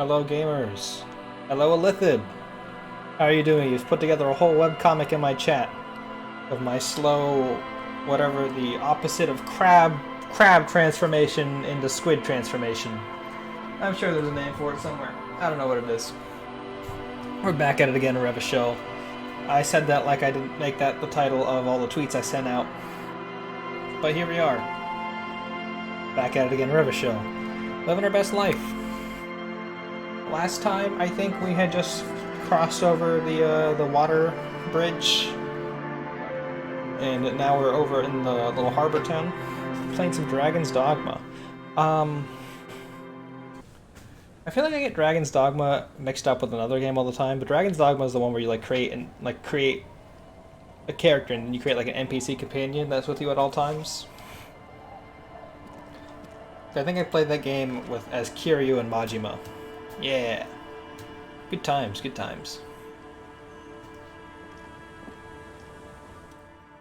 Hello, gamers. Hello, Elithid. How are you doing? You've put together a whole webcomic in my chat of my slow, whatever the opposite of crab transformation into squid transformation. I'm sure there's a name for it somewhere. I don't know what it is. We're back at it again, Reva Show. I said that like I didn't make that the title of all the tweets I sent out. But here we are. Back at it again, Reva Show. Living our best life. Last time, I think we had just crossed over the water bridge, and now we're over in the little harbor town, playing some Dragon's Dogma. I feel like I get Dragon's Dogma mixed up with another game all the time, but Dragon's Dogma is the one where you create a character and then you create like an NPC companion that's with you at all times. I think I played that game as Kiryu and Majima. Yeah. Good times, good times.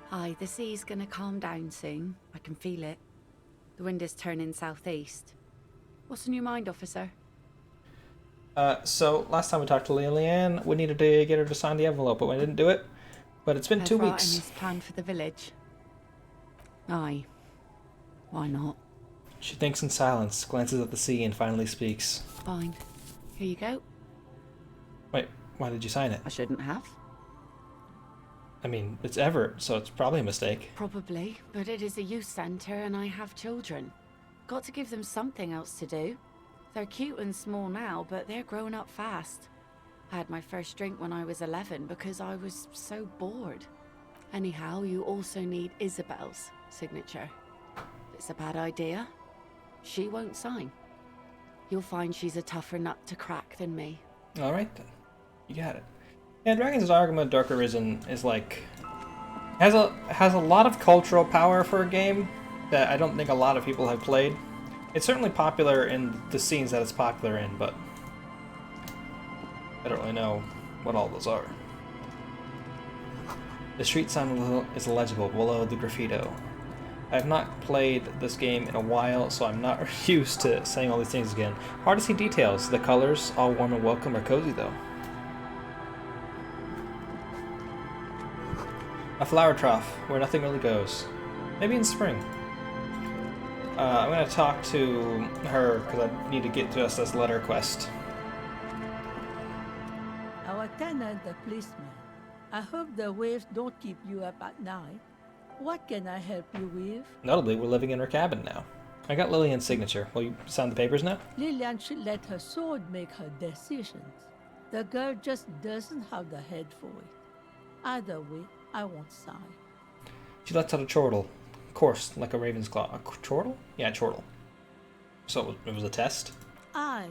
Hi, the sea's gonna calm down soon. I can feel it. The wind is turning southeast. What's on your mind, officer? So last time we talked to Liliane, we needed to get her to sign the envelope, but we didn't do it. But it's been 2 weeks. His plan for the village. Aye. Why not? She thinks in silence, glances at the sea, and finally speaks. Fine. Here you go. Wait, why did you sign it? I shouldn't have. I mean, it's Everett, so it's probably a mistake. Probably, but it is a youth centre and I have children. Got to give them something else to do. They're cute and small now, but they're growing up fast. I had my first drink when I was 11 because I was so bored. Anyhow, you also need Isabel's signature. If it's a bad idea, she won't sign. You'll find she's a tougher nut to crack than me. Alright then. You got it. Yeah, Dragon's Dogma Dark Arisen is like... has a lot of cultural power for a game that I don't think a lot of people have played. It's certainly popular in the scenes that it's popular in, but I don't really know what all those are. The street sign is illegible below the graffito. I have not played this game in a while, so I'm not used to saying all these things again. Hard to see details. The colors, all warm and welcome, are cozy though. A flower trough, where nothing really goes. Maybe in spring. I'm gonna talk to her, because I need to get to us this letter quest. Our tenant, the policeman. I hope the waves don't keep you up at night. What can I help you with? Notably, we're living in her cabin now. I got Lillian's signature. Will you sign the papers now? Lillian should let her sword make her decisions. The girl just doesn't have the head for it. Either way, I won't sign. She lets out a chortle. Coarse, like a raven's claw. A chortle? Yeah, a chortle. So it was a test? Aye,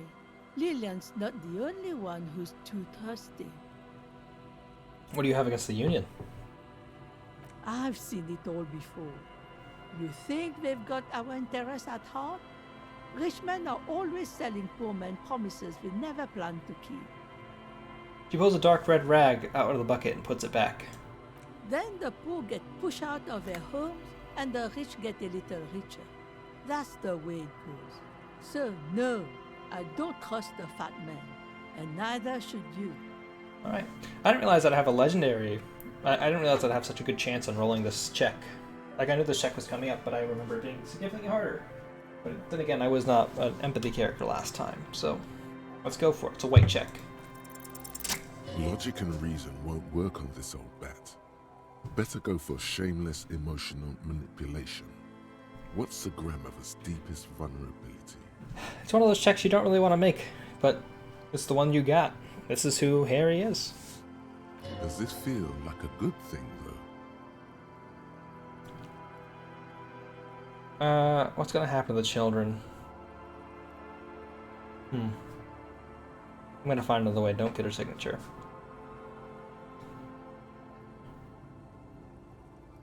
Lillian's not the only one who's too thirsty. What do you have against the Union? I've seen it all before. You think they've got our interests at heart? Rich men are always selling poor men promises we never planned to keep. She pulls a dark red rag out of the bucket and puts it back. Then the poor get pushed out of their homes and the rich get a little richer. That's the way it goes. So no, I don't trust the fat man, and neither should you. Alright. I didn't realize that I have a legendary... I didn't realize I'd have such a good chance on rolling this check. Like, I knew this check was coming up, but I remember it being significantly harder. But then again, I was not an empathy character last time, so let's go for it. It's a white check. Logic and reason won't work on this old bat. Better go for shameless emotional manipulation. What's the grandmother's deepest vulnerability? It's one of those checks you don't really want to make, but it's the one you got. This is who Harry is. Does this feel like a good thing, though? What's gonna happen to the children? I'm gonna find another way. Don't get her signature.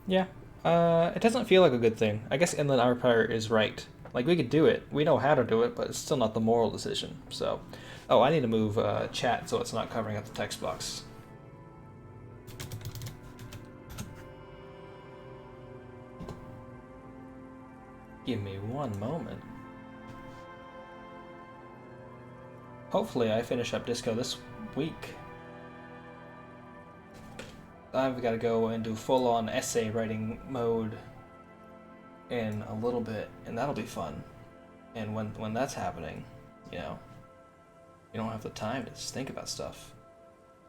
Yeah. It doesn't feel like a good thing. I guess Inland Empire is right. Like, we could do it. We know how to do it, but it's still not the moral decision. So, oh, I need to move chat so it's not covering up the text box. Give me one moment. hopefully I finish up Disco this week. I've got to go into full-on essay writing mode in a little bit, and that'll be fun. And when that's happening, you know, you don't have the time to just think about stuff.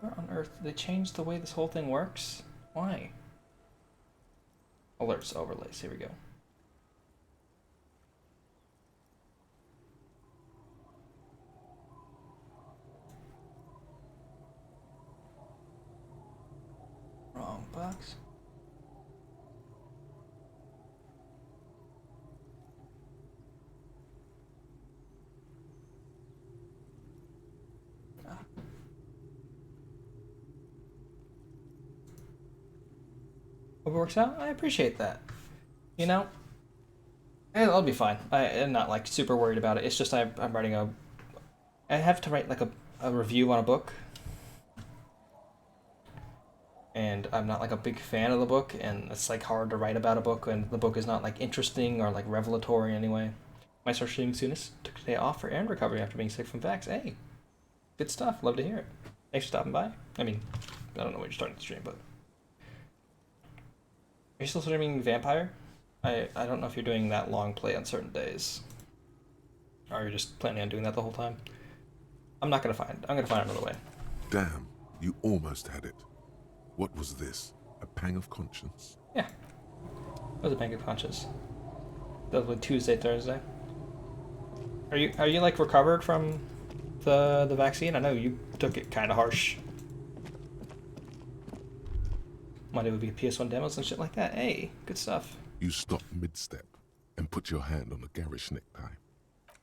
Where on earth did they change the way this whole thing works? Why? Alerts, overlays, here we go. Wrong box. Hope it works out. I appreciate that. You know, it'll be fine. I'm not like super worried about it. It's just I'm writing I have to write like a review on a book. And I'm not like a big fan of the book, and it's like hard to write about a book when the book is not like interesting or like revelatory anyway. Might start shooting soonest. Took today off for errand recovery after being sick from vax. Hey, good stuff. Love to hear it. Thanks for stopping by. I mean, I don't know when you're starting the stream, but are you still streaming Vampire? I don't know if you're doing that long play on certain days, or you're just planning on doing that the whole time. I'm gonna find another way. Damn, you almost had it. What was this? A pang of conscience? Yeah, it was a pang of conscience. That was like Tuesday, Thursday. Are you like recovered from the vaccine? I know you took it kind of harsh. Monday would be PS1 demos and shit like that. Hey, good stuff. You stopped mid-step and put your hand on a garish necktie.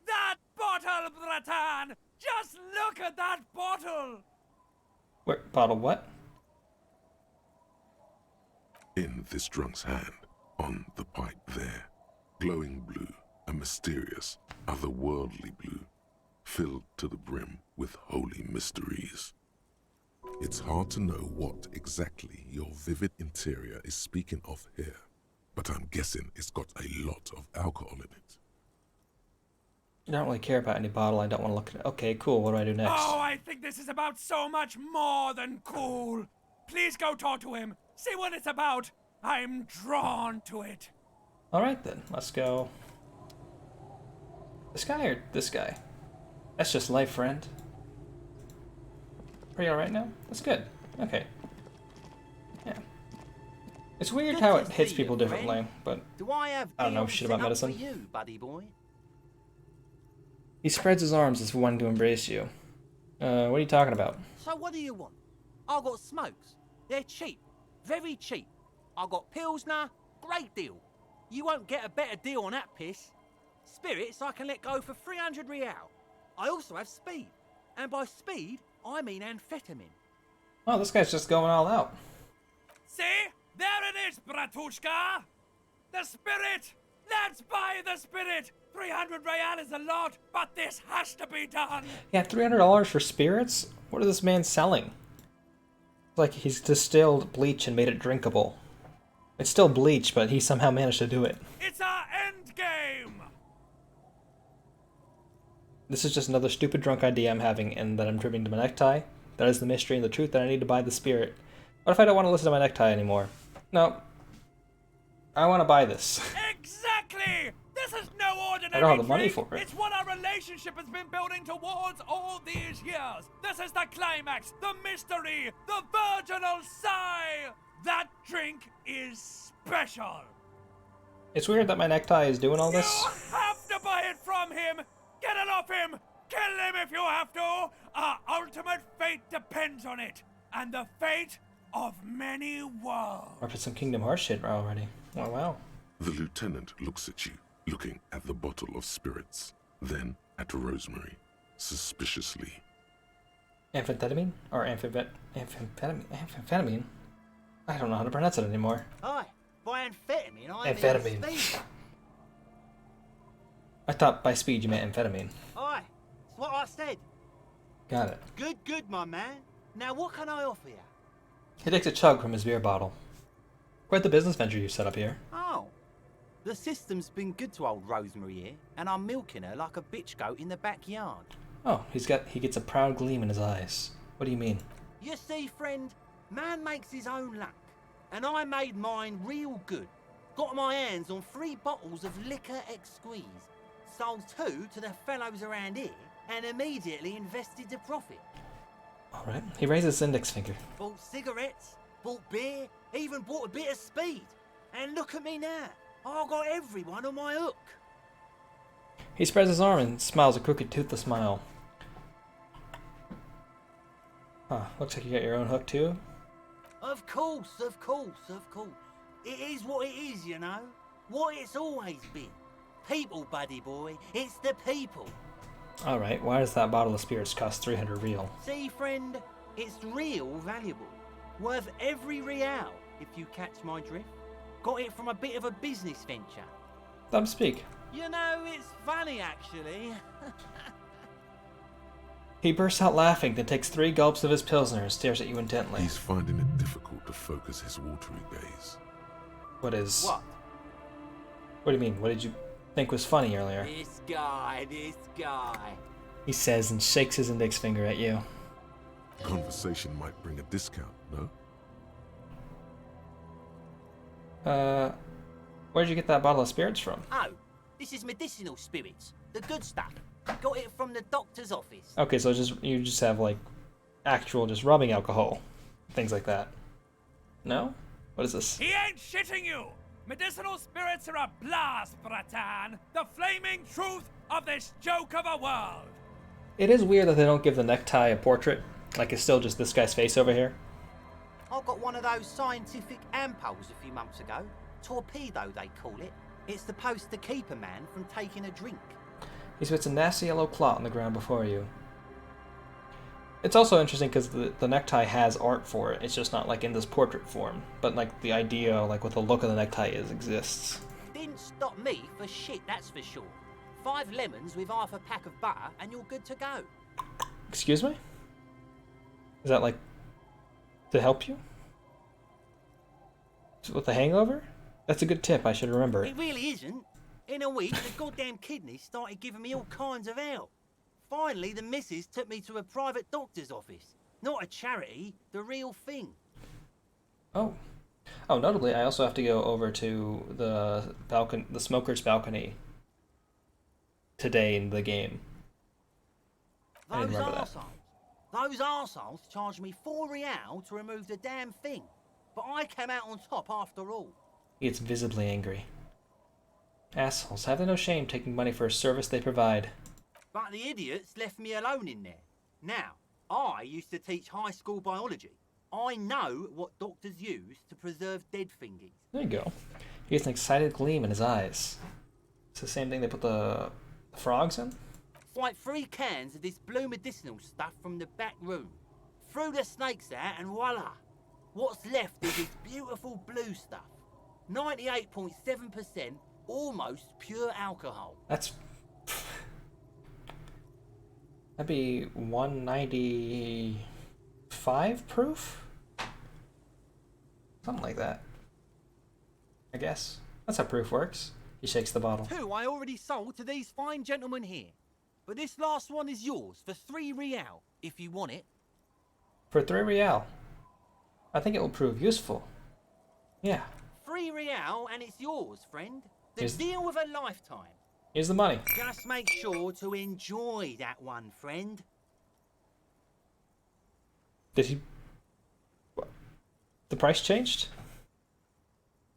That bottle, Bratan! Just look at that bottle! Where, bottle what? In this drunk's hand, on the pipe there, glowing blue, a mysterious, otherworldly blue, filled to the brim with holy mysteries. It's hard to know what exactly your vivid interior is speaking of here, but I'm guessing it's got a lot of alcohol in it. I don't really care about any bottle. I don't want to look at it. Okay, cool. What do I do next? Oh, I think this is about so much more than cool. Please go talk to him. See what it's about. I'm drawn to it. Alright then, let's go. This guy or this guy? That's just life, friend. Are you alright now? That's good. Okay. Yeah. It's weird Good how to it hits see people you, differently, friend. but Do I have I don't know deals shit about set up medicine. for you, buddy boy? he spreads his arms as if wanting to embrace you. What are you talking about? So what do you want? I got smokes. They're cheap. Very cheap. I got Pilsner. Great deal. You won't get a better deal on that piss. Spirits I can let go for 300 real. I also have speed. And by speed, I mean amphetamine. Oh, this guy's just going all out. See? There it is, Bratushka! The spirit! Let's buy the spirit! 300 real is a lot, but this has to be done! Yeah, $300 for spirits? What is this man selling? It's like he's distilled bleach and made it drinkable. It's still bleach, but he somehow managed to do it. It's our end game! This is just another stupid drunk idea I'm having and that I'm tripping to my necktie. That is the mystery and the truth that I need to buy the spirit. What if I don't want to listen to my necktie anymore? No. I want to buy this. Exactly! This is no ordinary I don't have the money drink. for it. It's what our relationship has been building towards all these years. This is the climax, the mystery, the virginal sigh. That drink is special. It's weird that my necktie is doing all this. You have to buy it from him. Get it off him. Kill him if you have to. Our ultimate fate depends on it. And the fate of many worlds. Or put some Kingdom Hearts shit already. Oh, wow. The lieutenant looks at you, looking at the bottle of spirits, then at Rosemary, suspiciously. Amphetamine? Or amphetamine? I don't know how to pronounce it anymore. Aye, by amphetamine, I Amphetamine. mean speed. I thought by speed you meant amphetamine. Aye, that's what I said. Got it. Good, my man. Now what can I offer you? He takes a chug from his beer bottle. Quite the business venture you set up here. Oh, the system's been good to old Rosemary here, and I'm milking her like a bitch goat in the backyard. Oh, he gets a proud gleam in his eyes. What do you mean? You see, friend, man makes his own luck. And I made mine real good. Got my hands on 3 bottles of liquor exquise. Sold 2 to the fellows around here and immediately invested the profit. Alright. He raises his index finger. Bought cigarettes, bought beer, even bought a bit of speed. And look at me now. I got everyone on my hook. He spreads his arm and smiles a crooked, toothless smile. Huh, looks like you got your own hook too? Of course, of course, of course. It is what it is, you know. What it's always been. People, buddy boy. It's the people. Alright, why does that bottle of spirits cost 300 real? See, friend, it's real valuable. Worth every real, if you catch my drift. Got it from a bit of a business venture. Let him speak. You know, it's funny, actually. He bursts out laughing, then takes 3 gulps of his pilsner and stares at you intently. He's finding it difficult to focus his watery gaze. What is... What? What do you mean? What did you think was funny earlier? This guy. He says and shakes his index finger at you. Conversation might bring a discount, no? Where'd you get that bottle of spirits from? Oh, this is medicinal spirits. The good stuff. Got it from the doctor's office. Okay, so you just have like actual just rubbing alcohol, things like that. No? What is this? He ain't shitting you! Medicinal spirits are a blast, Bratan! The flaming truth of this joke of a world! It is weird that they don't give the necktie a portrait. Like it's still just this guy's face over here. I got one of those scientific ampules a few months ago. Torpedo, they call it. It's supposed to keep a man from taking a drink. He spits a nasty yellow clot on the ground before you. It's also interesting because the necktie has art for it. It's just not like in this portrait form. But like the idea, like what the look of the necktie is, exists. Didn't stop me for shit, that's for sure. 5 lemons with half a pack of butter and you're good to go. Excuse me? Is that like to help you? With the hangover? That's a good tip, I should remember it. It really isn't. In a week, the goddamn kidneys started giving me all kinds of hell. Finally, the missus took me to a private doctor's office. Not a charity, the real thing. Oh. Oh, notably, I also have to go over to the smoker's balcony today in the game. I Those didn't remember that. Those arseholes charged me 4 real to remove the damn thing. But I came out on top after all. He gets visibly angry. Assholes, have they no shame taking money for a service they provide? But the idiots left me alone in there. Now, I used to teach high school biology. I know what doctors use to preserve dead thingies. There you go. He gets an excited gleam in his eyes. It's the same thing they put the frogs in? It's like 3 cans of this blue medicinal stuff from the back room. Threw the snakes out and voila. What's left is this beautiful blue stuff. 98.7% almost pure alcohol. That'd be 195 proof? Something like that. I guess. That's how proof works. He shakes the bottle. 2 I already sold to these fine gentlemen here. But this last one is yours for 3 real, if you want it. For 3 real. I think it will prove useful. Yeah. 3 real and it's yours, friend. The Here's- deal of a lifetime. Here's the money. Just make sure to enjoy that one, friend. Did he... What? The price changed?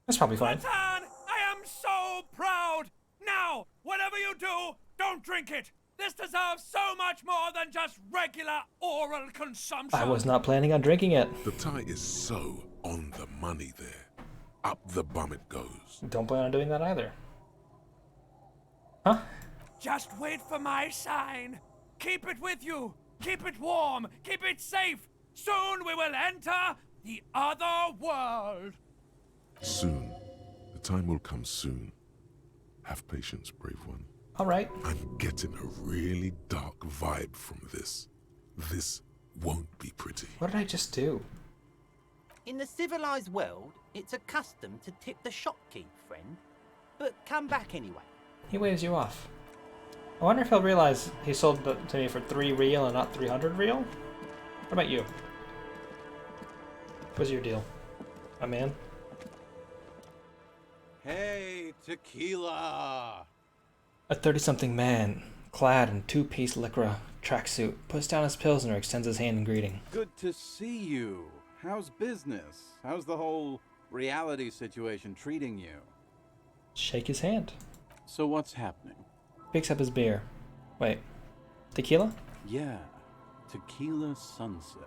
That's probably fine. Bratan, I am so proud! Now, whatever you do, don't drink it! This deserves so much more than just regular oral consumption! I was not planning on drinking it. The tie is so on the money there. Up the bum it goes. Don't plan on doing that either. Huh? Just wait for my sign. Keep it with you. Keep it warm. Keep it safe. Soon we will enter the other world. Soon. The time will come soon. Have patience, brave one. Alright. I'm getting a really dark vibe from this. This won't be pretty. What did I just do? In the civilized world, it's a custom to tip the shopkeep, friend. But come back anyway. He waves you off. I wonder if he'll realize he sold it to me for 3 real and not 300 real? What about you? What's your deal, my man? Hey, tequila! A 30-something man, clad in 2-piece lycra tracksuit, puts down his pilsner, extends his hand in greeting. Good to see you. How's business? How's the whole reality situation treating you? Shake his hand. So what's happening? Picks up his beer. Wait, tequila? Yeah, tequila sunset.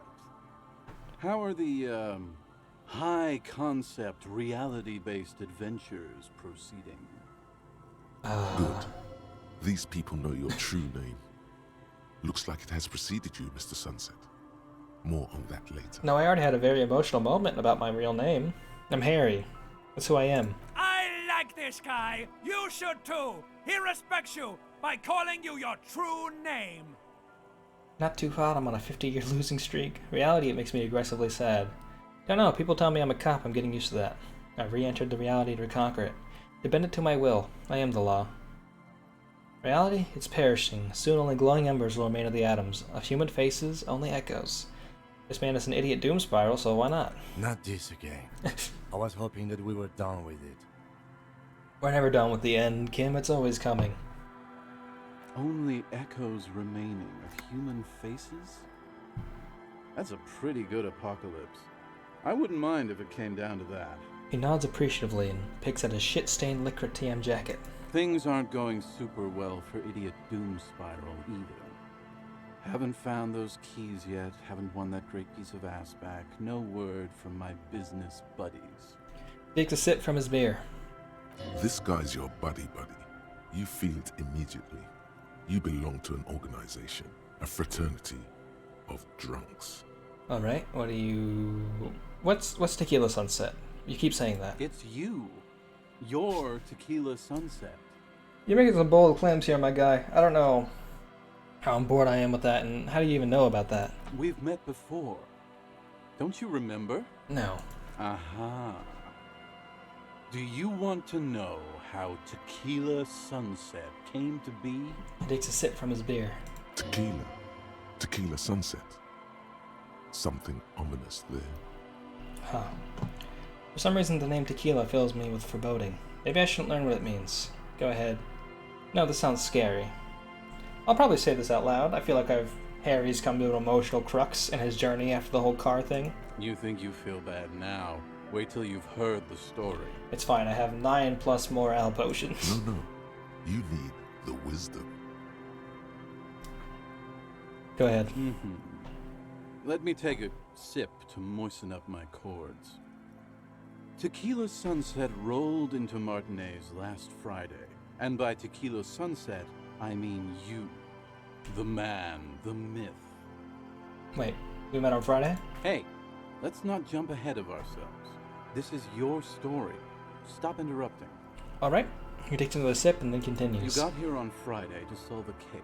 How are the, high-concept, reality-based adventures proceeding? Good. These people know your true name. Looks like it has preceded you, Mr. Sunset. More on that later. No, I already had a very emotional moment about my real name. I'm Harry. That's who I am. I like this guy. You should too. He respects you by calling you your true name. Not too hot, I'm on a 50-year losing streak. Reality, it makes me aggressively sad. Don't know, people tell me I'm a cop, I'm getting used to that. I've re-entered the reality to reconquer it. They bend it to my will. I am the law. Reality? It's perishing. Soon only glowing embers will remain of the atoms. Of human faces, only echoes. This man is an idiot doom spiral, so why not? Not this again. I was hoping that we were done with it. We're never done with the end, Kim. It's always coming. Only echoes remaining of human faces? That's a pretty good apocalypse. I wouldn't mind if it came down to that. He nods appreciatively and picks at his shit-stained lycra TM jacket. Things aren't going super well for Idiot Doom Spiral either. Haven't found those keys yet, haven't won that great piece of ass back, no word from my business buddies. Takes a sip from his beer. This guy's your buddy. You feel it immediately. You belong to an organization, a fraternity of drunks. Alright, what do you... What's Tequila Sunset? You keep saying that. It's you. Your Tequila Sunset. You're making some bold claims here, my guy. I don't know how on board I am with that, and how do you even know about that? We've met before. Don't you remember? No. Aha. Do you want to know how Tequila Sunset came to be? He takes a sip from his beer. Tequila Sunset. Something ominous there. Huh. For some reason, the name Tequila fills me with foreboding. Maybe I shouldn't learn what it means. Go ahead. No, this sounds scary. I'll probably say this out loud. I feel like Harry's come to an emotional crux in his journey after the whole car thing. You think you feel bad now. Wait till you've heard the story. It's fine, I have 9+ morale potions. No. You need the wisdom. Go ahead. Let me take a sip to moisten up my cords. Tequila Sunset rolled into Martinez last Friday. And by Tequila Sunset, I mean you. The man, the myth. Wait, we met on Friday? Hey, let's not jump ahead of ourselves. This is your story. Stop interrupting. Alright. He takes another sip and then continues. You got here on Friday to solve a case,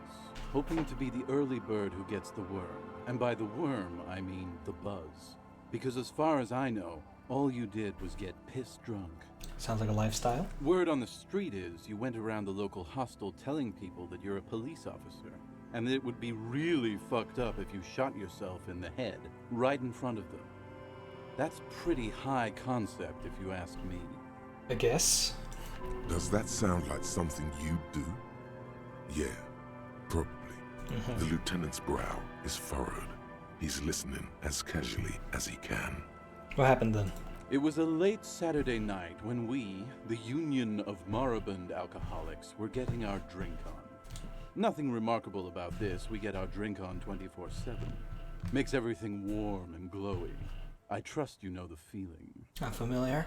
hoping to be the early bird who gets the worm. And by the worm, I mean the buzz. Because as far as I know, all you did was get piss drunk. Sounds like a lifestyle. Word on the street is you went around the local hostel telling people that you're a police officer, and that it would be really fucked up if you shot yourself in the head, right in front of them. That's pretty high concept, if you ask me. I guess. Does that sound like something you do? Yeah, probably. The lieutenant's brow is furrowed. He's listening as casually as he can. What happened then? It was a late Saturday night when we, the Union of Moribund Alcoholics, were getting our drink on. Nothing remarkable about this. We get our drink on 24/7. Makes everything warm and glowy. I trust you know the feeling. Not familiar.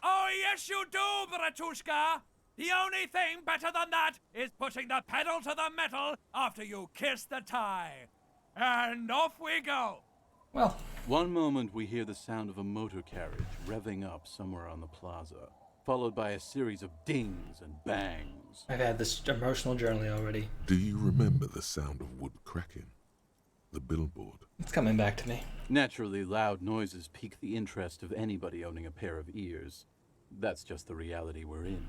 Oh, yes, you do, Bratushka. The only thing better than that is putting the pedal to the metal after you kiss the tie. And off we go. Well, One moment we hear the sound of a motor carriage revving up somewhere on the plaza, followed by a series of dings and bangs. I've had this emotional journey already. Do you remember the sound of wood cracking? The billboard? It's coming back to me. Naturally, loud noises pique the interest of anybody owning a pair of ears. That's just the reality we're in.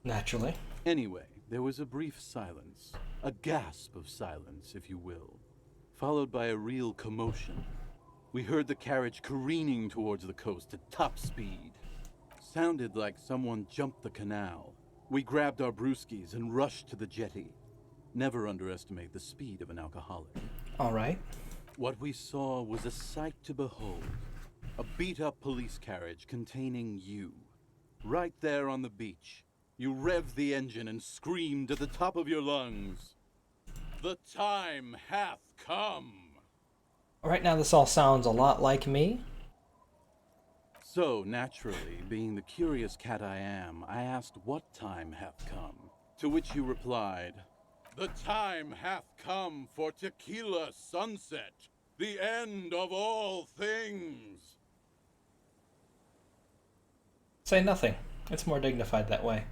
Naturally. Anyway, there was a brief silence, a gasp of silence, if you will, followed by a real commotion. We heard the carriage careening towards the coast at top speed. Sounded like someone jumped the canal. We grabbed our brewskis and rushed to the jetty. Never underestimate the speed of an alcoholic. All right. What we saw was a sight to behold. A beat-up police carriage containing you. Right there on the beach. You revved the engine and screamed at the top of your lungs. The time hath come! Right now, this all sounds a lot like me. So, naturally, being the curious cat I am, I asked what time hath come. To which you replied, "The time hath come for tequila sunset, the end of all things." Say nothing. It's more dignified that way.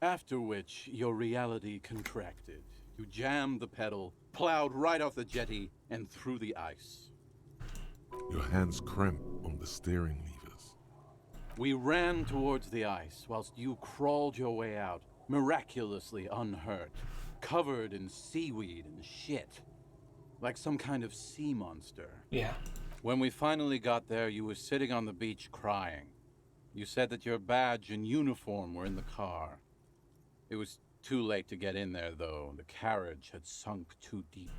After which, your reality contracted. You jammed the pedal, plowed right off the jetty, and through the ice. Your hands cramp on the steering levers. We ran towards the ice, whilst you crawled your way out, miraculously unhurt, covered in seaweed and shit. Like some kind of sea monster. Yeah. When we finally got there, you were sitting on the beach crying. You said that your badge and uniform were in the car. It was too late to get in there, though. The carriage had sunk too deep.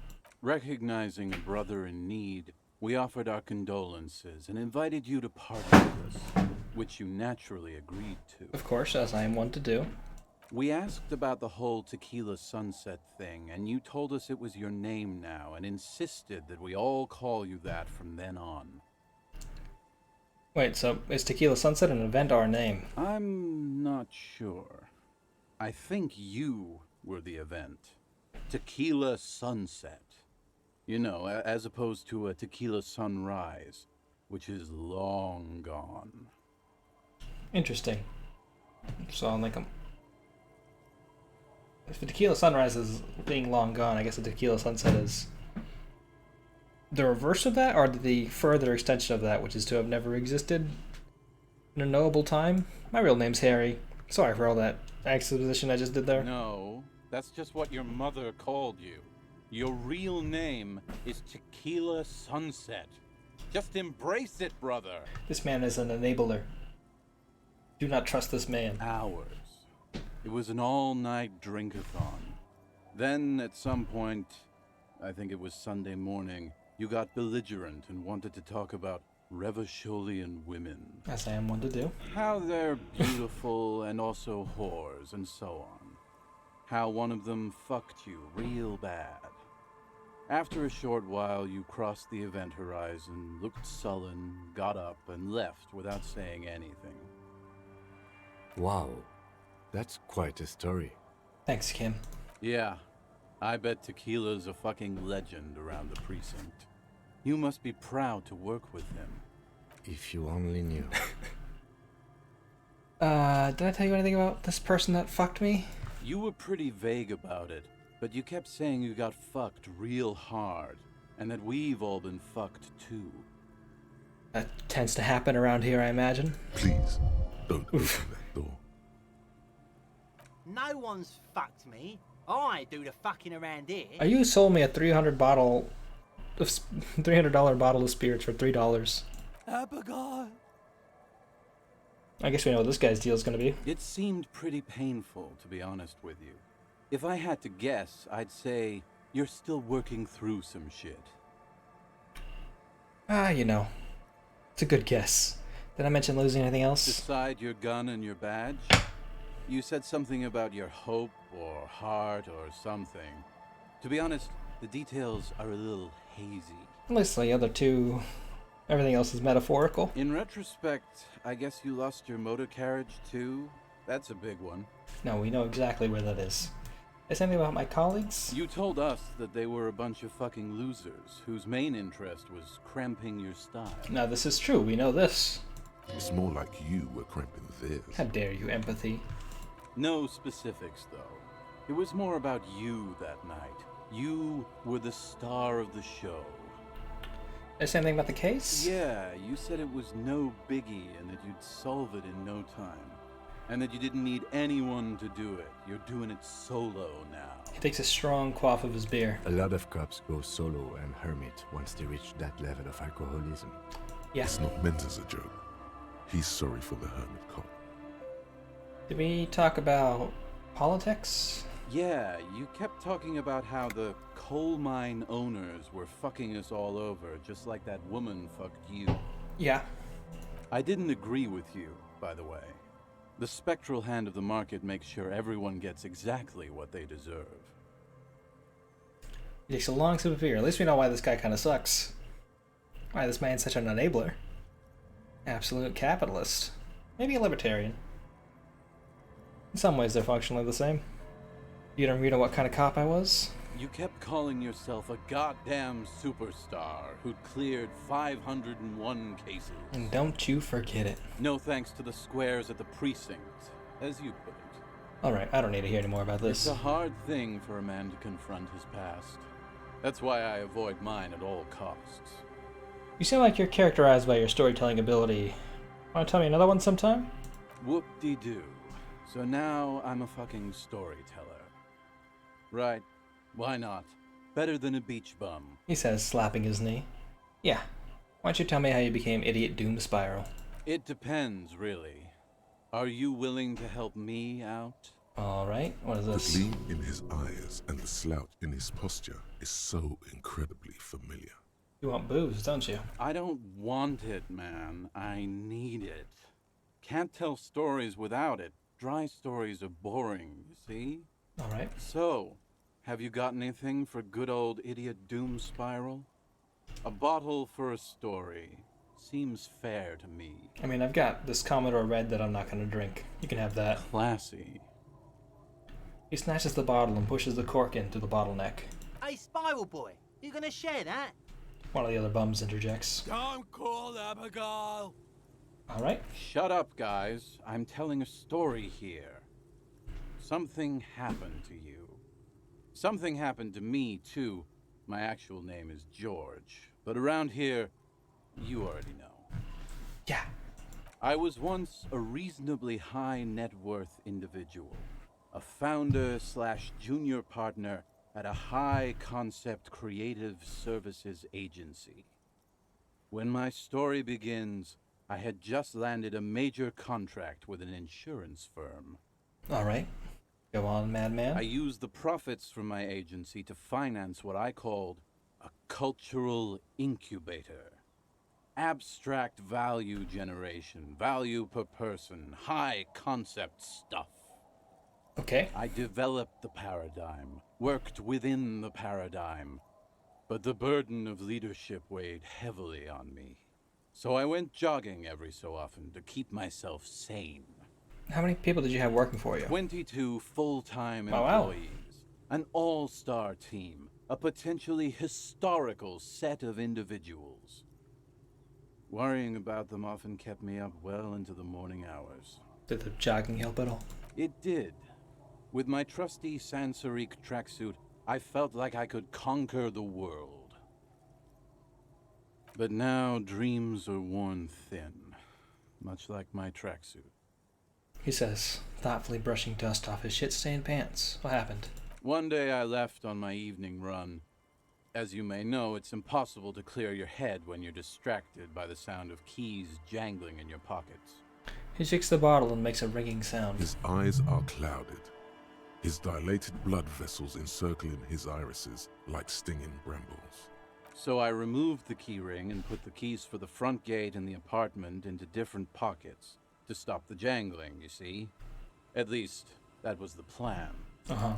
Recognizing a brother in need, we offered our condolences and invited you to party with us, which you naturally agreed to. Of course, as I am one to do. We asked about the whole tequila sunset thing, and you told us it was your name now, and insisted that we all call you that from then on. Wait, so is Tequila Sunset an event or a name? I'm not sure. I think you were the event. Tequila sunset. You know, as opposed to a tequila sunrise, which is long gone. Interesting. So, like, if the Tequila Sunrise is being long gone, I guess the Tequila Sunset is the reverse of that, or the further extension of that, which is to have never existed in a knowable time. My real name's Harry. Sorry for all that exposition I just did there. No, that's just what your mother called you. Your real name is Tequila Sunset. Just embrace it, brother. This man is an enabler. Do not trust this man. Hours. It was an all-night drink-a-thon. Then, at some point, I think it was Sunday morning, you got belligerent and wanted to talk about Revacholian women. As I am one to do. How they're beautiful and also whores and so on. How one of them fucked you real bad. After a short while, you crossed the event horizon, looked sullen, got up, and left without saying anything. Wow, that's quite a story. Thanks, Kim. Yeah, I bet Tequila's a fucking legend around the precinct. You must be proud to work with him. If you only knew. Did I tell you anything about this person that fucked me? You were pretty vague about it, but you kept saying you got fucked real hard, and that we've all been fucked too. That tends to happen around here, I imagine. Please, don't open that door. No one's fucked me. I do the fucking around here. You sold me a $300 bottle of $300 bottle of spirits for $3. Abigail. I guess we know what this guy's deal is going to be. It seemed pretty painful, to be honest with you. If I had to guess, I'd say you're still working through some shit. You know. It's a good guess. Did I mention losing anything else? Beside your gun and your badge, you said something about your hope or heart or something. To be honest, the details are a little hazy. At least the other two, everything else is metaphorical. In retrospect, I guess you lost your motor carriage too? That's a big one. No, we know exactly where that is. Is anything about my colleagues? You told us that they were a bunch of fucking losers whose main interest was cramping your style. Now this is true, we know this. It's more like you were cramping theirs. How dare you, empathy. No specifics, though. It was more about you that night. You were the star of the show. Is anything about the case? Yeah, you said it was no biggie and that you'd solve it in no time. And that you didn't need anyone to do it. You're doing it solo now. He takes a strong quaff of his beer. A lot of cops go solo and hermit once they reach that level of alcoholism. Yeah. It's not meant as a joke. He's sorry for the hermit cop. Did we talk about politics? Yeah, you kept talking about how the coal mine owners were fucking us all over, just like that woman fucked you. Yeah. I didn't agree with you, by the way. The spectral hand of the market makes sure everyone gets exactly what they deserve. He takes a long sip of beer. At least we know why this guy kind of sucks. Why this man's such an enabler. Absolute capitalist. Maybe a libertarian. In some ways, they're functionally the same. You don't read on what kind of cop I was? You kept calling yourself a goddamn superstar who'd cleared 501 cases. And don't you forget it. No thanks to the squares at the precinct, as you put it. Alright, I don't need to hear any more about this. It's a hard thing for a man to confront his past. That's why I avoid mine at all costs. You seem like you're characterized by your storytelling ability. Want to tell me another one sometime? Whoop-de-doo. So now I'm a fucking storyteller. Right. Why not? Better than a beach bum. He says, slapping his knee. Yeah. Why don't you tell me how you became Idiot Doom Spiral? It depends, really. Are you willing to help me out? Alright, what is The this? gleam in his eyes and the slouch in his posture is so incredibly familiar. You want booze, don't you? I don't want it, man. I need it. Can't tell stories without it. Dry stories are boring, you see? Alright. So, have you got anything for good old Idiot Doom Spiral? A bottle for a story. Seems fair to me. I mean, I've got this Commodore Red that I'm not going to drink. You can have that. Classy. He snatches the bottle and pushes the cork in through the bottleneck. Hey, Spiral Boy, you gonna share that? One of the other bums interjects. Don't call Abigail. Alright. Shut up, guys. I'm telling a story here. Something happened to you. Something happened to me, too. My actual name is George. But around here, you already know. Yeah. I was once a reasonably high net worth individual. A founder / junior partner at a high concept creative services agency. When my story begins, I had just landed a major contract with an insurance firm. Alright. Go on, madman. I used the profits from my agency to finance what I called a cultural incubator. Abstract value generation, value per person, high concept stuff. Okay. I developed the paradigm, worked within the paradigm, but the burden of leadership weighed heavily on me. So I went jogging every so often to keep myself sane. How many people did you have working for you? 22 full-time Oh, wow. employees, an all-star team, a potentially historical set of individuals. Worrying about them often kept me up well into the morning hours. Did the jogging help at all? It did. With my trusty Sansarique tracksuit, I felt like I could conquer the world. But now dreams are worn thin, much like my tracksuit. He says, thoughtfully brushing dust off his shit-stained pants. What happened? One day I left on my evening run. As you may know, it's impossible to clear your head when you're distracted by the sound of keys jangling in your pockets. He shakes the bottle and makes a ringing sound. His eyes are clouded, his dilated blood vessels encircling his irises like stinging brambles. So I removed the key ring and put the keys for the front gate and the apartment into different pockets to stop the jangling, you see? At least, that was the plan.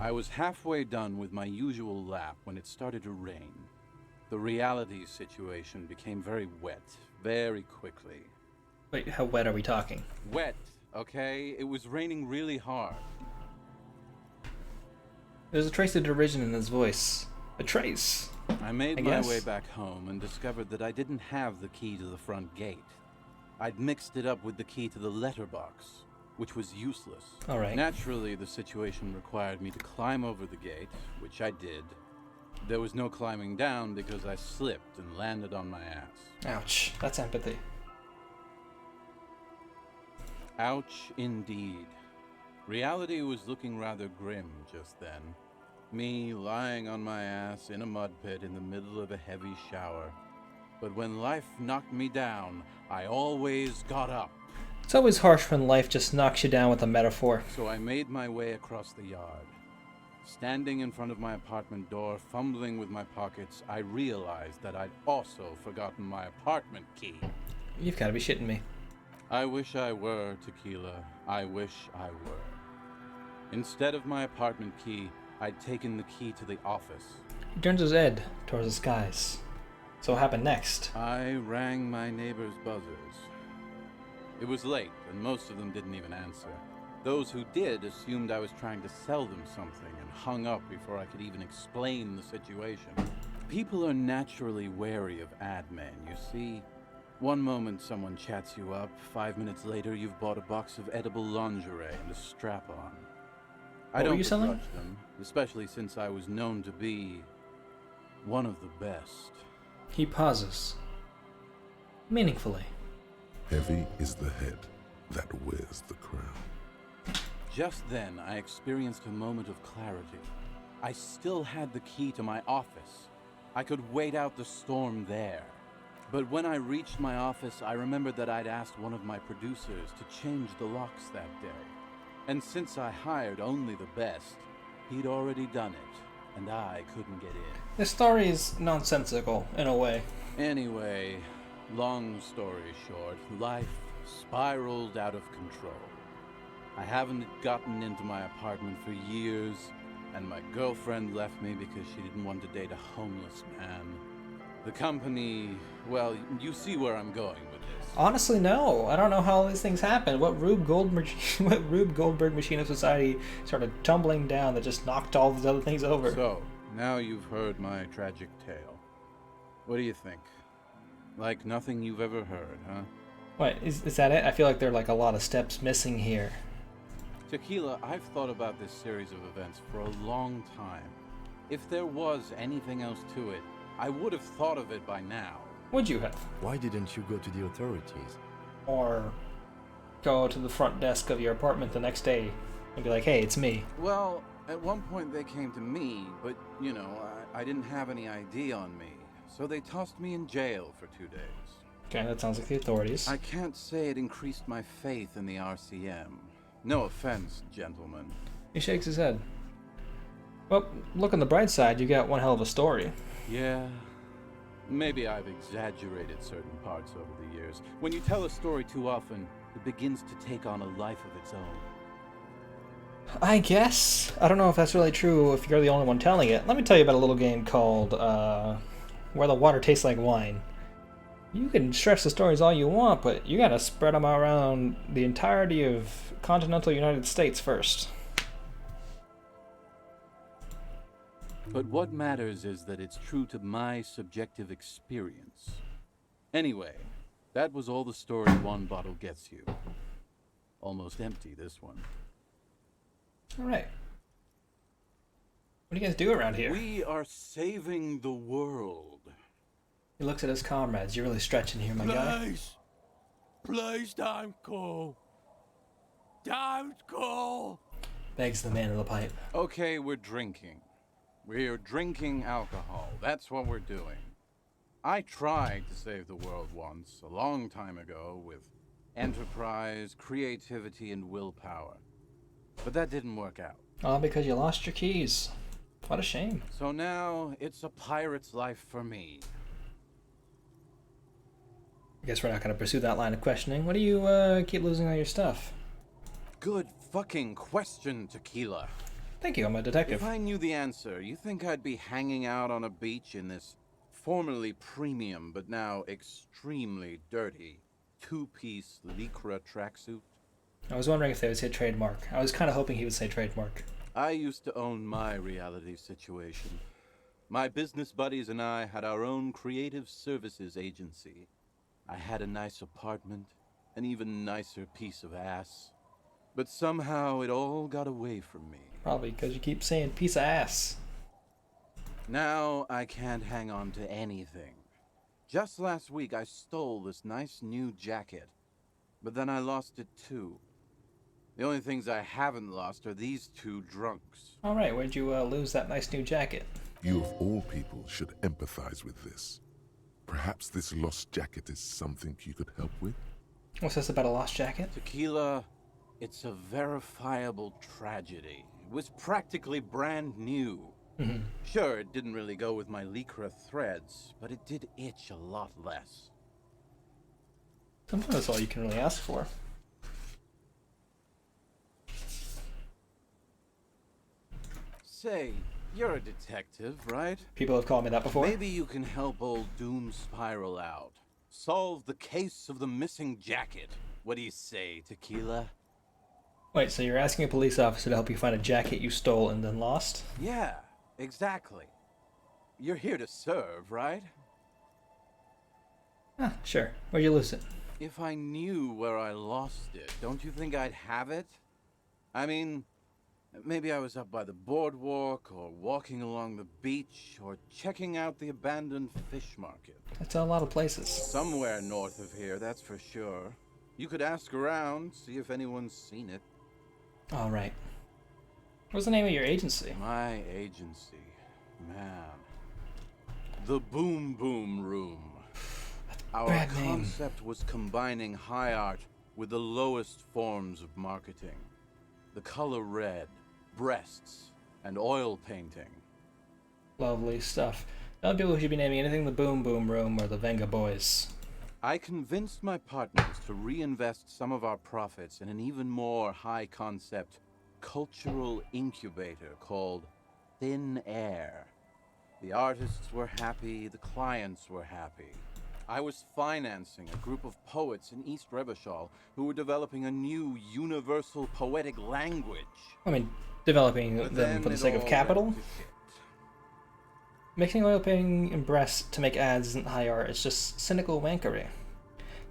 I was halfway done with my usual lap when it started to rain. The reality situation became very wet, very quickly. Wait, how wet are we talking? Wet, okay? It was raining really hard. There's a trace of derision in his voice. A trace. I made I my guess. way back home and discovered that I didn't have the key to the front gate. I'd mixed it up with the key to the letterbox, which was useless. Alright. Naturally, the situation required me to climb over the gate, which I did. There was no climbing down because I slipped and landed on my ass. Ouch. That's empathy. Ouch, indeed. Reality was looking rather grim just then. Me lying on my ass in a mud pit in the middle of a heavy shower. But when life knocked me down, I always got up. It's always harsh when life just knocks you down with a metaphor. So I made my way across the yard. Standing in front of my apartment door, fumbling with my pockets, I realized that I'd also forgotten my apartment key. You've got to be shitting me. I wish I were, Tequila. I wish I were. Instead of my apartment key, I'd taken the key to the office. He turns his head towards the skies. So what happened next? I rang my neighbors' buzzers. It was late, and most of them didn't even answer. Those who did assumed I was trying to sell them something and hung up before I could even explain the situation. People are naturally wary of ad men, you see. One moment someone chats you up, 5 minutes later you've bought a box of edible lingerie and a strap-on. I don't begrudge them, especially since I was known to be one of the best. He pauses. Meaningfully. Heavy is the head that wears the crown. Just then, I experienced a moment of clarity. I still had the key to my office. I could wait out the storm there. But when I reached my office, I remembered that I'd asked one of my producers to change the locks that day. And since I hired only the best, he'd already done it, and I couldn't get in. This story is nonsensical, in a way. Anyway, long story short, life spiraled out of control. I haven't gotten into my apartment for years, and my girlfriend left me because she didn't want to date a homeless man. The company, well, you see where I'm going with this. Honestly, no. I don't know how all these things happen. What Rube Goldberg machine of society started tumbling down that just knocked all these other things over? So, now you've heard my tragic tale. What do you think? Like nothing you've ever heard, huh? Wait, is that it? I feel like there are like a lot of steps missing here. Tequila, I've thought about this series of events for a long time. If there was anything else to it, I would have thought of it by now. Would you have? Why didn't you go to the authorities? Or go to the front desk of your apartment the next day and be like, hey, it's me. Well, at one point they came to me, but, you know, I didn't have any ID on me. So they tossed me in jail for 2 days. Okay, that sounds like the authorities. I can't say it increased my faith in the RCM. No offense, gentlemen. He shakes his head. Well, look on the bright side, you got one hell of a story. Yeah, maybe I've exaggerated certain parts over the years. When you tell a story too often, it begins to take on a life of its own. I guess. I don't know if that's really true if you're the only one telling it. Let me tell you about a little game called Where the Water Tastes Like Wine. You can stretch the stories all you want, but you gotta spread them around the entirety of continental United States first. But what matters is that it's true to my subjective experience. Anyway, that was all the story one bottle gets you. Almost empty, this one. Alright. What do you guys do around here? We are saving the world. He looks at his comrades. You're really stretching here, my guy. Please don't go. Don't go. Begs the man in the pipe. Okay, we're drinking. We're drinking alcohol. That's what we're doing. I tried to save the world once, a long time ago, with enterprise, creativity, and willpower. But that didn't work out. All because you lost your keys. What a shame. So now, it's a pirate's life for me. I guess we're not going to pursue that line of questioning. What do you keep losing all your stuff? Good fucking question, Tequila. Thank you, I'm a detective. If I knew the answer, you think I'd be hanging out on a beach in this formerly premium but now extremely dirty two-piece Lycra tracksuit? I was wondering if they would say trademark. I was kind of hoping he would say trademark. I used to own my reality situation. My business buddies and I had our own creative services agency. I had a nice apartment, an even nicer piece of ass. But somehow it all got away from me. Probably because you keep saying piece of ass. Now I can't hang on to anything. Just last week I stole this nice new jacket, but then I lost it too. The only things I haven't lost are these two drunks. Alright, where'd you lose that nice new jacket? You of all people should empathize with this. Perhaps this lost jacket is something you could help with? What's this about a lost jacket? Tequila, it's a verifiable tragedy. It was practically brand new. Sure, it didn't really go with my lycra threads, but it did itch a lot less. Sometimes that's all you can really ask for. Say, you're a detective, right? People have called me that before. Maybe you can help old Doom Spiral out. Solve the case of the missing jacket. What do you say, Tequila? Wait, so you're asking a police officer to help you find a jacket you stole and then lost? Yeah, exactly. You're here to serve, right? Ah, sure. Where'd you lose it? If I knew where I lost it, don't you think I'd have it? I mean, maybe I was up by the boardwalk, or walking along the beach, or checking out the abandoned fish market. That's a lot of places. Somewhere north of here, that's for sure. You could ask around, see if anyone's seen it. Alright. What's the name of your agency? My agency. Man. The Boom Boom Room. Our Bad name. concept was combining high art with the lowest forms of marketing. The color red, breasts, and oil painting. Lovely stuff. Not people who should be naming anything the Boom Boom Room or the Venga Boys. I convinced my partners to reinvest some of our profits in an even more high-concept cultural incubator called Thin Air. The artists were happy, the clients were happy. I was financing a group of poets in East Revachol who were developing a new universal poetic language. I mean, developing But them then for the it sake of all capital? went to shit. Mixing oil painting and breasts to make ads isn't high art, it's just cynical wankery.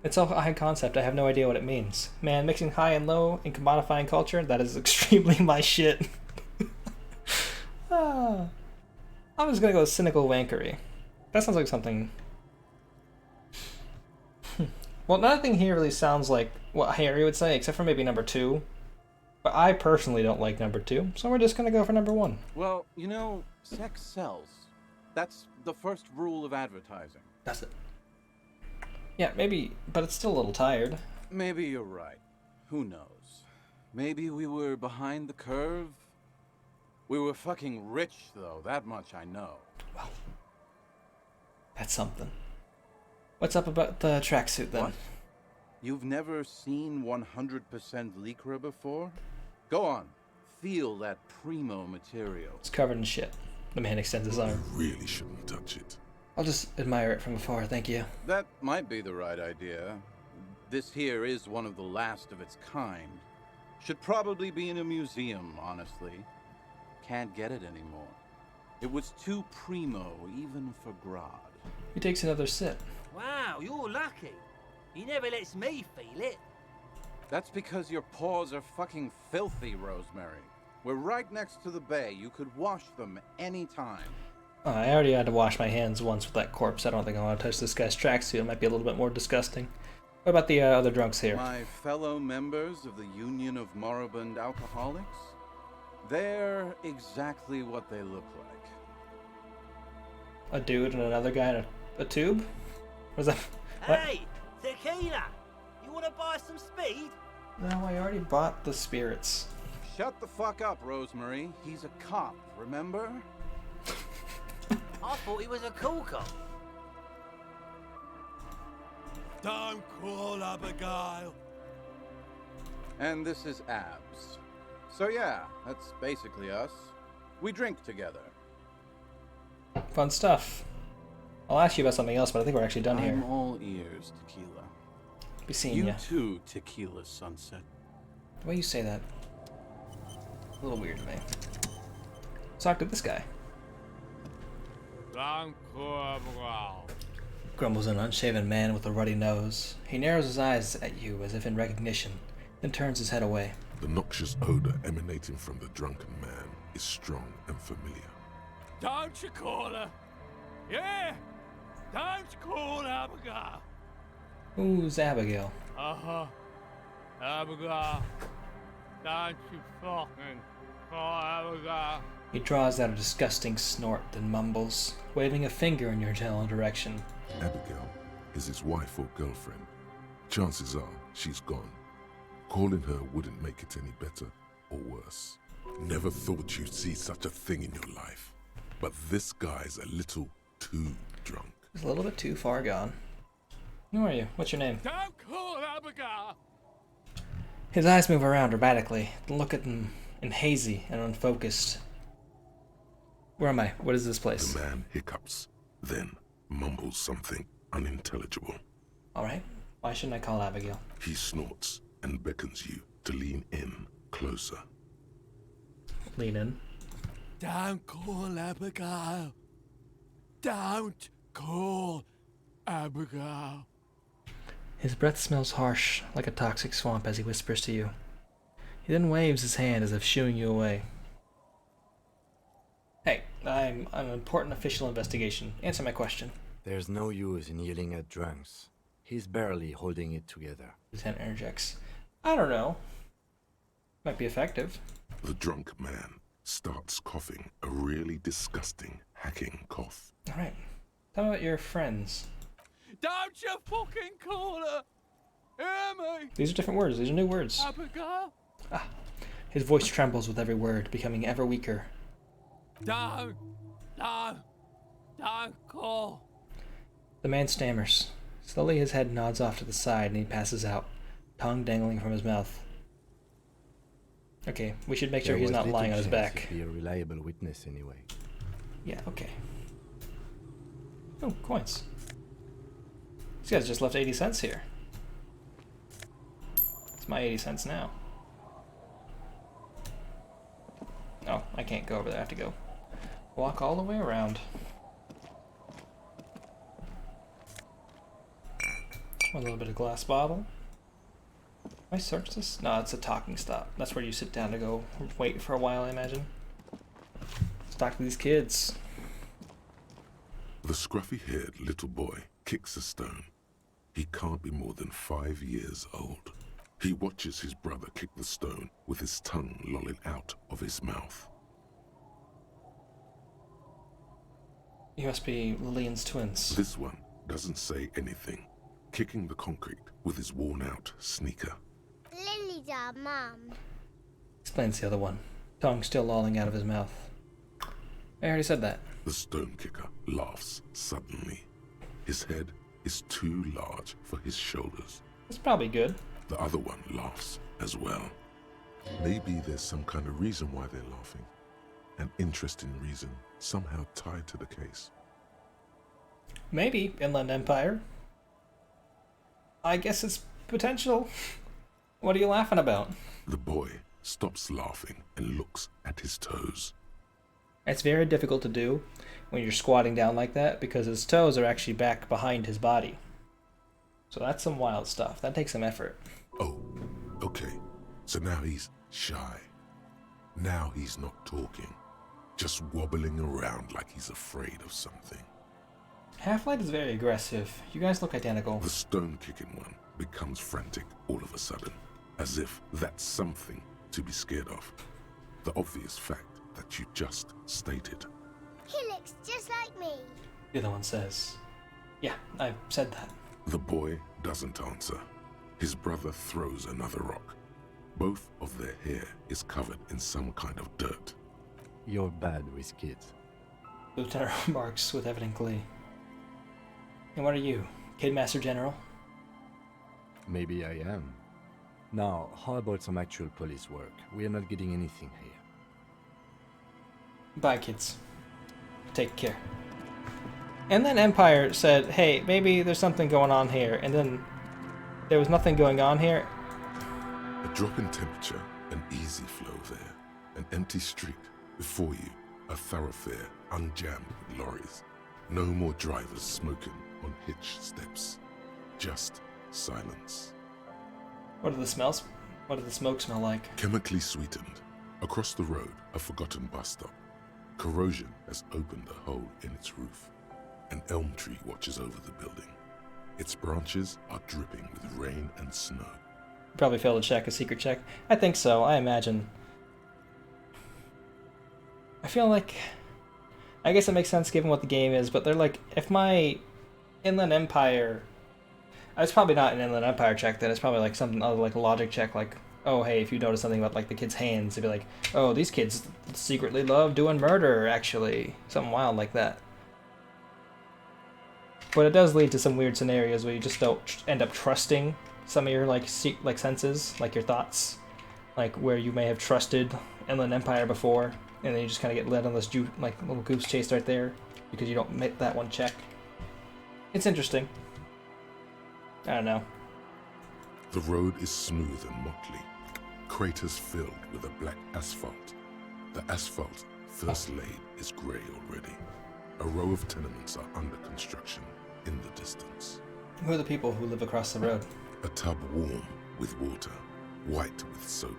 It's all a high concept, I have no idea what it means. Man, mixing high and low and commodifying culture, that is extremely my shit. I'm just gonna go with cynical wankery. That sounds like something... Well, nothing here really sounds like what Harry would say, except for maybe number 2. But I personally don't like number 2, so we're just gonna go for number 1. Well, you know, sex sells. That's the first rule of advertising. That's it. Yeah, maybe, but it's still a little tired. Maybe you're right. Who knows? Maybe we were behind the curve? We were fucking rich, though. That much I know. Well, that's something. What's up about the tracksuit then? What? You've never seen 100% Lycra before? Go on. Feel that primo material. It's covered in shit. The man extends his arm. You really shouldn't touch it. I'll just admire it from afar, thank you. That might be the right idea. This here is one of the last of its kind. Should probably be in a museum, honestly. Can't get it anymore. It was too primo, even for Grodd. He takes another sip. Wow, you're lucky. He never lets me feel it. That's because your paws are fucking filthy, Rosemary. We're right next to the bay. You could wash them any time. I already had to wash my hands once with that corpse. I don't think I want to touch this guy's tracksuit. It might be a little bit more disgusting. What about the other drunks here? My fellow members of the Union of Moribund Alcoholics? They're exactly what they look like. A dude and another guy in a tube? Was that... What? Hey, Tequila! You want to buy some speed? No, I already bought the spirits. Shut the fuck up, Rosemary. He's a cop, remember? I thought he was a cool cop. Don't call Abigail. And this is Abs. So yeah, that's basically us. We drink together. Fun stuff. I'll ask you about something else, but I think we're actually done I'm here. all ears, Tequila. Be seeing You ya. too, Tequila Sunset. The way you say that, a little weird to me. Let's talk to this guy. Grumbles an unshaven man with a ruddy nose. He narrows his eyes at you as if in recognition, then turns his head away. The noxious odor emanating from the drunken man is strong and familiar. Don't you call her? Yeah! Don't call Abigail. Who's Abigail? Uh-huh. Abigail. Don't you fucking call Abigail. He draws out a disgusting snort, then mumbles, waving a finger in your general direction. Abigail is his wife or girlfriend. Chances are she's gone. Calling her wouldn't make it any better or worse. Never thought you'd see such a thing in your life. But this guy's a little too drunk. He's a little bit too far gone. Who are you? What's your name? Don't call Abigail. His eyes move around dramatically, then look at them in hazy and unfocused. Where am I? What is this place? The man hiccups, then mumbles something unintelligible. Alright. Why shouldn't I call Abigail? He snorts and beckons you to lean in closer. Lean in. Don't call Abigail. Don't call Abigail. His breath smells harsh, like a toxic swamp as he whispers to you. He then waves his hand as if shooing you away. Hey, I'm on an important official investigation. Answer my question. There's no use in yelling at drunks. He's barely holding it together. Lieutenant interjects. I don't know. Might be effective. The drunk man starts coughing a really disgusting, hacking cough. Alright. Tell me about your friends. Don't you fucking call her. Hear me? These are different words. These are new words. Abigail. His voice trembles with every word, becoming ever weaker. Don't call. The man stammers. Slowly his head nods off to the side and he passes out, tongue dangling from his mouth. Okay, we should make sure There he's was not little lying on his chance back. he'd be a reliable witness anyway. Yeah, okay. Oh, coins. These guys just left 80 cents here. It's my 80 cents now. Oh, I can't go over there. I have to go walk all the way around. A little bit of glass bottle. Can I search this? No, it's a talking stop. That's where you sit down to go wait for a while, I imagine. Let's talk to these kids. The scruffy-haired little boy kicks a stone. He can't be more than 5 years old. He watches his brother kick the stone with his tongue lolling out of his mouth. You must be Lillian's twins. This one doesn't say anything, kicking the concrete with his worn-out sneaker. Lily's our mum. Explains the other one, tongue still lolling out of his mouth. I already said that. The stone kicker laughs suddenly. His head is too large for his shoulders. It's probably good. The other one laughs as well. Maybe there's some kind of reason why they're laughing. An interesting reason, somehow tied to the case. Maybe Inland Empire. I guess it's potential. What are you laughing about? The boy stops laughing and looks at his toes. It's very difficult to do when you're squatting down like that because his toes are actually back behind his body. So that's some wild stuff. That takes some effort. Oh, okay. So now he's shy. Now he's not talking. Just wobbling around like he's afraid of something. Half-Light is very aggressive. You guys look identical. The stone-kicking one becomes frantic all of a sudden, as if that's something to be scared of. The obvious fact that you just stated. He looks just like me. The other one says, yeah, I said that. The boy doesn't answer. His brother throws another rock. Both of their hair is covered in some kind of dirt. You're bad with kids. Lieutenant remarks with evident glee. And what are you, Kidmaster General? Maybe I am. Now, how about some actual police work? We are not getting anything here. Bye, kids. Take care. And then Empire said, hey, maybe there's something going on here. And then there was nothing going on here. A drop in temperature, an easy flow there. An empty street. Before you, a thoroughfare unjammed with lorries. No more drivers smoking on hitch steps. Just silence. What do the smells? What does the smoke smell like? Chemically sweetened. Across the road, a forgotten bus stop. Corrosion has opened a hole in its roof. An elm tree watches over the building. Its branches are dripping with rain and snow. Probably failed to check a secret check. I think so. I imagine. I feel like, I guess it makes sense given what the game is, but they're like, if my Inland Empire, it's probably not an Inland Empire check. Then it's probably like something other, like a logic check, like, oh hey, if you notice something about like the kids' hands, it'd be like, oh, these kids secretly love doing murder, actually, something wild like that. But it does lead to some weird scenarios where you just don't end up trusting some of your like senses, like your thoughts, like where you may have trusted Inland Empire before, and then you just kind of get led on this like little goose chase right there because you don't make that one check. It's interesting. I don't know. The road is smooth and motley, craters filled with a black asphalt. The asphalt, first laid, is grey already. A row of tenements are under construction in the distance. Who are the people who live across the road? A tub warm with water, white with soap.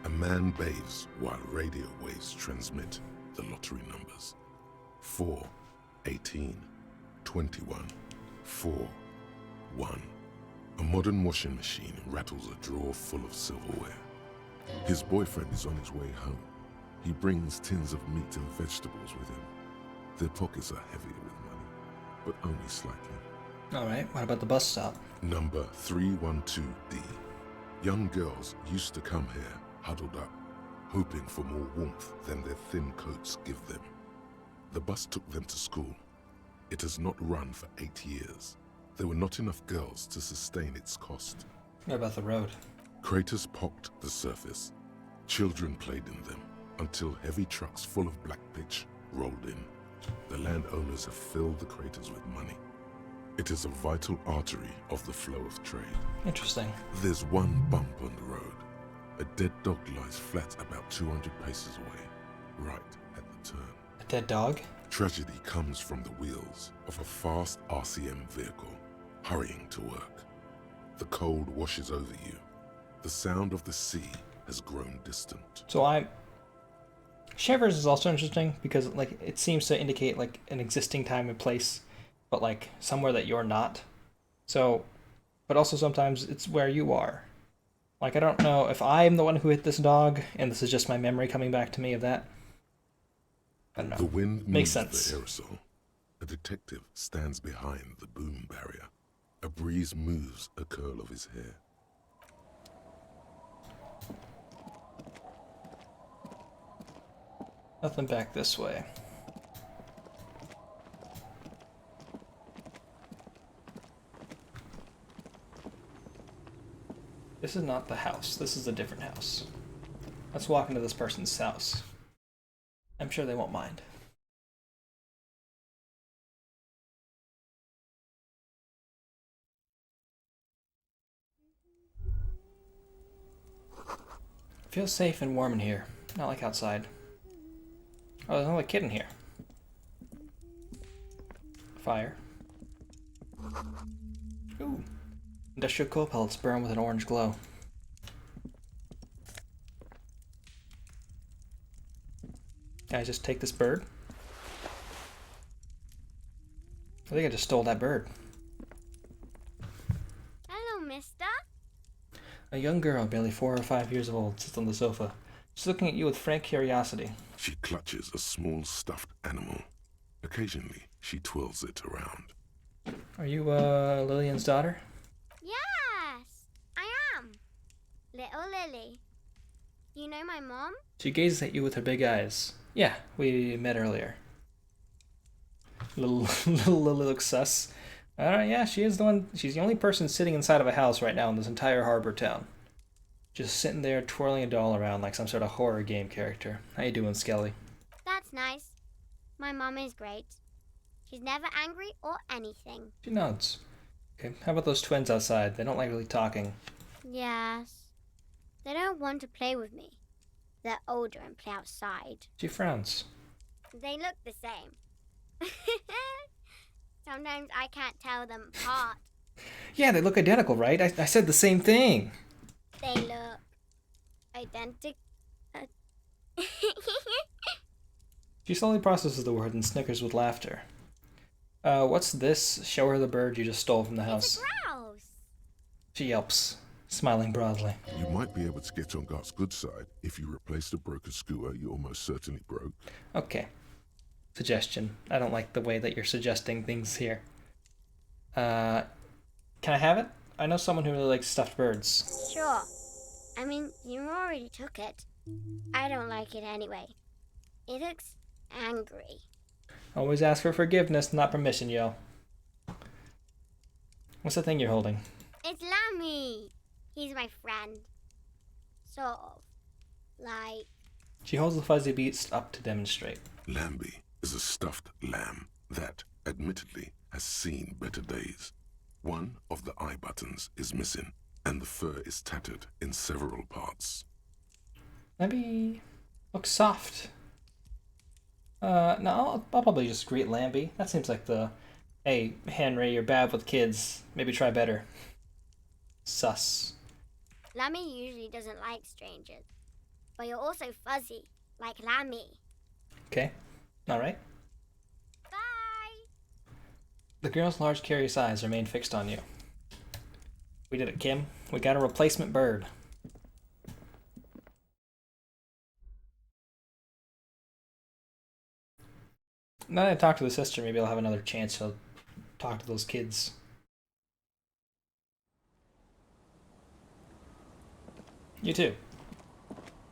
A man bathes while radio waves transmit the lottery numbers. 4, 18, 21, 4, 1. A modern washing machine rattles a drawer full of silverware. His boyfriend is on his way home. He brings tins of meat and vegetables with him. Their pockets are heavier with money, but only slightly. Alright, what about the bus stop? Number 312D. Young girls used to come here, huddled up, hoping for more warmth than their thin coats give them. The bus took them to school. It has not run for 8 years. There were not enough girls to sustain its cost. What about the road? Craters pocked the surface. Children played in them until heavy trucks full of black pitch rolled in. The landowners have filled the craters with money. It is a vital artery of the flow of trade. Interesting. There's one bump on the road. A dead dog lies flat about 200 paces away, right at the turn. A dead dog? Tragedy comes from the wheels of a fast RCM vehicle, hurrying to work. The cold washes over you. The sound of the sea has grown distant. So Shivers is also interesting because like it seems to indicate like an existing time and place, but like somewhere that you're not. So, but also sometimes it's where you are. Like I don't know if I'm the one who hit this dog and this is just my memory coming back to me of that. I don't know. The wind Makes moves sense. the aerosol. A detective stands behind the boom barrier. A breeze moves a curl of his hair. Nothing back this way. This is not the house. This is a different house. Let's walk into this person's house. I'm sure they won't mind. Feels safe and warm in here. Not like outside. Oh, there's another kid in here. Fire. Ooh. Industrial coal pellets burn with an orange glow. Can I just take this bird? I think I just stole that bird. Hello, mister. A young girl, barely 4 or 5 years old, sits on the sofa. She's looking at you with frank curiosity. She clutches a small stuffed animal. Occasionally, she twirls it around. Are you, Lillian's daughter? Yes, I am. Little Lily. You know my mom? She gazes at you with her big eyes. Yeah, we met earlier. Little Lily looks sus. Alright, yeah, she is the one. She's the only person sitting inside of a house right now in this entire harbor town. Just sitting there twirling a doll around like some sort of horror game character. How you doing, Skelly? That's nice. My mom is great. She's never angry or anything. She nods. Okay, how about those twins outside? They don't like really talking. Yes. They don't want to play with me. They're older and play outside. She frowns. They look the same. Sometimes I can't tell them apart. Yeah, they look identical, right? I said the same thing. They look identical. She slowly processes the word and snickers with laughter. What's this? Show her the bird you just stole from the It's house. a grouse. She yelps. smiling broadly. You might be able to get on Gart's good side if you replace the broken skewer you almost certainly broke. Okay. Suggestion. I don't like the way that you're suggesting things here. Can I have it? I know someone who really likes stuffed birds. Sure. I mean, you already took it. I don't like it anyway. It looks angry. Always ask for forgiveness, not permission, yo. What's the thing you're holding? It's Lammy. He's my friend. Sort of. Like... She holds the fuzzy beast up to demonstrate. Lambie is a stuffed lamb that, admittedly, has seen better days. One of the eye buttons is missing, and the fur is tattered in several parts. Lamby looks soft. No, I'll probably just greet Lambie. That seems like the, hey, Henry, you're bad with kids. Maybe try better. Sus. Lammy usually doesn't like strangers. But you're also fuzzy, like Lammy. Okay, alright. Bye! The girl's large, curious eyes remain fixed on you. We did it, Kim. We got a replacement bird. Now that I talk to the sister, maybe I'll have another chance to talk to those kids. You too.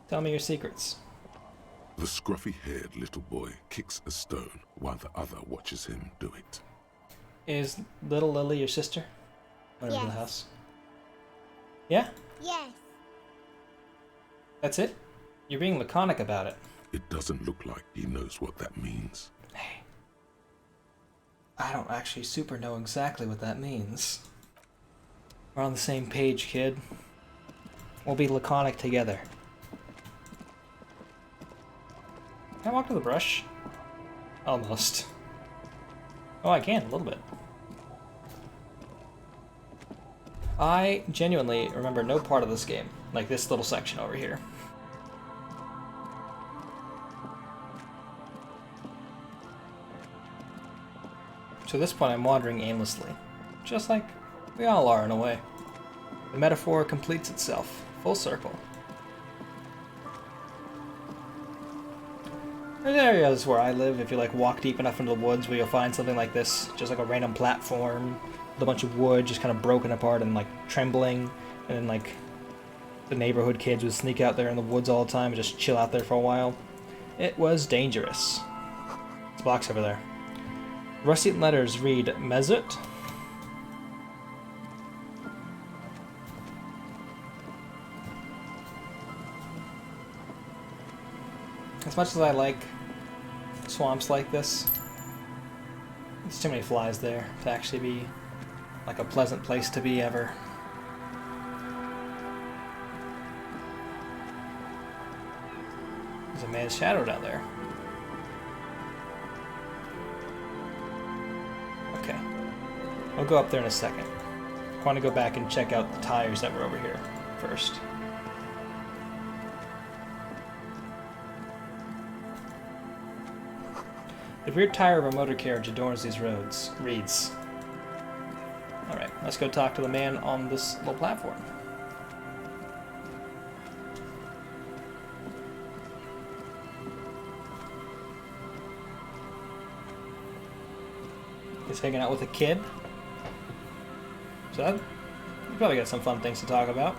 Tell me your secrets. The scruffy-haired little boy kicks a stone while the other watches him do it. Is little Lily your sister? Whatever the Yes. house. Yeah? Yes. That's it? You're being laconic about it. It doesn't look like he knows what that means. Hey. I don't actually super know exactly what that means. We're on the same page, kid. We'll be laconic together. Can I walk to the brush? Almost. Oh, I can, a little bit. I genuinely remember no part of this game, like this little section over here. So at this point I'm wandering aimlessly, just like we all are in a way. The metaphor completes itself, full circle. There's areas where I live, if you like walk deep enough into the woods, where you'll find something like this, just like a random platform with a bunch of wood just kind of broken apart and like trembling, and then like the neighborhood kids would sneak out there in the woods all the time and just chill out there for a while. It was dangerous. There's a box over there. Rusty letters read Mesut. As much as I like swamps like this, there's too many flies there to actually be like a pleasant place to be ever. There's a man's shadow down there. Okay. I'll go up there in a second. I want to go back and check out the tires that were over here first. The rear tire of a motor carriage adorns these roads. Reads. Alright, let's go talk to the man on this little platform. He's hanging out with a kid. So you probably got some fun things to talk about.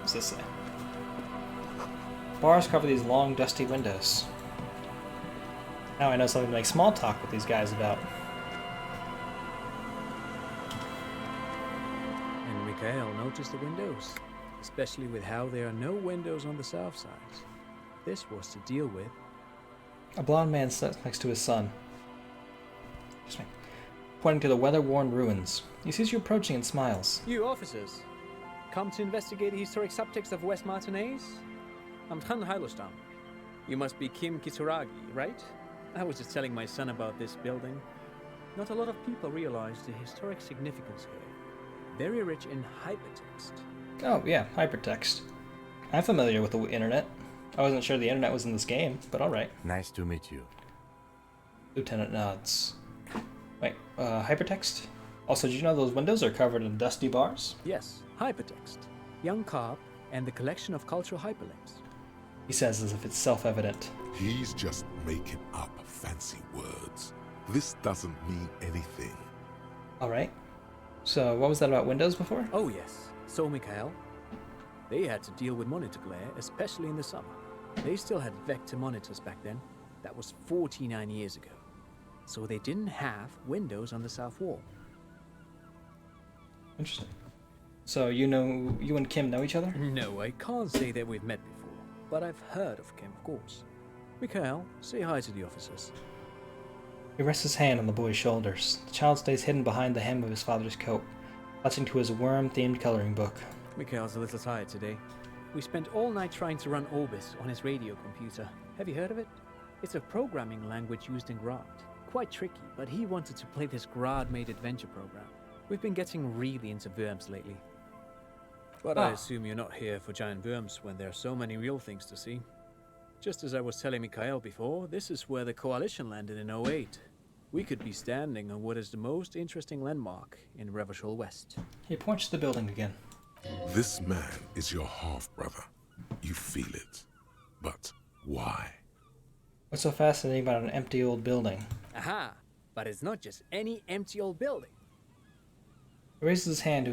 What's this say? Bars cover these long, dusty windows. Now I know something to make small talk with these guys about. And Mikhail noticed the windows, especially with how there are no windows on the south side. This was to deal with. A blond man sits next to his son, pointing to the weather-worn ruins. He sees you approaching and smiles. You officers, come to investigate the historic subtext of West Martinez? I'm Khan Hailostam. You must be Kim Kisuragi, right? I was just telling my son about this building. Not a lot of people realize the historic significance here. Very rich in hypertext. Oh, yeah, hypertext. I'm familiar with the internet. I wasn't sure the internet was in this game, but alright. Nice to meet you. Lieutenant nods. Wait, hypertext? Also, did you know those windows are covered in dusty bars? Yes, hypertext. young carp, and the collection of cultural hyperlinks. He says as if it's self-evident. He's just making up fancy words. This doesn't mean anything. Alright. So, what was that about Windows before? Oh yes, so Mikhail. They had to deal with monitor glare, especially in the summer. They still had vector monitors back then. That was 49 years ago. So they didn't have windows on the south wall. Interesting. So, you and Kim know each other? No, I can't say that we've met before, but I've heard of Kim, of course. Mikhail, say hi to the officers. He rests his hand on the boy's shoulders. The child stays hidden behind the hem of his father's coat, clutching to his worm-themed coloring book. Mikhail's a little tired today. We spent all night trying to run Orbis on his radio computer. Have you heard of it? It's a programming language used in Grad. Quite tricky, but he wanted to play this Grad-made adventure program. We've been getting really into worms lately. But I assume you're not here for giant worms when there are so many real things to see. Just as I was telling Mikhail before, this is where the Coalition landed in '08. We could be standing on what is the most interesting landmark in Revachol West. He points to the building again. This man is your half-brother. You feel it. But why? What's so fascinating about an empty old building? Aha! But it's not just any empty old building. He raises his hand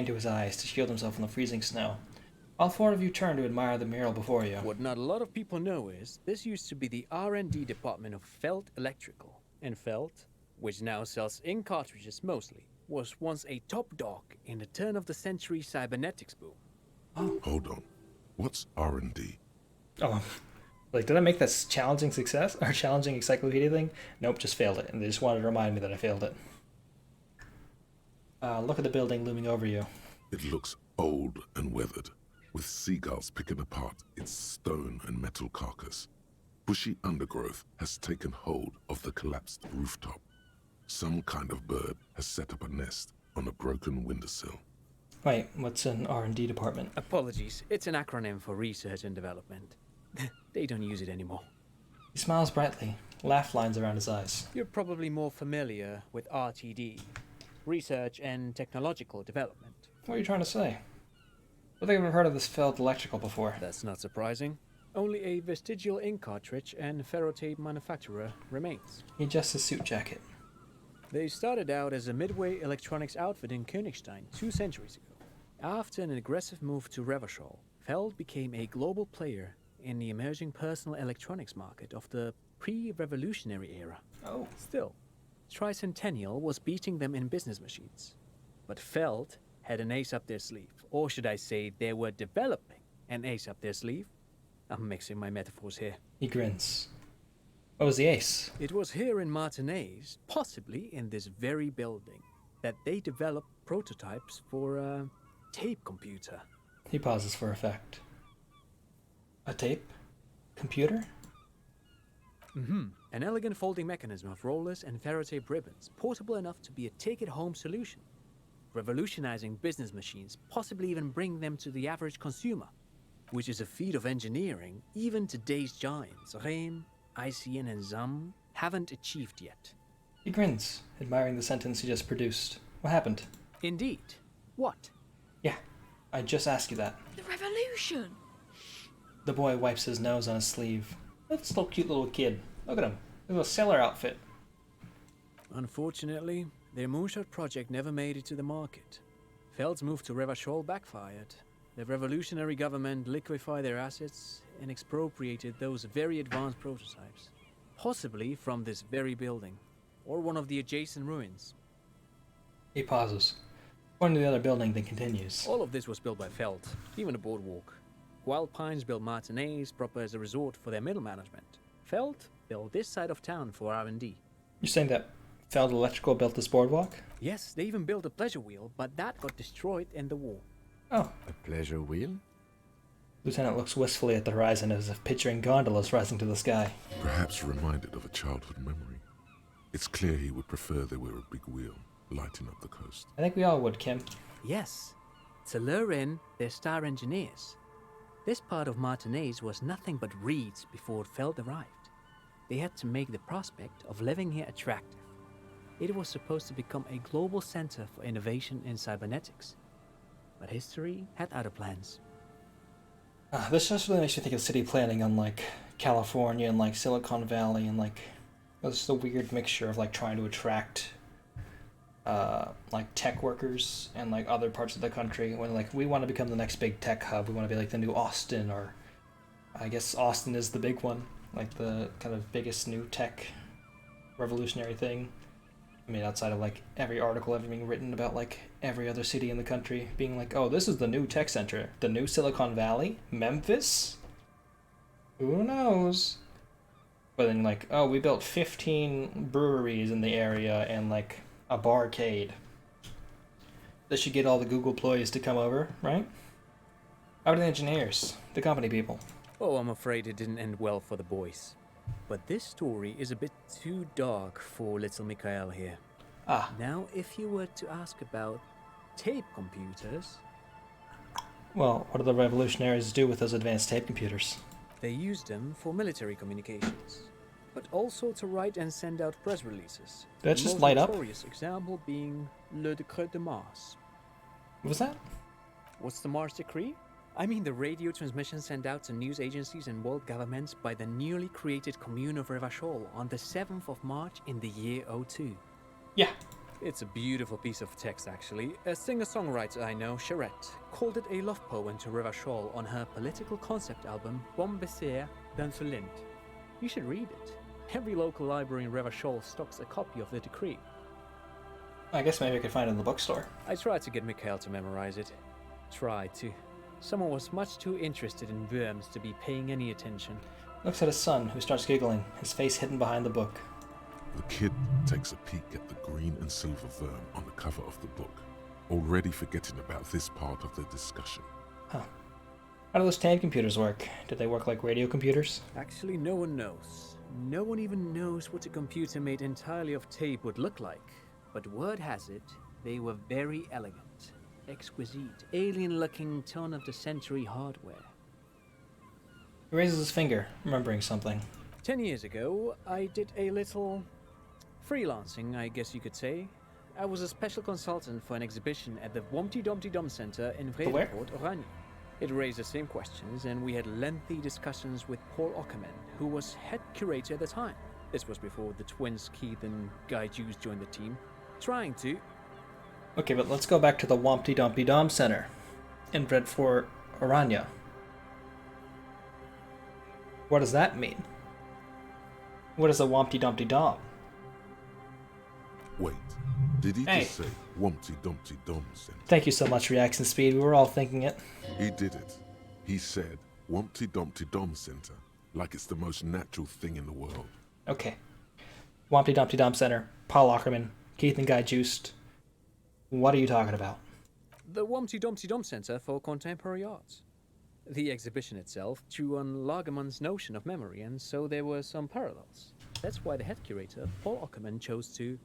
to his eyes to shield himself from the freezing snow. All four of you turn to admire the mural before you. What not a lot of people know is, this used to be the R&D department of Felt Electrical. And Felt, which now sells ink cartridges mostly, was once a top dog in the turn-of-the-century cybernetics boom. Oh. Hold on. What's R&D? Oh. Like, did I make this challenging success? Or challenging encyclopedia thing? Nope, just failed it. And they just wanted to remind me that I failed it. Look at the building looming over you. It looks old and weathered, with seagulls picking apart its stone and metal carcass. Bushy undergrowth has taken hold of the collapsed rooftop. Some kind of bird has set up a nest on a broken windowsill. Wait, what's an R&D department? Apologies, it's an acronym for research and development. They don't use it anymore. He smiles brightly, laugh lines around his eyes. You're probably more familiar with RTD, Research and Technological Development. What are you trying to say? I think I've never heard of this Felt Electrical before. That's not surprising. Only a vestigial ink cartridge and ferrotape manufacturer remains. He adjusts his suit jacket. They started out as a midway electronics outfit in Königstein 2 centuries ago. After an aggressive move to Revachol, Feld became a global player in the emerging personal electronics market of the pre-revolutionary era. Oh. Still, Tricentennial was beating them in business machines. But Feld had an ace up their sleeve, or should I say they were developing an ace up their sleeve. I'm mixing my metaphors here. He grins. What was the ace? It was here in Martinez, possibly in this very building, that they developed prototypes for a tape computer. He pauses for effect. A tape? Computer? An elegant folding mechanism of rollers and ferrotape ribbons, portable enough to be a take-it-home solution. Revolutionizing business machines, possibly even bring them to the average consumer, which is a feat of engineering even today's giants, Rehm, ICN and ZAM, haven't achieved yet. He grins, admiring the sentence he just produced. What happened? Indeed. What? Yeah, I just asked you that. The revolution! The boy wipes his nose on his sleeve. That's a cute little kid. Look at him. He's a sailor outfit. Unfortunately, their moonshot project never made it to the market. Feld's move to Revachol backfired. The revolutionary government liquefied their assets and expropriated those very advanced prototypes. Possibly from this very building, or one of the adjacent ruins. He pauses. Pointing to the other building, then continues. All of this was built by Feld, even the boardwalk. Wild Pines built Martinez proper as a resort for their middle management. Feld built this side of town for R&D. You're saying that Feld Electrical built this boardwalk? Yes, they even built a pleasure wheel, but that got destroyed in the war. Oh. A pleasure wheel? Lieutenant looks wistfully at the horizon as if picturing gondolas rising to the sky. Perhaps reminded of a childhood memory. It's clear he would prefer there were a big wheel lighting up the coast. I think we all would, Kim. Yes, to lure in their star engineers. This part of Martinez was nothing but reeds before Feld arrived. They had to make the prospect of living here attractive. It was supposed to become a global center for innovation in cybernetics. but history had other plans. This just really makes me think of city planning on like California and like Silicon Valley and like it's just a weird mixture of like trying to attract like tech workers and like other parts of the country when like we want to become the next big tech hub. We want to be like the new Austin, or I guess Austin is the big one, like the kind of biggest new tech revolutionary thing. I mean, outside of like every article ever being written about like every other city in the country being like, oh, this is the new tech center, the new Silicon Valley, Memphis? Who knows? But then like, oh, we built 15 breweries in the area and like a barcade. This should get all the Google employees to come over, right? How about the engineers, the company people? Oh, I'm afraid it didn't end well for the boys. But this story is a bit too dark for little Mikhail here. Ah. Now, if you were to ask about tape computers... Well, what do the revolutionaries do with those advanced tape computers? They used them for military communications, but also to write and send out press releases. Did that The just most light up? notorious example being Le Décret de Mars. What was that? What's the Mars Decree? I mean the radio transmission sent out to news agencies and world governments by the newly created Commune of Revachol on the 7th of March in the year 02. Yeah. It's a beautiful piece of text, actually. A singer-songwriter I know, Charette, called it a love poem to Revachol on her political concept album, Bon Baiser d'Insolente. You should read it. Every local library in Revachol stocks a copy of the decree. I guess maybe I could find it in the bookstore. I tried to get Mikhail to memorize it. Tried to. Someone was much too interested in worms to be paying any attention. Looks at his son, who starts giggling, his face hidden behind the book. The kid takes a peek at the green and silver worm on the cover of the book, already forgetting about this part of the discussion. Huh. How do those tape computers work? Do they work like radio computers? Actually, no one knows. No one even knows what a computer made entirely of tape would look like. But word has it, they were very elegant, exquisite, alien-looking turn-of-the-century hardware. He raises his finger, remembering something. 10 years ago, I did a little freelancing, I guess you could say. I was a special consultant for an exhibition at the Humpty Dumpty Dum Center in The where? Vredenvoort, Oranje. It raised the same questions, and we had lengthy discussions with Paul Ockerman, who was head curator at the time. This was before the twins Keith and Guy Juice joined the team, trying to... Okay, but let's go back to the Humpty Dumpty Dom Center in Vredenvoort, Oranje. What does that mean? What is a Humpty Dumpty Dom? Wait, did he Hey. just say Wumpty Dumpty Dum Center? Thank you so much, reaction speed. We were all thinking it. He did it. He said Wumpty Dumpty Dum Center, like it's the most natural thing in the world. Okay. Humpty Dumpty Dom Center, Paul Ackerman, Keith and Guy Juiced. What are you talking about? the Humpty Dumpty Dum Center for Contemporary Arts. The exhibition itself drew on Lagerman's notion of memory, and so there were some parallels. That's why the head curator, Paul Ockerman, chose to...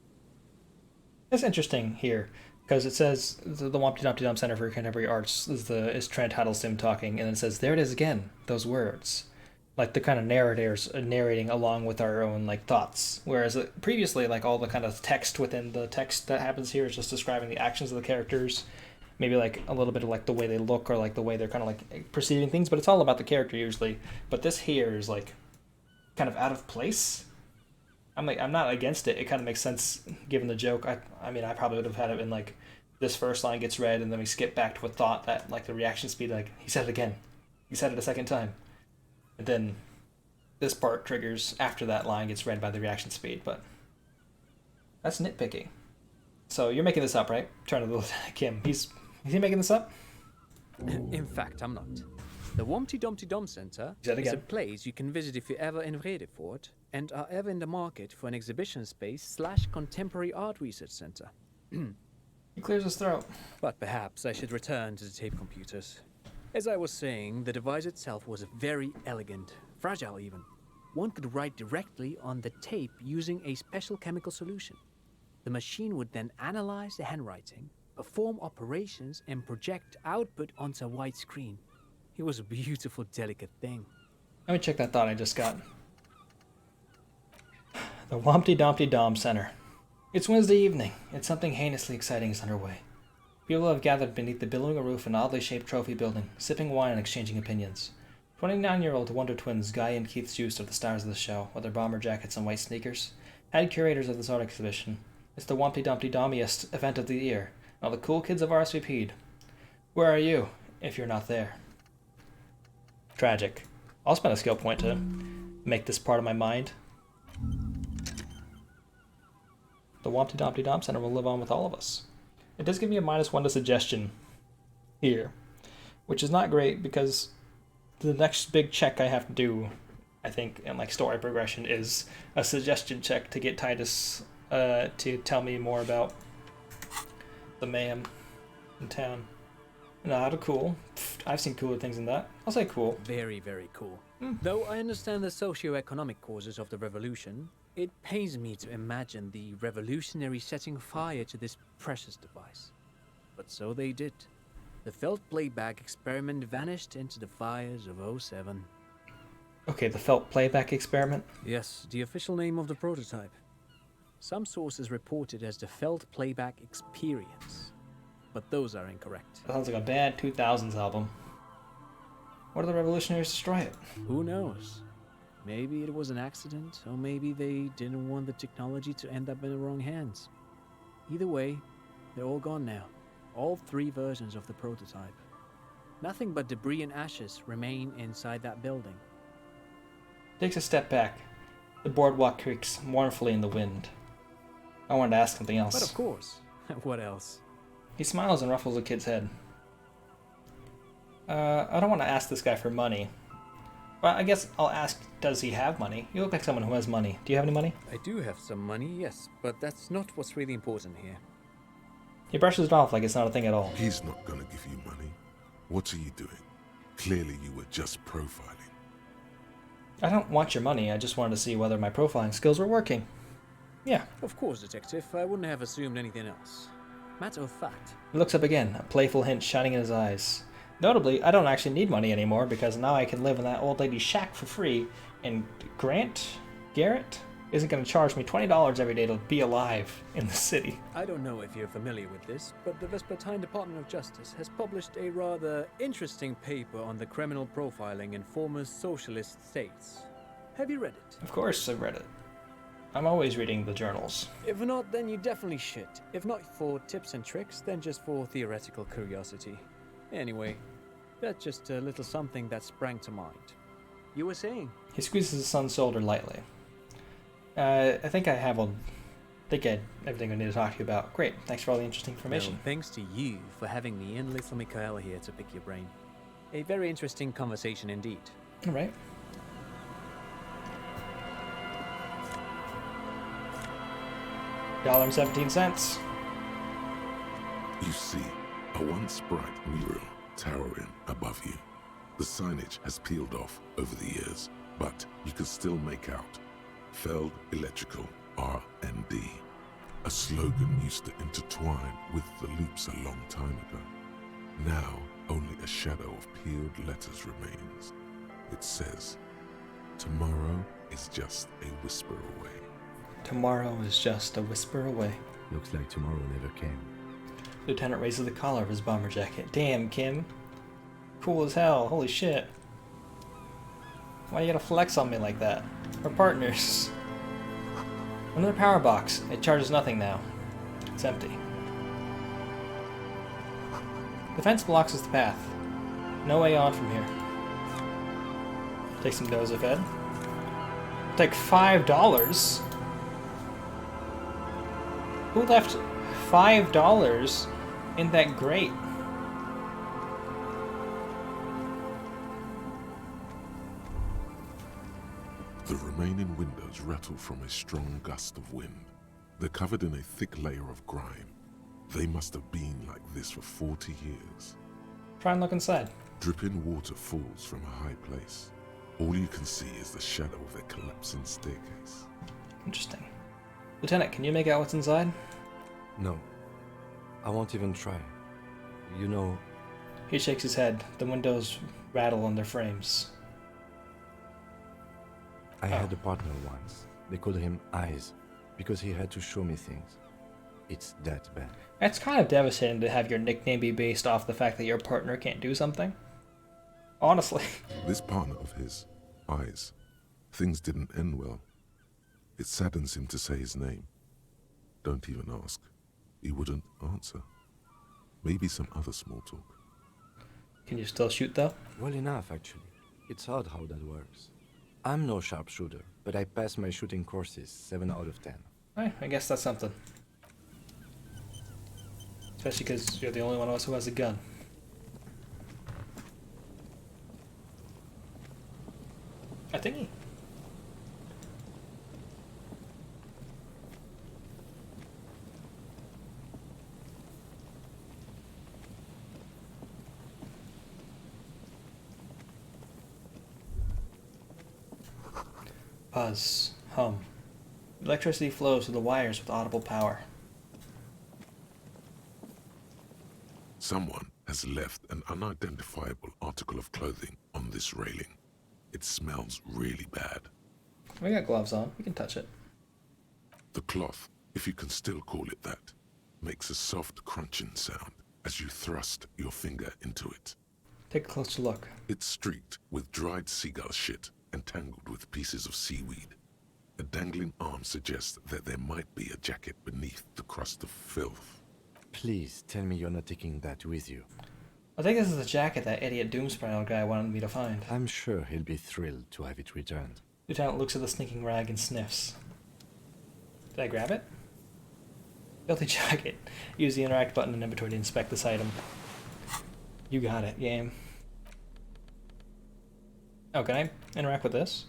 That's interesting here, because it says the Humpty Dumpty Dum Center for Contemporary Arts is Trent Huddleston talking, and it says, there it is again, those words. Like the kind of narrators narrating along with our own like thoughts. Whereas previously, like all the kind of text within the text that happens here is just describing the actions of the characters. Maybe like a little bit of like the way they look or like the way they're kind of like perceiving things, but it's all about the character usually. But this here is like kind of out of place. I'm not against it. It kind of makes sense given the joke. I mean, I probably would have had it in like this first line gets read and then we skip back to a thought that like the reaction speed, like he said it again. He said it a second time. And then this part triggers after that line gets read by the reaction speed, but that's nitpicking. So you're making this up, right? Trying to Kim. Is he making this up? In fact, I'm not. The Humpty Dumpty Dum Center is a place you can visit if you're ever in Vredenvoort and are ever in the market for an exhibition space / contemporary art research center. He clears his throat. But perhaps I should return to the tape computers. As I was saying, the device itself was very elegant, fragile even. One could write directly on the tape using a special chemical solution. The machine would then analyze the handwriting, perform operations, and project output onto a white screen. It was a beautiful, delicate thing. Let me check that thought I just got. The Humpty Dumpty Dom Center. It's Wednesday evening, and something heinously exciting is underway. People have gathered beneath the billowing roof of an oddly shaped trophy building, sipping wine and exchanging opinions. 29-year-old Wonder Twins Guy and Keith Juice are the stars of the show, with their bomber jackets and white sneakers. Head curators of this art exhibition. It's the Wumpty Dumpty Dommiest event of the year. All the cool kids have RSVP'd. Where are you, if you're not there? Tragic. I'll spend a skill point to make this part of my mind. The Wumpty Dumpty Dom Center will live on with all of us. It does give me a -1 to suggestion here, which is not great because the next big check I have to do, I think, in like story progression, is a suggestion check to get Titus to tell me more about the mayhem in town. Not cool. I've seen cooler things than that. I'll say cool. Very, very cool. Though I understand the socio-economic causes of the revolution, it pains me to imagine the revolutionaries setting fire to this precious device. But so they did. The felt playback experiment vanished into the fires of '07. Okay, the felt playback experiment? Yes, the official name of the prototype. Some sources report it as the felt playback experience, but those are incorrect. That sounds like a bad 2000s album. Why did the revolutionaries destroy it? Who knows? Maybe it was an accident, or maybe they didn't want the technology to end up in the wrong hands. Either way, they're all gone now. All 3 versions of the prototype. Nothing but debris and ashes remain inside that building. Takes a step back. The boardwalk creaks mournfully in the wind. I wanted to ask something else. But of course. What else? He smiles and ruffles the kid's head. I don't want to ask this guy for money. Well, I guess I'll ask, does he have money? You look like someone who has money. Do you have any money? I do have some money, yes, but that's not what's really important here. He brushes it off like it's not a thing at all. He's not gonna give you money. What are you doing? Clearly you were just profiling. I don't want your money, I just wanted to see whether my profiling skills were working. Yeah. Of course, Detective. I wouldn't have assumed anything else. Matter of fact. He looks up again, a playful hint shining in his eyes. Notably, I don't actually need money anymore because now I can live in that old lady's shack for free, and Garrett isn't going to charge me $20 every day to be alive in the city. I don't know if you're familiar with this, but the Vespertine Department of Justice has published a rather interesting paper on the criminal profiling in former socialist states. Have you read it? Of course I've read it. I'm always reading the journals. If not, then you definitely should. If not for tips and tricks, then just for theoretical curiosity. Anyway, that's just a little something that sprang to mind. You were saying? He squeezes his son's shoulder lightly. I think I have everything I need to talk to you about. Great, thanks for all the interesting information. Well, thanks to you for having me and little Mikhail here to pick your brain. A very interesting conversation indeed. All right. $1.17. You see, a once bright mural towering above you. The signage has peeled off over the years, but you can still make out Feld Electrical R&D. A slogan used to intertwine with the loops a long time ago. Now, only a shadow of peeled letters remains. It says, tomorrow is just a whisper away. Tomorrow is just a whisper away. Looks like tomorrow never came. Lieutenant raises the collar of his bomber jacket. Damn, Kim. Cool as hell. Holy shit. Why you gotta flex on me like that? We're partners. Another power box. It charges nothing now. It's empty. The fence blocks us the path. No way on from here. Take some doza fed. Take $5. Who left $5 in that grate? The remaining windows rattle from a strong gust of wind. They're covered in a thick layer of grime. They must have been like this for 40 years. Try and look inside. Dripping water falls from a high place. All you can see is the shadow of a collapsing staircase. Interesting. Lieutenant, can you make out what's inside? No. I won't even try. You know... He shakes his head. The windows rattle on their frames. I had a partner once. They called him Eyes, because he had to show me things. It's that bad. It's kind of devastating to have your nickname be based off the fact that your partner can't do something. Honestly. This partner of his, Eyes, things didn't end well. It saddens him to say his name. Don't even ask. He wouldn't answer. Maybe some other small talk. Can you still shoot though? Well enough, actually. It's odd how that works. I'm no sharpshooter, but I pass my shooting courses 7 out of 10. I guess that's something. Especially because you're the only one of us who has a gun. A thingy. Buzz. Hum. Electricity flows through the wires with audible power. Someone has left an unidentifiable article of clothing on this railing. It smells really bad. We got gloves on. We can touch it. The cloth, if you can still call it that, makes a soft crunching sound as you thrust your finger into it. Take a closer look. It's streaked with dried seagull shit and tangled with pieces of seaweed. A dangling arm suggests that there might be a jacket beneath the crust of filth. Please tell me you're not taking that with you. I think this is the jacket that idiot Doomspiral guy wanted me to find. I'm sure he'll be thrilled to have it returned. Lieutenant looks at the stinking rag and sniffs. Did I grab it? Filthy jacket. Use the interact button in inventory to inspect this item. You got it, game. Oh, can I interact with this?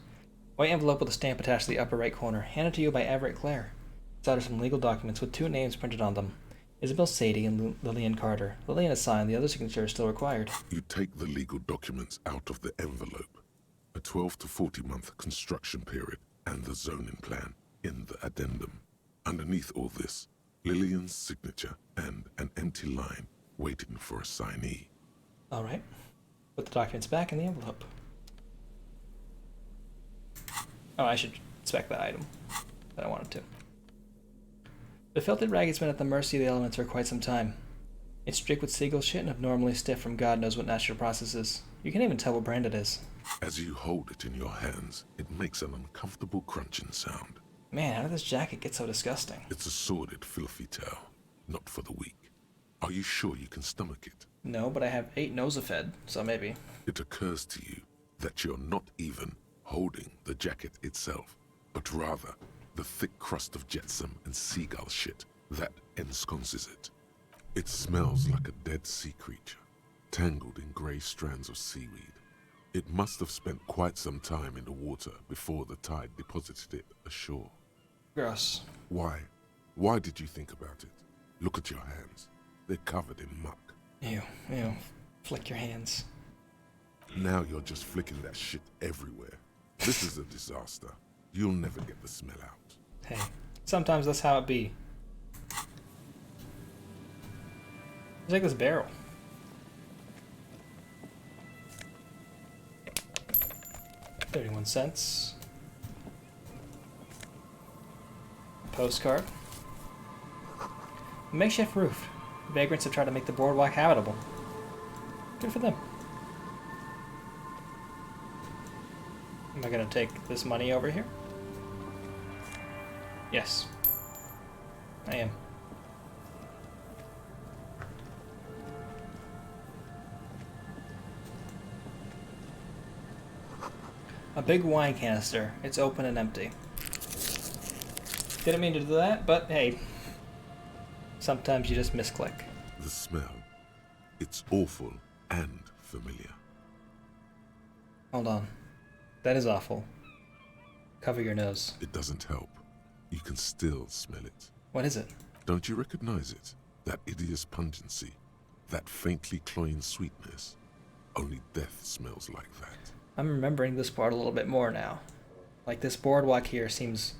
White envelope with a stamp attached to the upper right corner. Handed to you by Everett Clare. Inside are some legal documents with 2 names printed on them. Isabel Sadie and Lillian Carter. Lillian is signed, the other signature is still required. You take the legal documents out of the envelope. A 12 to 40 month construction period and the zoning plan in the addendum. Underneath all this, Lillian's signature and an empty line waiting for a signee. Alright. Put the documents back in the envelope. Oh, I should inspect that item. But I wanted to. The filtered rag has been at the mercy of the elements for quite some time. It's streaked with seagull shit and abnormally stiff from God knows what natural processes. You can't even tell what brand it is. As you hold it in your hands, it makes an uncomfortable crunching sound. Man, how did this jacket get so disgusting? It's a sordid, filthy tale, not for the weak. Are you sure you can stomach it? No, but I have 8 Nosafed, so maybe. It occurs to you that you're not even holding the jacket itself, but rather the thick crust of jetsam and seagull shit that ensconces it. It smells like a dead sea creature, tangled in grey strands of seaweed. It must have spent quite some time in the water before the tide deposited it ashore. Gross. Why? Why did you think about it? Look at your hands. They're covered in muck. Ew, ew. Flick your hands. Now you're just flicking that shit everywhere. This is a disaster. You'll never get the smell out. Hey, sometimes that's how it be. Take this barrel. $0.31. Postcard. Makeshift roof. Vagrants have tried to make the boardwalk habitable. Good for them. Am I gonna take this money over here? Yes. I am. A big wine canister. It's open and empty. Didn't mean to do that, but hey. Sometimes you just misclick. The smell. It's awful and familiar. Hold on. That is awful. Cover your nose. It doesn't help. You can still smell it. What is it? Don't you recognize it? That hideous pungency. That faintly cloying sweetness. Only death smells like that. I'm remembering this part a little bit more now. Like, this boardwalk here seems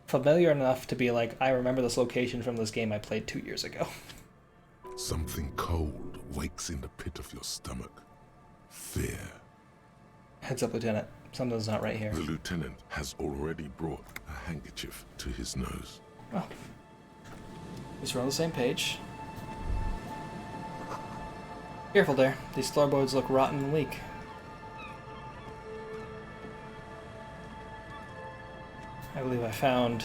familiar enough to be like, I remember this location from this game I played 2 years ago. Something cold wakes in the pit of your stomach. Fear. Heads up, Lieutenant. Something's not right here. The lieutenant has already brought a handkerchief to his nose. Oh. least we're on the same page. Careful there. These floorboards look rotten and weak. I believe I found...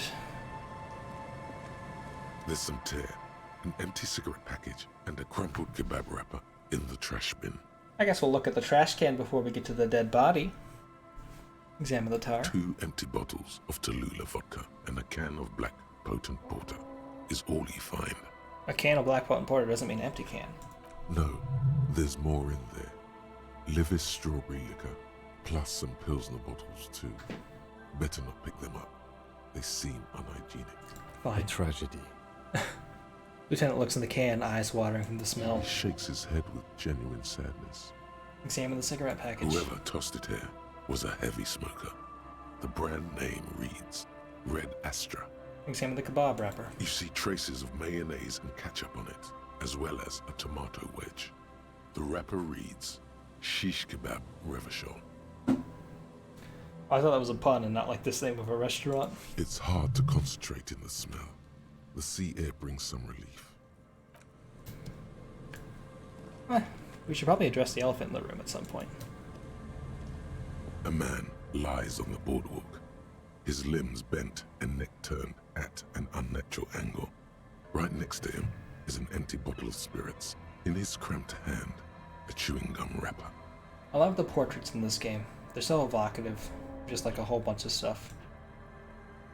There's some tear, an empty cigarette package, and a crumpled kebab wrapper in the trash bin. I guess we'll look at the trash can before we get to the dead body. Examine the tar. 2 empty bottles of Tallulah vodka and a can of black potent porter is all you find. A can of black potent porter doesn't mean empty can. No, there's more in there. Livis strawberry liquor, plus some Pilsner bottles too. Better not pick them up. They seem unhygienic. A Fine. tragedy. Lieutenant looks in the can, eyes watering from the smell. He shakes his head with genuine sadness. Examine the cigarette package. Whoever tossed it here was a heavy smoker. The brand name reads Red Astra. Examine the kebab wrapper. You see traces of mayonnaise and ketchup on it, as well as a tomato wedge. The wrapper reads Shish Kebab Revachol. I thought that was a pun and not like this name of a restaurant. It's hard to concentrate in the smell. The sea air brings some relief. We should probably address the elephant in the room at some point. A man lies on the boardwalk, his limbs bent and neck turned at an unnatural angle. Right next to him is an empty bottle of spirits. In his cramped hand, a chewing gum wrapper. I love the portraits in this game. They're so evocative, just like a whole bunch of stuff.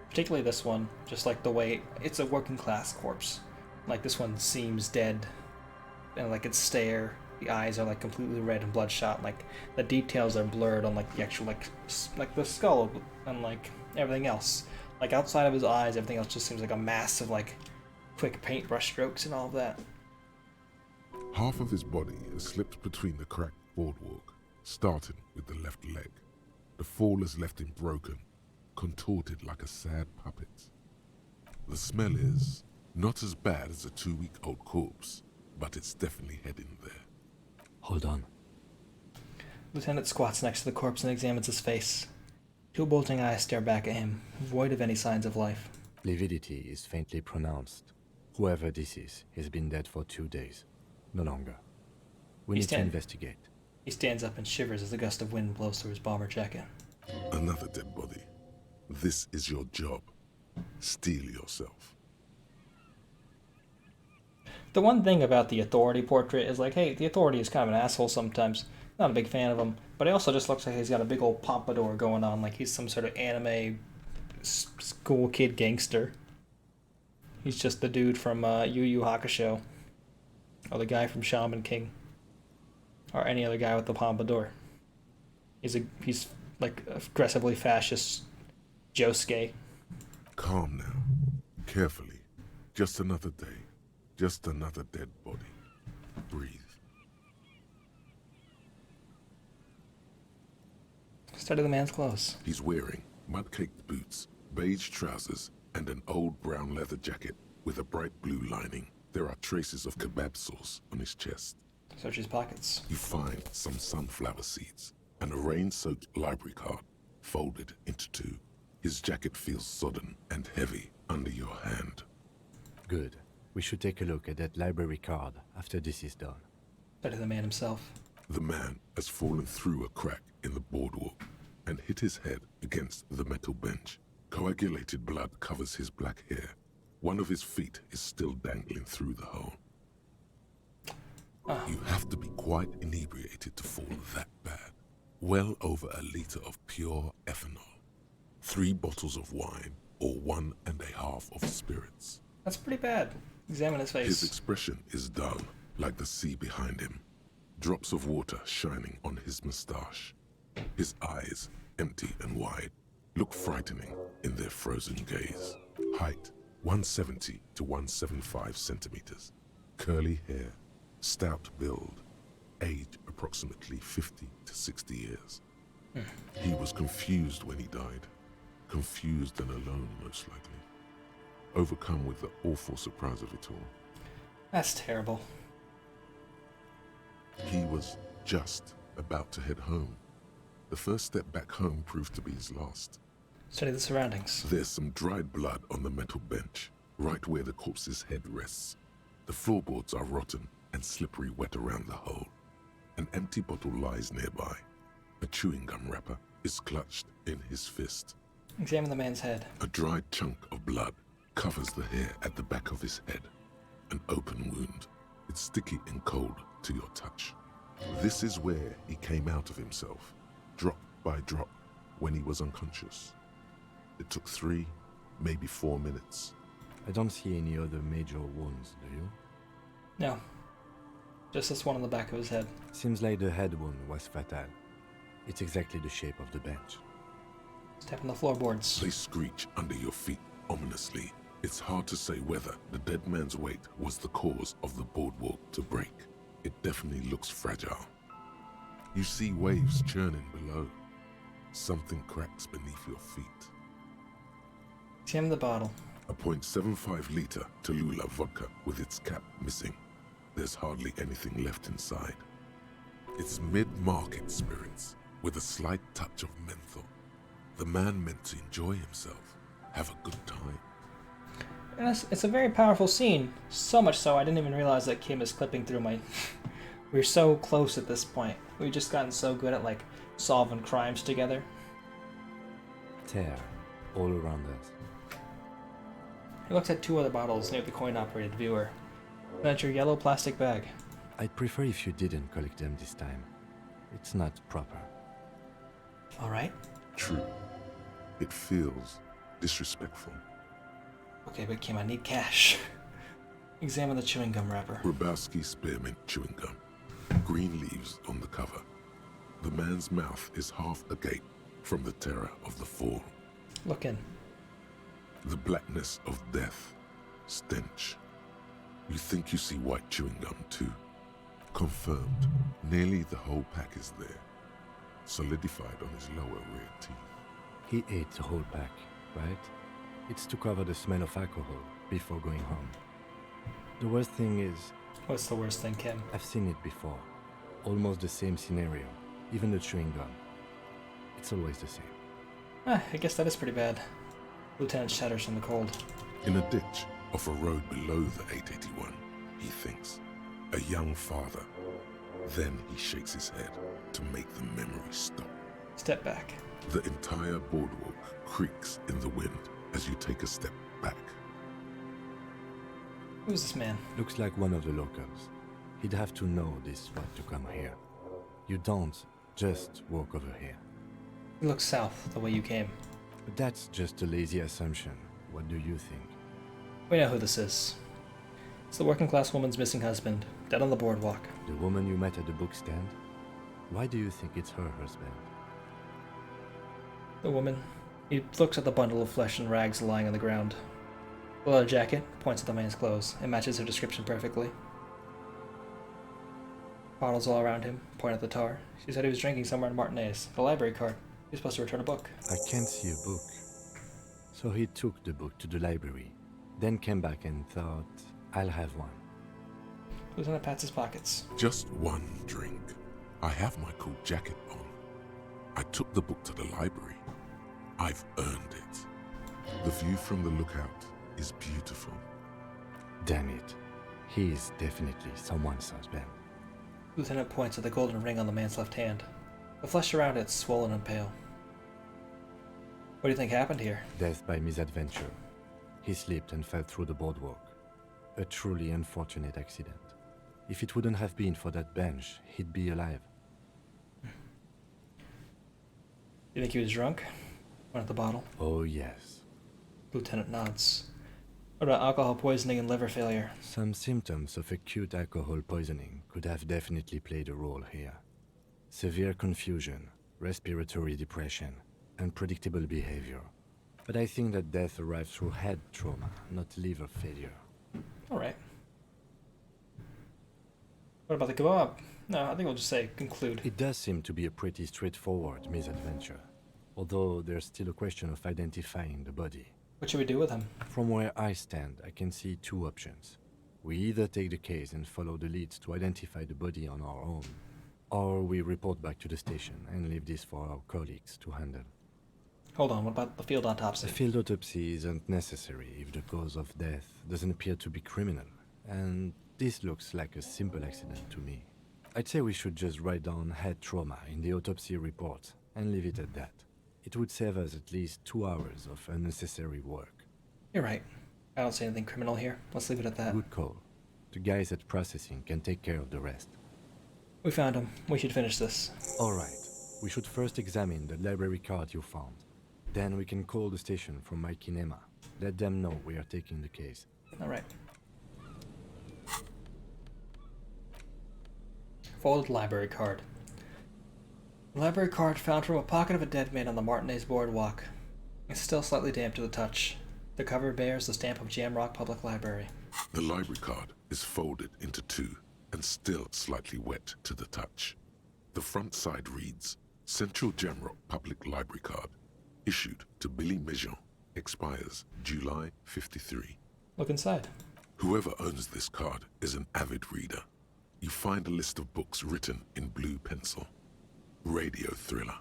Particularly this one, just like the way it's a working class corpse. Like this one seems dead, and like its stare, the eyes are like completely red and bloodshot. Like the details are blurred on like the actual like the skull and like everything else. Like outside of his eyes, everything else just seems like a mass of like quick paintbrush strokes and all of that. Half of his body is slipped between the cracked boardwalk, starting with the left leg. The fall has left him broken, contorted like a sad puppet. The smell is not as bad as a 2-week-old corpse, but it's definitely heading there. Hold on. Lieutenant squats next to the corpse and examines his face. 2 bulging eyes stare back at him, void of any signs of life. Lividity is faintly pronounced. Whoever this is has been dead for 2 days. No longer. We need to investigate. He stands up and shivers as a gust of wind blows through his bomber jacket. Another dead body. This is your job. Steel yourself. The one thing about the Authority portrait is like, hey, the Authority is kind of an asshole sometimes. Not a big fan of him, but he also just looks like he's got a big old pompadour going on, like he's some sort of anime school kid gangster. He's just the dude from Yu Yu Hakusho, or the guy from Shaman King, or any other guy with the pompadour. He's like aggressively fascist Josuke. Calm now. Carefully. Just another day. Just another dead body. Breathe. Study the man's clothes. He's wearing mud-caked boots, beige trousers, and an old brown leather jacket with a bright blue lining. There are traces of kebab sauce on his chest. Search his pockets. You find some sunflower seeds and a rain-soaked library card folded into 2. His jacket feels sodden and heavy under your hand. Good. We should take a look at that library card after this is done. Study the man himself. The man has fallen through a crack in the boardwalk and hit his head against the metal bench. Coagulated blood covers his black hair. One of his feet is still dangling through the hole. You have to be quite inebriated to fall that bad. Well over a liter of pure ethanol. 3 bottles of wine, or 1.5 of spirits. That's pretty bad. Examine his face. His expression is dull, like the sea behind him. Drops of water shining on his moustache. His eyes, empty and wide, look frightening in their frozen gaze. Height, 170 to 175 centimeters. Curly hair, stout build. Age, approximately 50 to 60 years. He was confused when he died. Confused and alone, most likely. Overcome with the awful surprise of it all. That's terrible. He was just about to head home. The first step back home proved to be his last. Study the surroundings. There's some dried blood on the metal bench, right where the corpse's head rests. The floorboards are rotten and slippery wet around the hole. An empty bottle lies nearby. A chewing gum wrapper is clutched in his fist. Examine the man's head. A dried chunk of blood covers the hair at the back of his head. An open wound. It's sticky and cold to your touch. This is where he came out of himself, drop by drop, when he was unconscious. It took 3, maybe 4 minutes. I don't see any other major wounds, do you? No. Just this one on the back of his head. Seems like the head wound was fatal. It's exactly the shape of the bench. Step on the floorboards. They screech under your feet ominously. It's hard to say whether the dead man's weight was the cause of the boardwalk to break. It definitely looks fragile. You see waves churning below. Something cracks beneath your feet. Examine the bottle. A .75 liter Tallulah vodka with its cap missing. There's hardly anything left inside. It's mid-market spirits with a slight touch of menthol. The man meant to enjoy himself, have a good time. And it's a very powerful scene. So much so I didn't even realize that Kim is clipping through my... We're so close at this point. We've just gotten so good at like solving crimes together. Tear all around us. He looks at 2 other bottles near the coin-operated viewer. That's your yellow plastic bag. I'd prefer if you didn't collect them this time. It's not proper. Alright. True. It feels disrespectful. Okay, but Kim, I need cash. Examine the chewing gum wrapper. Grabowski spearmint chewing gum. Green leaves on the cover. The man's mouth is half agape from the terror of the fall. Look in. The blackness of death. Stench. You think you see white chewing gum too. Confirmed. Nearly the whole pack is there. Solidified on his lower rear teeth. He ate the whole pack, right? It's to cover the smell of alcohol before going home. The worst thing is... What's the worst thing, Kim? I've seen it before. Almost the same scenario. Even the chewing gum. It's always the same. I guess that is pretty bad. Lieutenant shudders from the cold. In a ditch off a road below the 881, he thinks. A young father. Then he shakes his head to make the memory stop. Step back. The entire boardwalk creaks in the wind as you take a step back. Who's this man? Looks like one of the locals. He'd have to know this spot to come here. You don't just walk over here. He looks south, the way you came. But that's just a lazy assumption. What do you think? We know who this is. It's the working class woman's missing husband, dead on the boardwalk. The woman you met at the book stand? Why do you think it's her husband? The woman. He looks at the bundle of flesh and rags lying on the ground. The leather jacket points at the man's clothes. It matches her description perfectly. Bottles all around him, point at the tar. She said he was drinking somewhere in Martinez. The library card. He was supposed to return a book. I can't see a book. So he took the book to the library, then came back and thought, I'll have one. Lieutenant pats his pockets. Just one drink. I have my cool jacket on. I took the book to the library. I've earned it. The view from the lookout is beautiful. Damn it. He is definitely someone's husband. Lieutenant points at the golden ring on the man's left hand. The flesh around it's swollen and pale. What do you think happened here? Death by misadventure. He slipped and fell through the boardwalk. A truly unfortunate accident. If it wouldn't have been for that bench, he'd be alive. You think he was drunk? One at the bottle? Oh, yes. Lieutenant nods. What about alcohol poisoning and liver failure? Some symptoms of acute alcohol poisoning could have definitely played a role here. Severe confusion, respiratory depression, unpredictable behavior. But I think that death arrived through head trauma, not liver failure. Alright. What about the kebab? No, I think we'll just say conclude. It does seem to be a pretty straightforward misadventure. Although there's still a question of identifying the body. What should we do with him? From where I stand, I can see 2 options. We either take the case and follow the leads to identify the body on our own, or we report back to the station and leave this for our colleagues to handle. Hold on, what about the field autopsy? A field autopsy isn't necessary if the cause of death doesn't appear to be criminal, and this looks like a simple accident to me. I'd say we should just write down head trauma in the autopsy report and leave it at that. It would save us at least 2 hours of unnecessary work. You're right. I don't see anything criminal here. Let's leave it at that. Good call. The guys at processing can take care of the rest. We found him. We should finish this. Alright, we should first examine the library card you found. Then we can call the station from my kinema. Let them know we are taking the case. Alright. Folded library card. Library card found from a pocket of a dead man on the Martinez boardwalk. It's still slightly damp to the touch. The cover bears the stamp of Jamrock Public Library. The library card is folded into two and still slightly wet to the touch. The front side reads, Central Jamrock Public Library Card, issued to Billy Mejean, expires July 53. Look inside. Whoever owns this card is an avid reader. You find a list of books written in blue pencil. Radio thriller.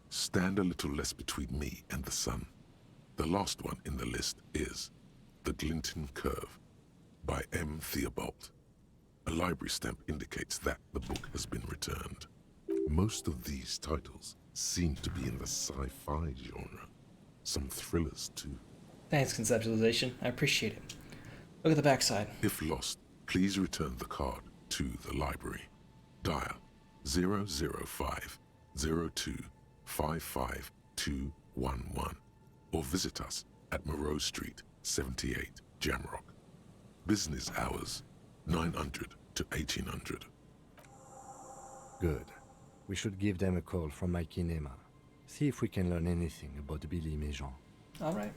Stand a little less between me and the sun. The last one in the list is The Glinton Curve by M. Theobald. A library stamp indicates that the book has been returned. Most of these titles seem to be in the sci-fi genre. Some thrillers too. Thanks, conceptualization. I appreciate it. Look at the backside. If lost, please return the card to the library. Dial 005 02 55211 or visit us at Moreau Street, 78, Jamrock. Business hours, 900 to 1800. Good. We should give them a call from my kinema. See if we can learn anything about Billy Mejean. Alright.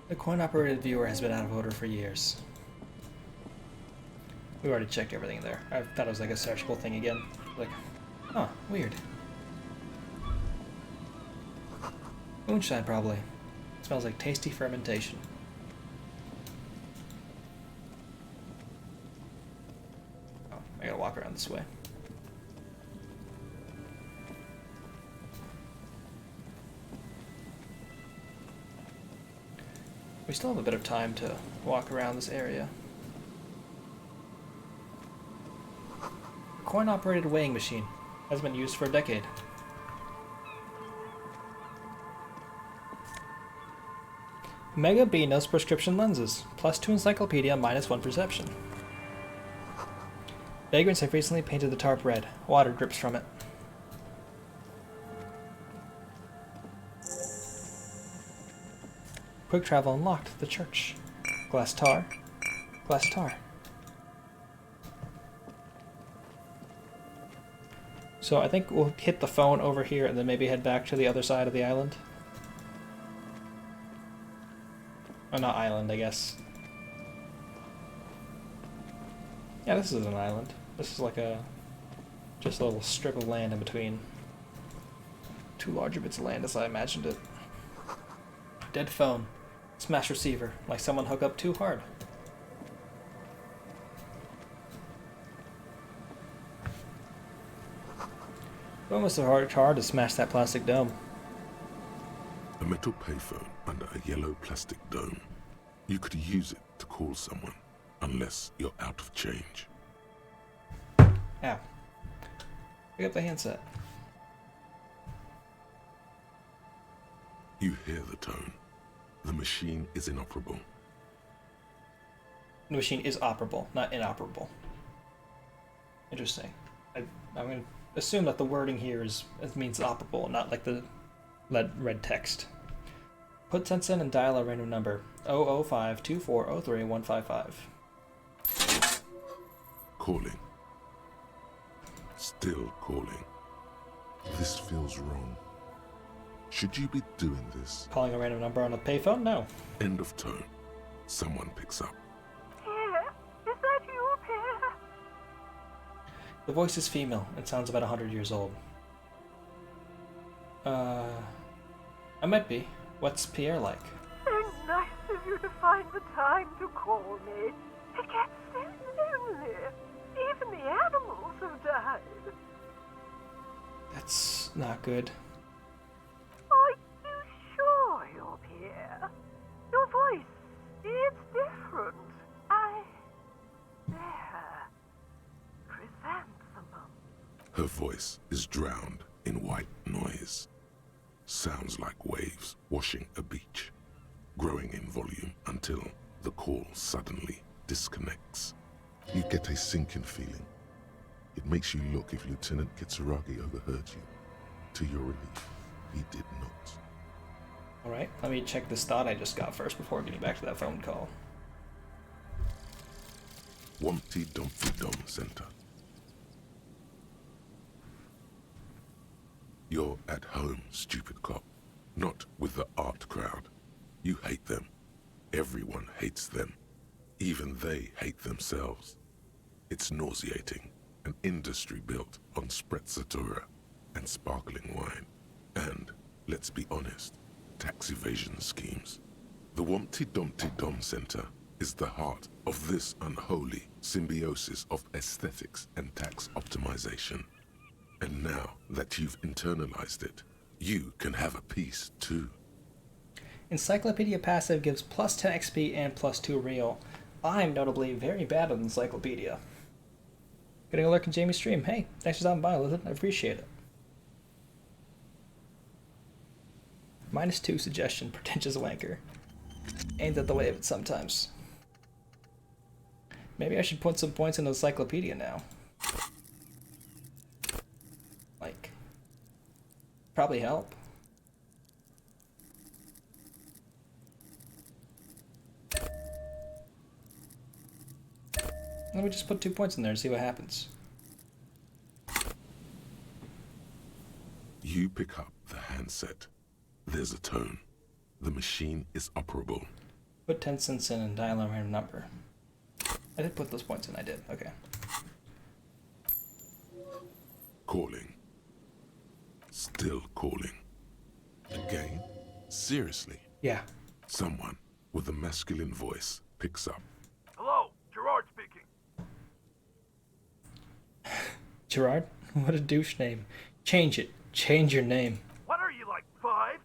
The coin-operated viewer has been out of order for years. We already checked everything there. I thought it was like a searchable thing again. Like, huh, weird. Moonshine, probably. Smells like tasty fermentation. Oh, I gotta walk around this way. We still have a bit of time to walk around this area. Coin-operated weighing machine. Has been used for a decade. Mega B knows prescription lenses. +2 encyclopedia, -1 perception. Vagrants have recently painted the tarp red. Water drips from it. Quick travel unlocked. The church. Glass tar. Glass tar. So I think we'll hit the phone over here and then maybe head back to the other side of the island. Oh, not island, I guess. Yeah, this is an island. This is like just a little strip of land in between two larger bits of land as I imagined it. Dead phone. Smash receiver. Like someone hook up too hard. It must have worked hard to smash that plastic dome. A metal payphone under a yellow plastic dome. You could use it to call someone, unless you're out of change. Ow. Pick up the handset. You hear the tone. The machine is inoperable. The machine is operable, not inoperable. Interesting. I'm going to assume that the wording here means operable, not like the red text. Put sense in and dial a random number. 005-2403-155. Calling. Still calling. This feels wrong. Should you be doing this? Calling a random number on a payphone? No. End of tone. Someone picks up. Pierre, is that you, Pierre? The voice is female and sounds about 100 years old. I might be. What's Pierre like? So nice of you to find the time to call me. It gets so lonely. Even the animals have died. That's not good. Are you sure you're here? Your voice, it's different. There. Chrysanthemum. Her voice is drowned in white noise. Sounds like waves washing a beach, growing in volume until the call suddenly disconnects. You get a sinking feeling. It makes you look if Lieutenant Kitsuragi overheard you. To your relief, he did not. Alright, let me check this thought I just got first before getting back to that phone call. Wumpty Dumpty Dum Center. You're at home, stupid cop. Not with the art crowd. You hate them. Everyone hates them. Even they hate themselves. It's nauseating. An industry built on sprezzatura and sparkling wine. And, let's be honest, tax evasion schemes. The Wumpty Dumpty Dum Center is the heart of this unholy symbiosis of aesthetics and tax optimization. And now that you've internalized it, you can have a piece too. Encyclopedia Passive gives plus 10 XP and plus 2 real. I'm notably very bad at Encyclopedia. Getting a lurk in Jamie's stream. Hey, thanks for stopping by, Lizard. I appreciate it. -2 suggestion, pretentious wanker. Ain't that the way of it sometimes? Maybe I should put some points in Encyclopedia now. Like, probably help. Let me just put 2 points in there and see what happens. You pick up the handset. There's a tone. The machine is operable. Put 10 cents in and dial a random number. I did put those points in, I did. Okay. Calling. Still calling. Again? Seriously? Yeah. Someone with a masculine voice picks up. Hello, Gerard speaking. Gerard? What a douche name. Change it. Change your name. What are you, like 5?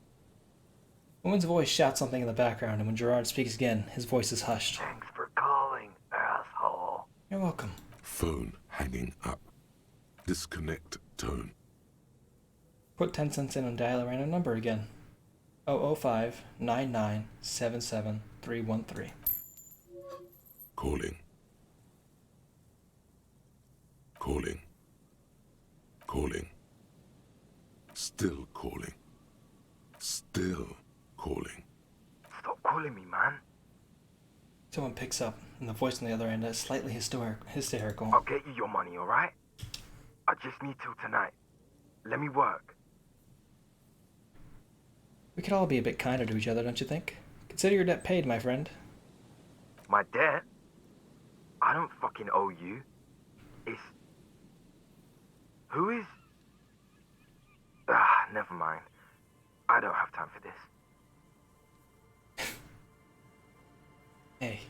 Woman's voice shouts something in the background, and when Gerard speaks again, his voice is hushed. Thanks for calling, asshole. You're welcome. Phone hanging up. Disconnect tone. Put 10 cents in and dial a random number again. 005 99 77 313. Calling. Calling. Calling. Still calling. Still calling. Stop calling me, man. Someone picks up, and the voice on the other end is slightly hysterical. I'll get you your money, alright? I just need till tonight. Let me work. We could all be a bit kinder to each other, don't you think? Consider your debt paid, my friend. My debt? I don't fucking owe you. It's... Who is... never mind. I don't have time for this. Hey,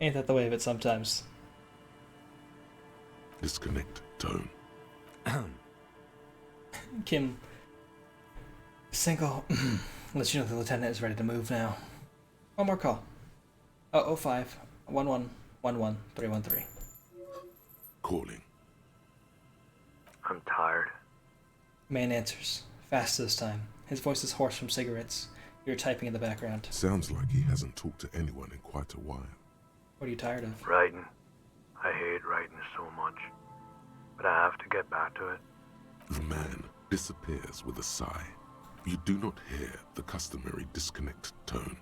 ain't that the way of it sometimes? Disconnect tone. Kim, single, let you know the lieutenant is ready to move now. One more call. 005 11 11 313. Calling. I'm tired. Man answers, fast this time. His voice is hoarse from cigarettes. You're typing in the background. Sounds like he hasn't talked to anyone in quite a while. What are you tired of? Writing. I hate writing so much. But I have to get back to it. The man disappears with a sigh. You do not hear the customary disconnect tone,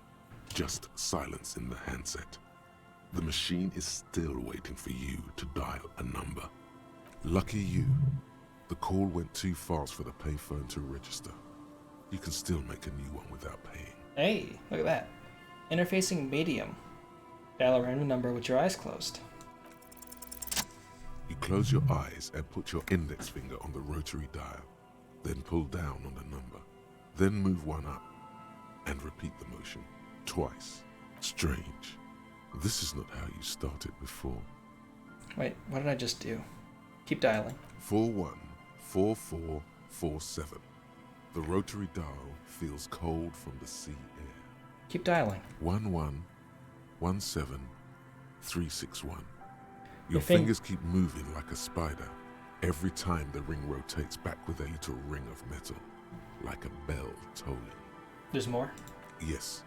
just silence in the handset. The machine is still waiting for you to dial a number. Lucky you, the call went too fast for the payphone to register. You can still make a new one without paying. Hey, look at that. Interfacing medium. Dial a random number with your eyes closed. You close your eyes and put your index finger on the rotary dial, then pull down on the number, then move one up, and repeat the motion twice. Strange. This is not how you started before. Wait, what did I just do? Keep dialing. 414447. The rotary dial feels cold from the sea air. Keep dialing. 1117361. Your Your fingers keep moving like a spider. Every time the ring rotates back with a little ring of metal, like a bell tolling. There's more? Yes.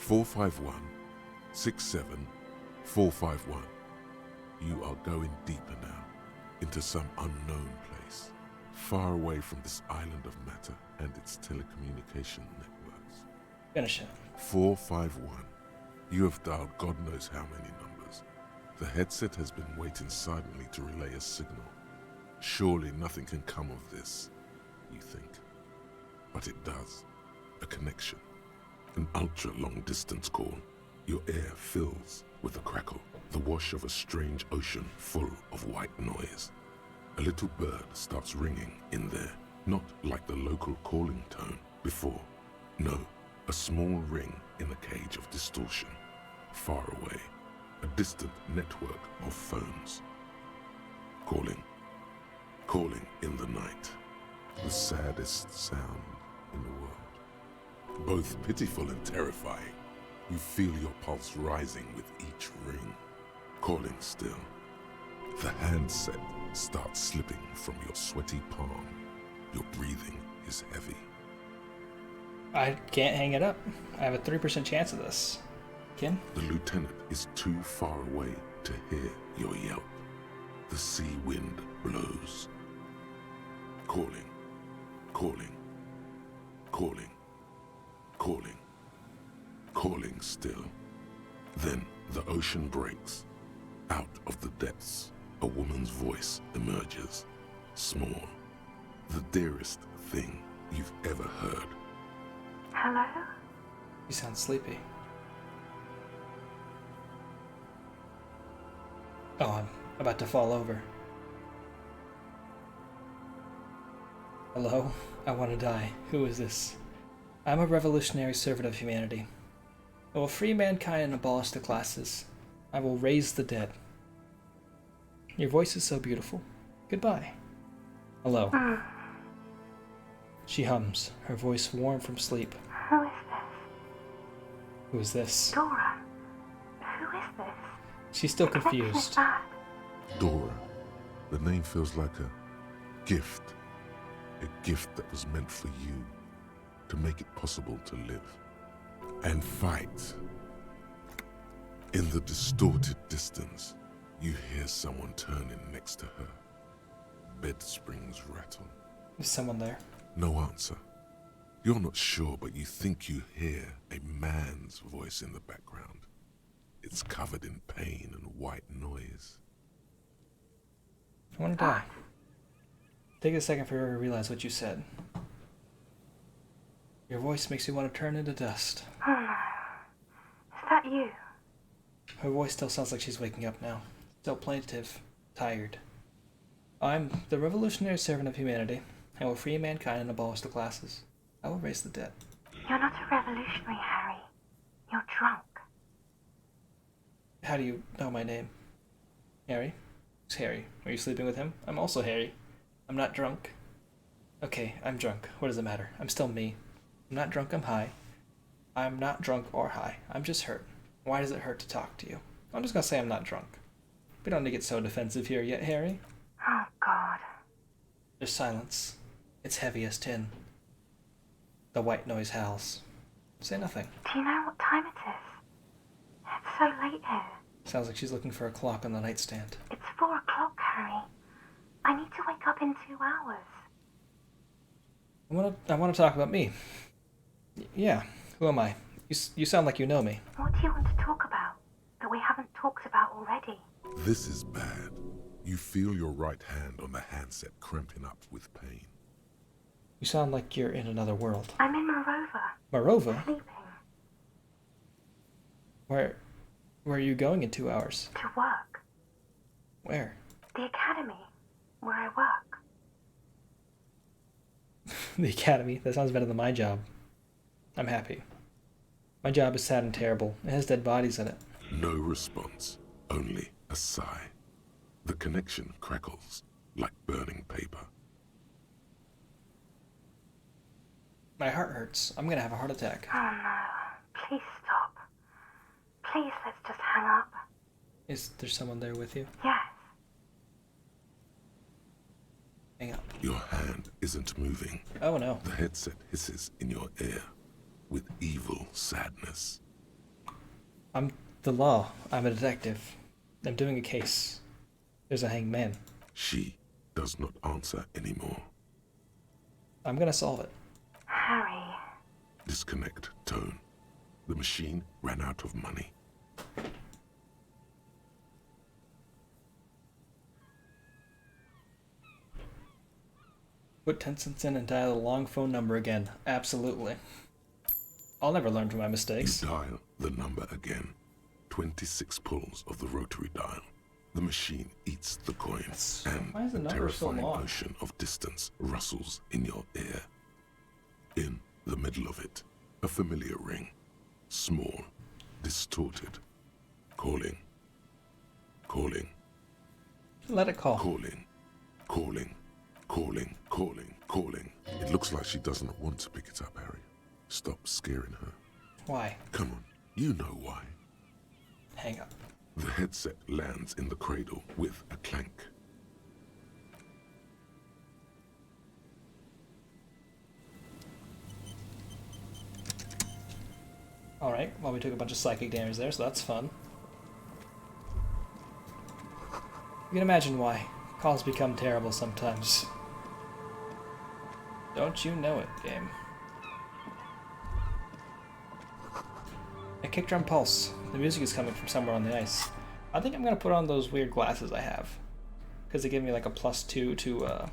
451-67451. You are going deeper now, into some unknown place, far away from this island of matter and its telecommunication networks. Finish it. 451. You have dialed God knows how many numbers. The headset has been waiting silently to relay a signal. Surely nothing can come of this, you think. But it does. A connection. An ultra-long distance call. Your air fills with a crackle, the wash of a strange ocean full of white noise. A little bird starts ringing in there, not like the local calling tone before. No, a small ring in a cage of distortion, far away. A distant network of phones. Calling in the night. The saddest sound in the world. Both pitiful and terrifying. You feel your pulse rising with each ring. Calling still. The handset starts slipping from your sweaty palm. Your breathing is heavy. I can't hang it up. I have a 3% chance of this. Kim? The lieutenant is too far away to hear your yelp. The sea wind blows. Calling still. Then the ocean breaks. Out of the depths, a woman's voice emerges. Small. The dearest thing you've ever heard. Hello? You sound sleepy. Oh, I'm about to fall over. Hello? I want to die. Who is this? I'm a revolutionary servant of humanity. I will free mankind and abolish the classes. I will raise the dead. Your voice is so beautiful. Goodbye. Hello. She hums, her voice warm from sleep. Who is this? Who is this? Dora. Who is this? She's still The connection is confused. bad. Dora. The name feels like a gift. A gift that was meant for you, to make it possible to live and fight. In the distorted distance, you hear someone turning next to her. Bed springs rattle. Is someone there? No answer. You're not sure, but you think you hear a man's voice in the background. It's covered in pain and white noise. I want to die. Take a second for her to realize what you said. Your voice makes me want to turn into dust. Oh no. Is that you? Her voice still sounds like she's waking up now. Still plaintive, tired. I'm the revolutionary servant of humanity. I will free mankind and abolish the classes. I will raise the dead. You're not a revolutionary, Harry. You're drunk. How do you know my name? Harry? Who's Harry? Are you sleeping with him? I'm also Harry. I'm not drunk. Okay, I'm drunk. What does it matter? I'm still me. I'm not drunk, I'm high. I'm not drunk or high. I'm just hurt. Why does it hurt to talk to you? I'm just gonna say I'm not drunk. We don't need to get so defensive here yet, Harry. Oh, God. There's silence. It's heavy as tin. The white noise howls. Say nothing. Do you know what time it is? It's so late here. Sounds like she's looking for a clock on the nightstand. It's 4 o'clock, Harry. I need to wake up in 2 hours. I wanna talk about me. Yeah, who am I? You sound like you know me. What do you want to talk about that we haven't talked about already? This is bad. You feel your right hand on the handset cramping up with pain. You sound like you're in another world. I'm in Morova, Morova? sleeping, Where are you going in 2 hours? to work. Where? The academy, where I work. The academy? That sounds better than my job. I'm happy. My job is sad and terrible. It has dead bodies in it. No response, only a sigh. The connection crackles like burning paper. My heart hurts. I'm gonna have a heart attack. Oh no. Please stop. Please, let's just hang up. Is there someone there with you? Yes. Hang up. Your hand isn't moving. Oh no. The headset hisses in your ear with evil sadness. I'm the law. I'm a detective. I'm doing a case. There's a hanged man. She does not answer anymore. I'm gonna solve it. Harry. Disconnect tone. The machine ran out of money. Put 10 cents in and dial the long phone number again. Absolutely. I'll never learn from my mistakes. You dial the number again. 26 pulls of the rotary dial. The machine eats the coin, Why is the and a number so terrifying long? ocean of distance rustles in your ear. In the middle of it, a familiar ring. Small, distorted. Calling. Calling. Let it call. Calling. Calling. Calling. Calling. Calling. It looks like she doesn't want to pick it up, Harry. Stop scaring her. Why? Come on, you know why. Hang up. The headset lands in the cradle with a clank. Alright, well we took a bunch of psychic damage there, so that's fun. You can imagine why. Calls become terrible sometimes. Don't you know it, game? A kick drum pulse. The music is coming from somewhere on the ice. I think I'm gonna put on those weird glasses I have. Because they give me like a +2 to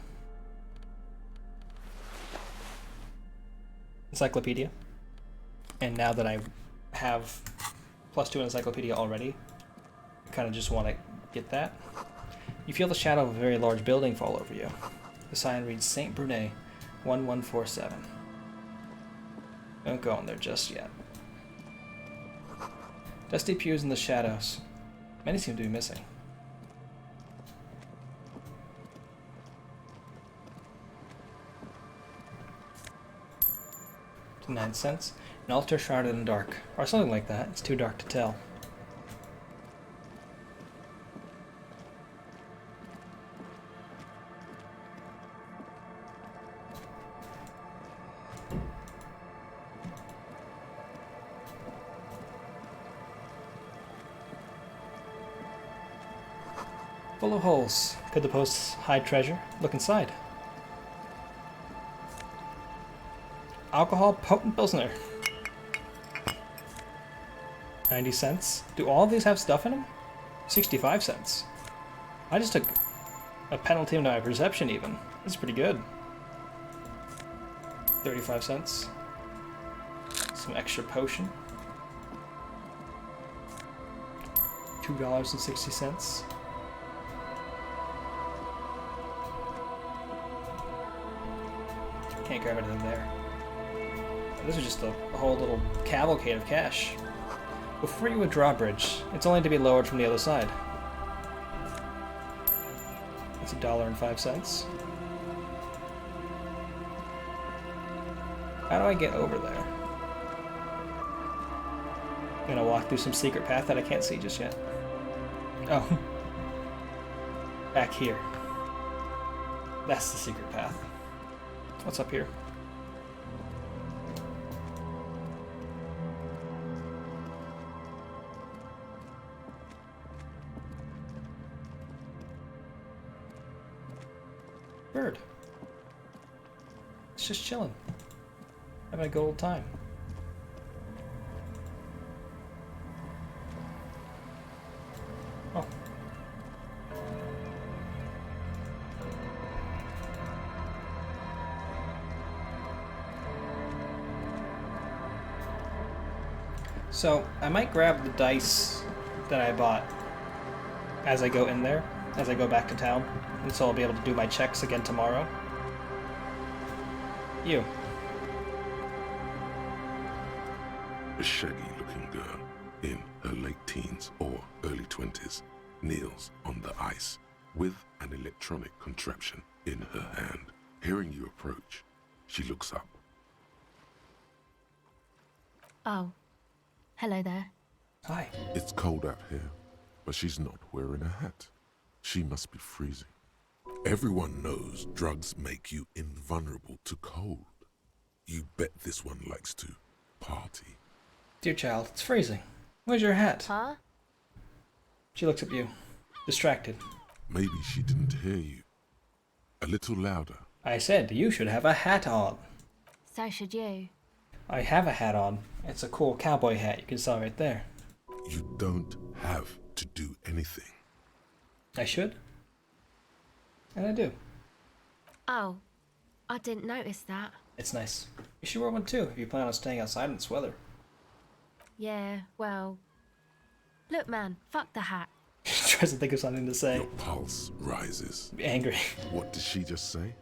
encyclopedia. And now that I have +2 encyclopedia already, I kind of just want to get that. You feel the shadow of a very large building fall over you. The sign reads St. Brunet 1147. Don't go in there just yet. Dusty pews in the shadows. Many seem to be missing. 9 cents. An altar shrouded in dark. Or something like that. It's too dark to tell. Full of holes. Could the posts hide treasure? Look inside. Alcohol potent Pilsner. 90 cents. Do all of these have stuff in them? 65 cents. I just took a penalty to my perception even. That's pretty good. 35 cents. Some extra potion. $2.60. Can't grab anything there. This is just a whole little cavalcade of cash. Before you withdraw bridge, it's only to be lowered from the other side. That's $1.05. How do I get over there? I'm gonna walk through some secret path that I can't see just yet. Oh. Back here. That's the secret path. What's up here? Bird. It's just chilling. Having a good old time. Oh. So, I might grab the dice that I bought as I go in there, as I go back to town, and so I'll be able to do my checks again tomorrow. You. A shaggy-looking girl in her late teens rises, kneels on the ice with an electronic contraption in her hand. Hearing you approach, she looks up. Oh. Hello there. Hi. It's cold out here, but she's not wearing a hat. She must be freezing. Everyone knows drugs make you invulnerable to cold. You bet this one likes to party. Dear child, it's freezing. Where's your hat? Huh? She looks at you, distracted. Maybe she didn't hear you. A little louder. I said you should have a hat on. So should you. I have a hat on. It's a cool cowboy hat you can saw right there. You don't have to do anything. I should. And I do. Oh. I didn't notice that. It's nice. You should wear one too if you plan on staying outside in this weather. Yeah, well... Look, man, fuck the hat. She tries to think of something to say. Your pulse rises. Angry. What did she just say?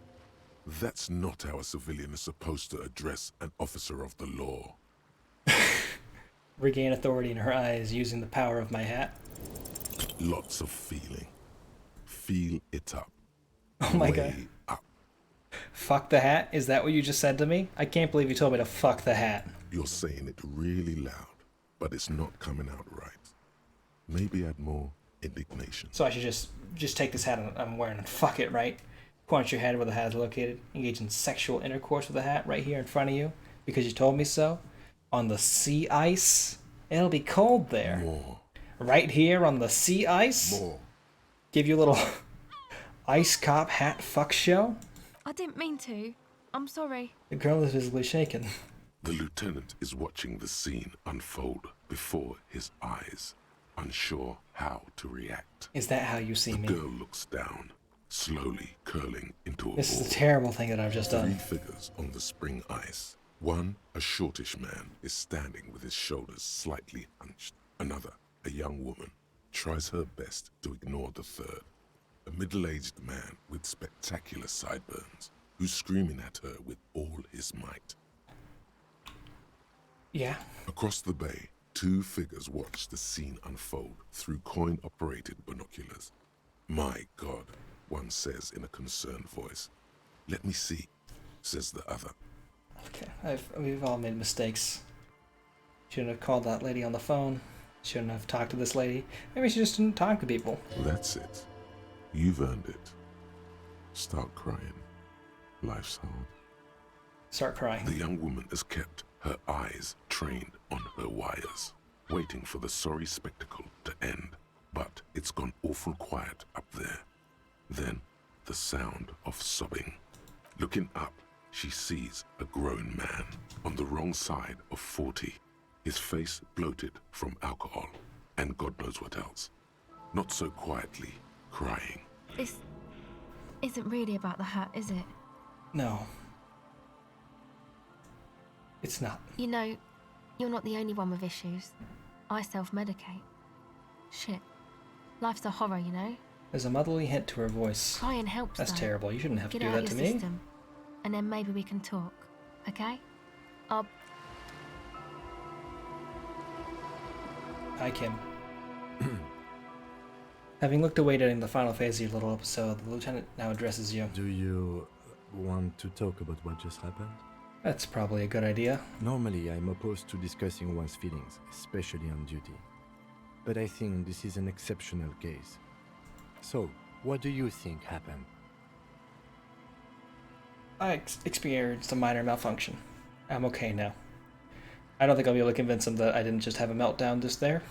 That's not how a civilian is supposed to address an officer of the law. Regain authority in her eyes using the power of my hat. Lots of feeling. Feel it up. Oh my Way god. up. Fuck the hat? Is that what you just said to me? I can't believe you told me to fuck the hat. You're saying it really loud, but it's not coming out right. Maybe add more indignation. So I should just take this hat I'm wearing and fuck it, right? Point at your head where the hat is located. Engage in sexual intercourse with the hat right here in front of you because you told me so. On the sea ice. It'll be cold there. More. Right here on the sea ice. More. Give you a little ice cop hat fuck show. I didn't mean to. I'm sorry. The girl is visibly shaken. The lieutenant is watching the scene unfold before his eyes, unsure how to react. Is that how you see me? The girl looks down, slowly curling into a This ball. is a terrible thing that I've just done. 3 figures on the spring ice. One, a shortish man, is standing with his shoulders slightly hunched. Another, a young woman, tries her best to ignore the third. A middle-aged man with spectacular sideburns, who's screaming at her with all his might. Yeah. Across the bay, 2 figures watch the scene unfold through coin-operated binoculars. My God, one says in a concerned voice. Let me see, says the other. Okay, we've all made mistakes. Shouldn't have called that lady on the phone. Shouldn't have talked to this lady. Maybe she just didn't talk to people. That's it. You've earned it. Start crying. Life's hard. Start crying. The young woman has kept her eyes trained on her wires, waiting for the sorry spectacle to end. But it's gone awful quiet up there. Then, the sound of sobbing. Looking up, she sees a grown man on the wrong side of 40, his face bloated from alcohol and God knows what else. Not so quietly, crying. This isn't really about the hat, is it? No. It's not. You know, you're not the only one with issues. I self-medicate. Shit. Life's a horror, you know? There's a motherly hint to her voice. Crying helps, That's though. terrible. You shouldn't have to Get do it that out to your me. system, and then maybe we can talk, okay? Hi, Kim. Having looked away during the final phase of your little episode, the lieutenant now addresses you. Do you want to talk about what just happened? That's probably a good idea. Normally, I'm opposed to discussing one's feelings, especially on duty. But I think this is an exceptional case. So, what do you think happened? I experienced a minor malfunction. I'm okay now. I don't think I'll be able to convince him that I didn't just have a meltdown just there.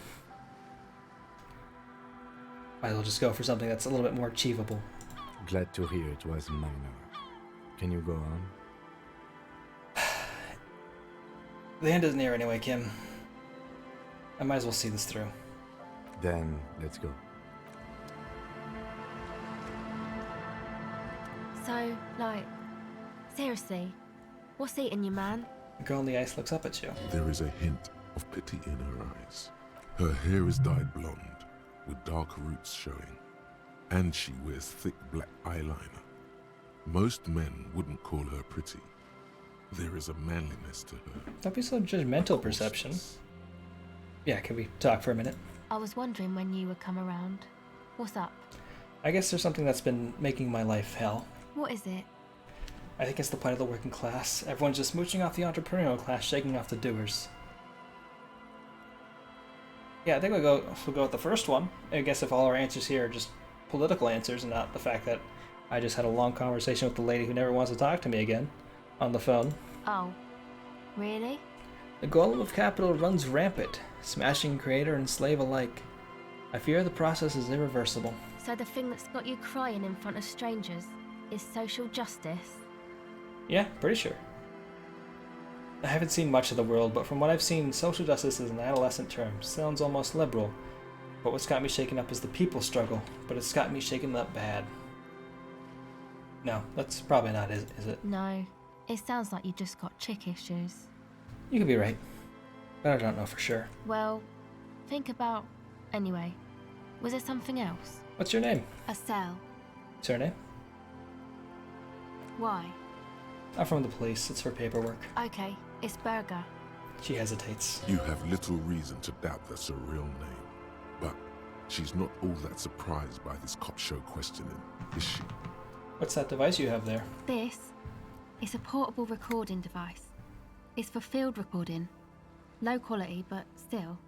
Might as well just go for something that's a little bit more achievable. Glad to hear it was minor. Can you go on? The end is near anyway, Kim. I might as well see this through. Then, let's go. So, like, seriously, what's eating you, man? The girl on the ice looks up at you. There is a hint of pity in her eyes. Her hair is dyed blonde, with dark roots showing, and she wears thick black eyeliner. Most men wouldn't call her pretty. There is a manliness to her. Don't be so judgmental, Perception. Yeah, can we talk for a minute? I was wondering when you would come around. What's up? I guess there's something that's been making my life hell. What is it? I think it's the plight of the working class. Everyone's just mooching off the entrepreneurial class, shaking off the doers. Yeah, I think we'll go with the first one. I guess if all our answers here are just political answers and not the fact that I just had a long conversation with the lady who never wants to talk to me again on the phone. Oh, really? The golem of capital runs rampant, smashing creator and slave alike. I fear the process is irreversible. So the thing that's got you crying in front of strangers is social justice? Yeah, pretty sure. I haven't seen much of the world, but from what I've seen, social justice is an adolescent term. Sounds almost liberal. But what's got me shaken up is the people struggle, but it's got me shaken up bad. No, that's probably not it, is it? No, it sounds like you just got chick issues. You could be right, but I don't know for sure. Well, think about... Anyway, was there something else? What's your name? Estelle. Surname? Why? I'm from the police. It's for paperwork. Okay, it's Berger. She hesitates. You have little reason to doubt that's her real name. But she's not all that surprised by this cop show questioning, is she? What's that device you have there? This is a portable recording device. It's for field recording. Low quality, but still.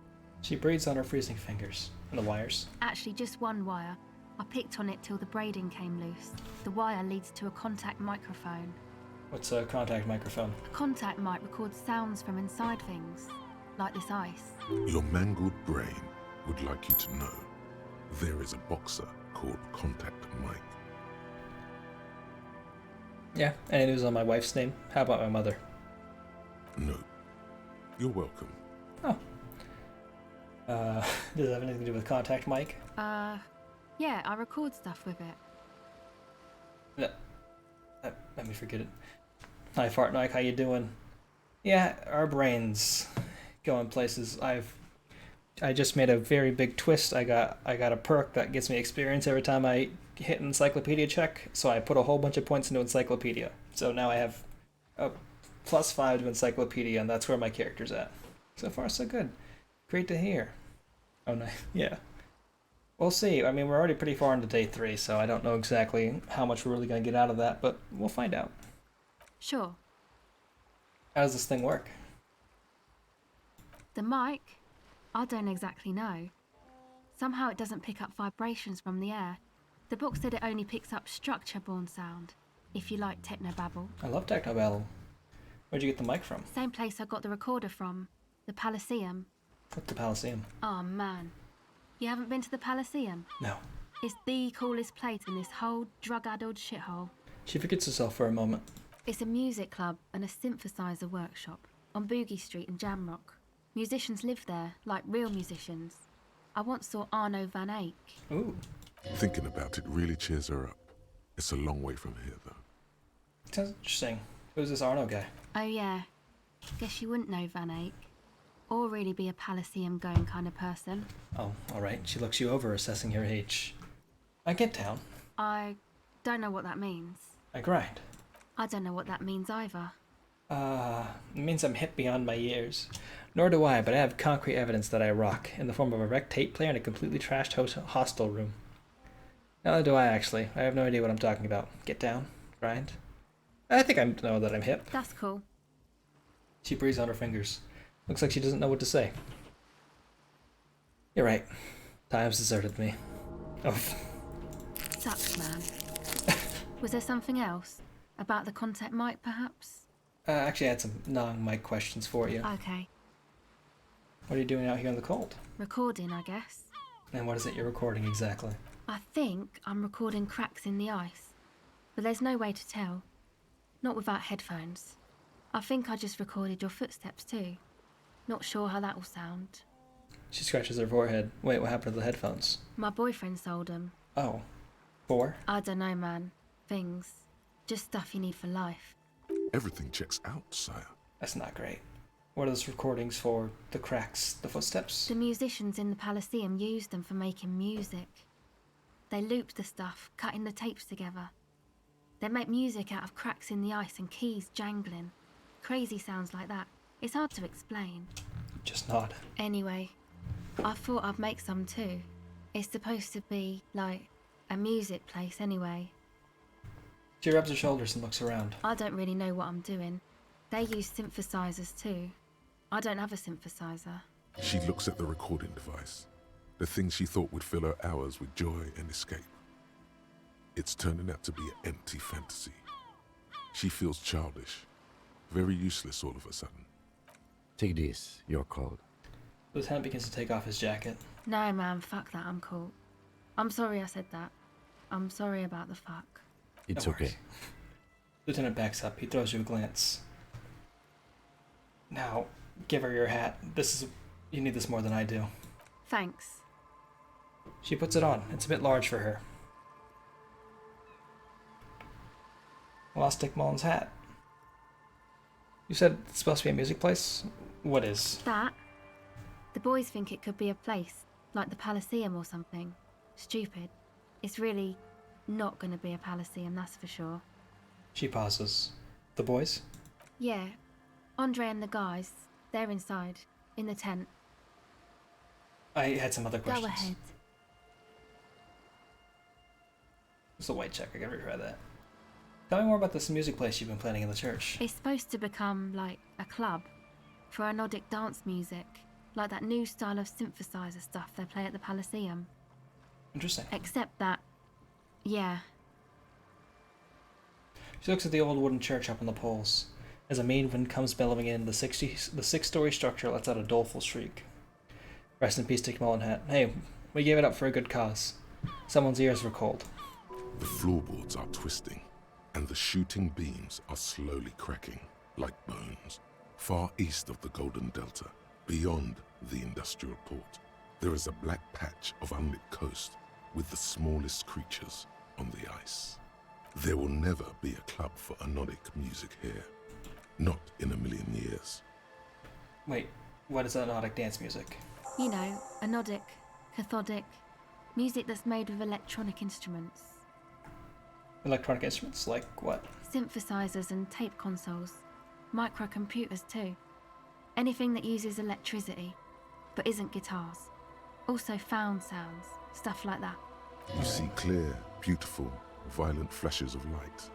She breathes on her freezing fingers. And the wires? Actually, just one wire. I picked on it till the braiding came loose. The wire leads to a contact microphone. What's a contact microphone? A contact mic records sounds from inside things, like this ice. Your mangled brain would like you to know there is a boxer called Contact Mike. Yeah, any news on my wife's name? How about my mother? No. You're welcome. Oh. Does it have anything to do with contact mic? Yeah, I record stuff with it. Let me forget it. Hi, Fartnike, how you doing? Yeah, our brains go in places. I just made a very big twist. I got a perk that gets me experience every time I hit an encyclopedia check, so I put a whole bunch of points into encyclopedia. So now I have a +5 to encyclopedia, and that's where my character's at. So far, so good. Great to hear. Oh, nice. Yeah. We'll see. I mean, we're already pretty far into day 3, so I don't know exactly how much we're really going to get out of that, but we'll find out. Sure. How does this thing work? The mic? I don't exactly know. Somehow it doesn't pick up vibrations from the air. The book said it only picks up structure-borne sound, if you like technobabble. I love technobabble. Where'd you get the mic from? Same place I got the recorder from, the Elysium. What's the Elysium? Oh man. You haven't been to the Elysium? No. It's the coolest place in this whole drug-addled shithole. She forgets herself for a moment. It's a music club and a synthesizer workshop on Boogie Street in Jamrock. Musicians live there, like real musicians. I once saw Arno van Eyck. Ooh. Thinking about it really cheers her up. It's a long way from here, though. Sounds interesting. Who's this Arno guy? Oh yeah. Guess you wouldn't know Van Eyck. Or really be a Elysium going kind of person. Oh, alright. She looks you over, assessing your age. I get down. I don't know what that means. I grind. I don't know what that means either. It means I'm hip beyond my years. Nor do I, but I have concrete evidence that I rock, in the form of a wrecked tape player and a completely trashed hostel room. Neither do I, actually. I have no idea what I'm talking about. Get down. Grind. I think I know that I'm hip. That's cool. She breathes on her fingers. Looks like she doesn't know what to say. You're right. Time's deserted me. Oh. Sucks, man. Was there something else? About the contact mic, perhaps? Actually, I had some non-mic questions for you. Okay. What are you doing out here in the cold? Recording, I guess. And what is it you're recording exactly? I think I'm recording cracks in the ice. But there's no way to tell. Not without headphones. I think I just recorded your footsteps too. Not sure how that will sound. She scratches her forehead. Wait, what happened to the headphones? My boyfriend sold them. Oh. For? I don't know, man. Things. Just stuff you need for life. Everything checks out, sire. That's not great. What are those recordings for? The cracks? The footsteps? The musicians in the Elysium used them for making music. They looped the stuff, cutting the tapes together. They make music out of cracks in the ice and keys jangling. Crazy sounds like that. It's hard to explain. Just nod. Anyway, I thought I'd make some too. It's supposed to be, like, a music place anyway. She rubs her shoulders and looks around. I don't really know what I'm doing. They use synthesizers too. I don't have a synthesizer. She looks at the recording device, the thing she thought would fill her hours with joy and escape. It's turning out to be an empty fantasy. She feels childish, very useless all of a sudden. Take this, you're cold. Lieutenant begins to take off his jacket. No, man, fuck that, I'm cool. I'm sorry I said that. I'm sorry about the fuck. It's No okay. worries. Lieutenant backs up. He throws you a glance. Now, give her your hat. You need this more than I do. Thanks. She puts it on. It's a bit large for her. Well, I'll stick Mullen's hat. You said it's supposed to be a music place? What is? That? The boys think it could be a place, like the Palaceum or something. Stupid. It's really not gonna be a Palaceum, that's for sure. She pauses. The boys? Yeah. Andre and the guys, they're inside, in the tent. I had some other questions. Go ahead. It's a white check. I gotta retry that. Tell me more about this music place you've been planning in the church. It's supposed to become, like, a club for Nordic dance music, like that new style of synthesizer stuff they play at the Palaceum. Interesting. Except that, yeah. She looks at the old wooden church up on the poles. As a main wind comes bellowing in, the six-story structure lets out a doleful shriek. Rest in peace, Dick Mullen hat. Hey, we gave it up for a good cause. Someone's ears were cold. The floorboards are twisting, and the shooting beams are slowly cracking, like bones. Far east of the Golden Delta, beyond the industrial port, there is a black patch of unlit coast with the smallest creatures on the ice. There will never be a club for Anodic music here. Not in a million years. Wait, what is Anodic dance music? You know, anodic, cathodic, music that's made with electronic instruments. Electronic instruments? Like what? Synthesizers and tape consoles. Microcomputers too. Anything that uses electricity, but isn't guitars. Also found sounds, stuff like that. You see clear, beautiful, violent flashes of light.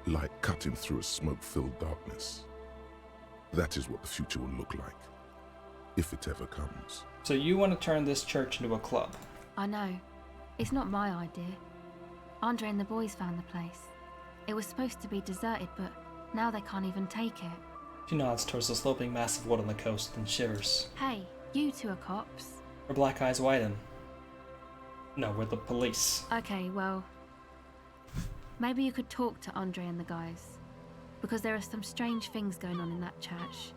Light cutting through a smoke-filled darkness. That is what the future will look like, if it ever comes. So you want to turn this church into a club? I know. It's not my idea. Andre and the boys found the place. It was supposed to be deserted, but now they can't even take it. She nods towards the sloping mass of wood on the coast and shivers. Hey, you two are cops. Her black eyes widen. No, we're the police. Okay, well, maybe you could talk to Andre and the guys, because there are some strange things going on in that church.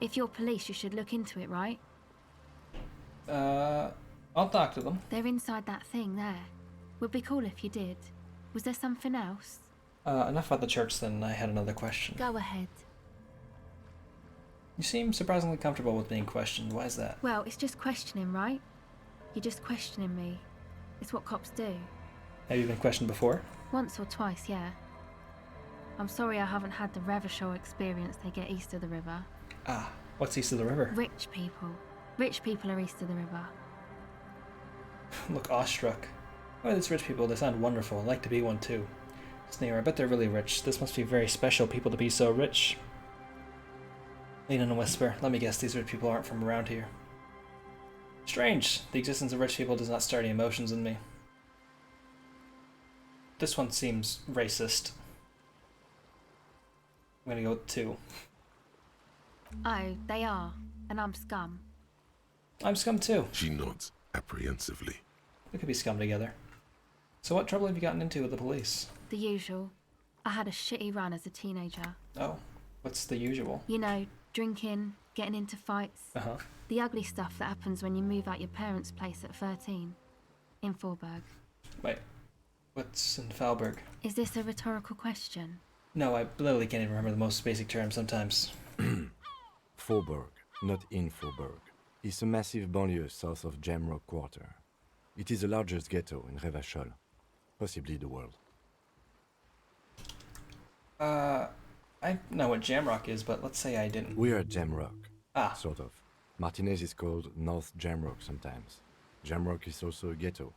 If you're police, you should look into it, right? I'll talk to them. They're inside that thing there. Would be cool if you did. Was there something else? Enough about the church then, I had another question. Go ahead. You seem surprisingly comfortable with being questioned. Why is that? Well, it's just questioning, right? You're just questioning me. It's what cops do. Have you been questioned before? Once or twice, yeah. I'm sorry I haven't had the Revachol experience they get east of the river. Ah, what's east of the river? Rich people. Rich people are east of the river. Look awestruck. Oh, these rich people, they sound wonderful. I'd like to be one too. Sneer, I bet they're really rich. This must be very special people to be so rich. Lean in and whisper, let me guess, these rich people aren't from around here. Strange. The existence of rich people does not stir any emotions in me. This one seems racist. I'm gonna go with 2. Oh, they are. And I'm scum. I'm scum too. She nods apprehensively. We could be scum together. So what trouble have you gotten into with the police? The usual. I had a shitty run as a teenager. Oh, what's the usual? You know, drinking, getting into fights. Uh-huh. The ugly stuff that happens when you move out your parents' place at 13. In Forberg. Wait, what's in Falberg? Is this a rhetorical question? No, I literally can't even remember the most basic terms sometimes. Forberg, not in Forberg, is a massive banlieue south of Jamrock Quarter. It is the largest ghetto in Revachol, possibly the world. I know what Jamrock is, but let's say I didn't. We are Jamrock, Ah. sort of. Martinez is called North Jamrock sometimes. Jamrock is also a ghetto,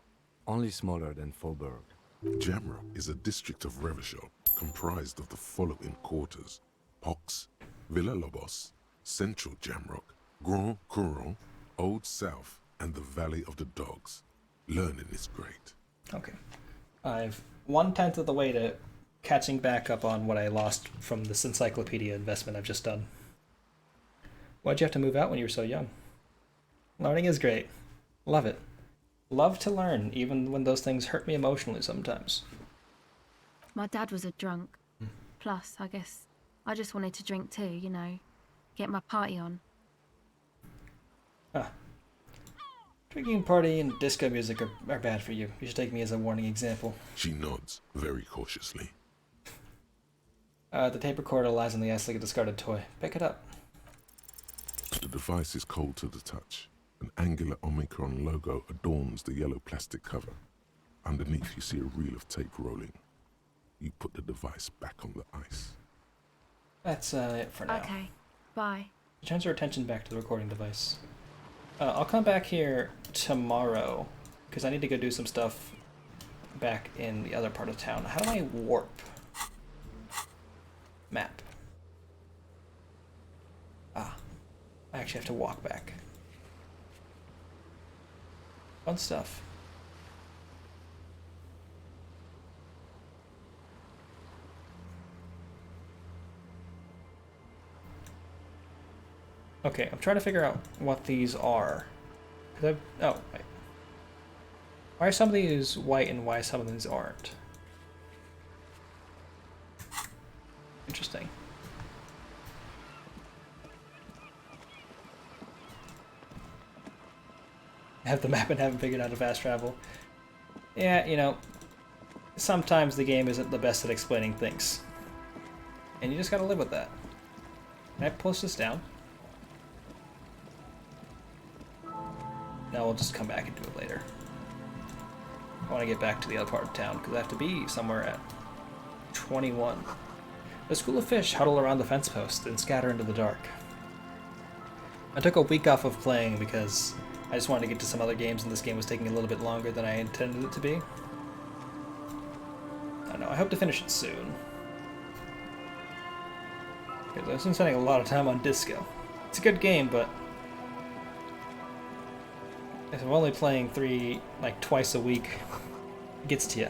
only smaller than Faubourg. Jamrock is a district of Revachol comprised of the following quarters: Pox, Villa Lobos, Central Jamrock, Grand Couronne, Old South, and the Valley of the Dogs. Learning is great. Okay. I've 1/10 of the way to catching back up on what I lost from this encyclopedia investment I've just done. Why'd you have to move out when you were so young? Learning is great. Love it. Love to learn, even when those things hurt me emotionally sometimes. My dad was a drunk. Plus, I guess I just wanted to drink too, you know. Get my party on. Ah. Drinking, party, and disco music are bad for you. You should take me as a warning example. She nods very cautiously. The tape recorder lies on the ice like a discarded toy. Pick it up. The device is cold to the touch. An angular Omicron logo adorns the yellow plastic cover. Underneath, you see a reel of tape rolling. You put the device back on the ice. That's it for now. Okay, bye. She turns her attention back to the recording device. I'll come back here tomorrow, because I need to go do some stuff back in the other part of town. How do I warp? Map. Ah. I actually have to walk back. Fun stuff. Okay, I'm trying to figure out what these are. Oh, wait. Why are some of these white and why some of these aren't? Interesting. I have the map and haven't figured out a fast travel. Yeah, you know, sometimes the game isn't the best at explaining things. And you just gotta live with that. Can I push this down? No, we'll just come back and do it later. I want to get back to the other part of town, because I have to be somewhere at 21. The school of fish huddle around the fence post and scatter into the dark. I took a week off of playing because I just wanted to get to some other games, and this game was taking a little bit longer than I intended it to be. I don't know, I hope to finish it soon. Because I've been spending a lot of time on Disco. It's a good game, but if I'm only playing twice a week, it gets to you.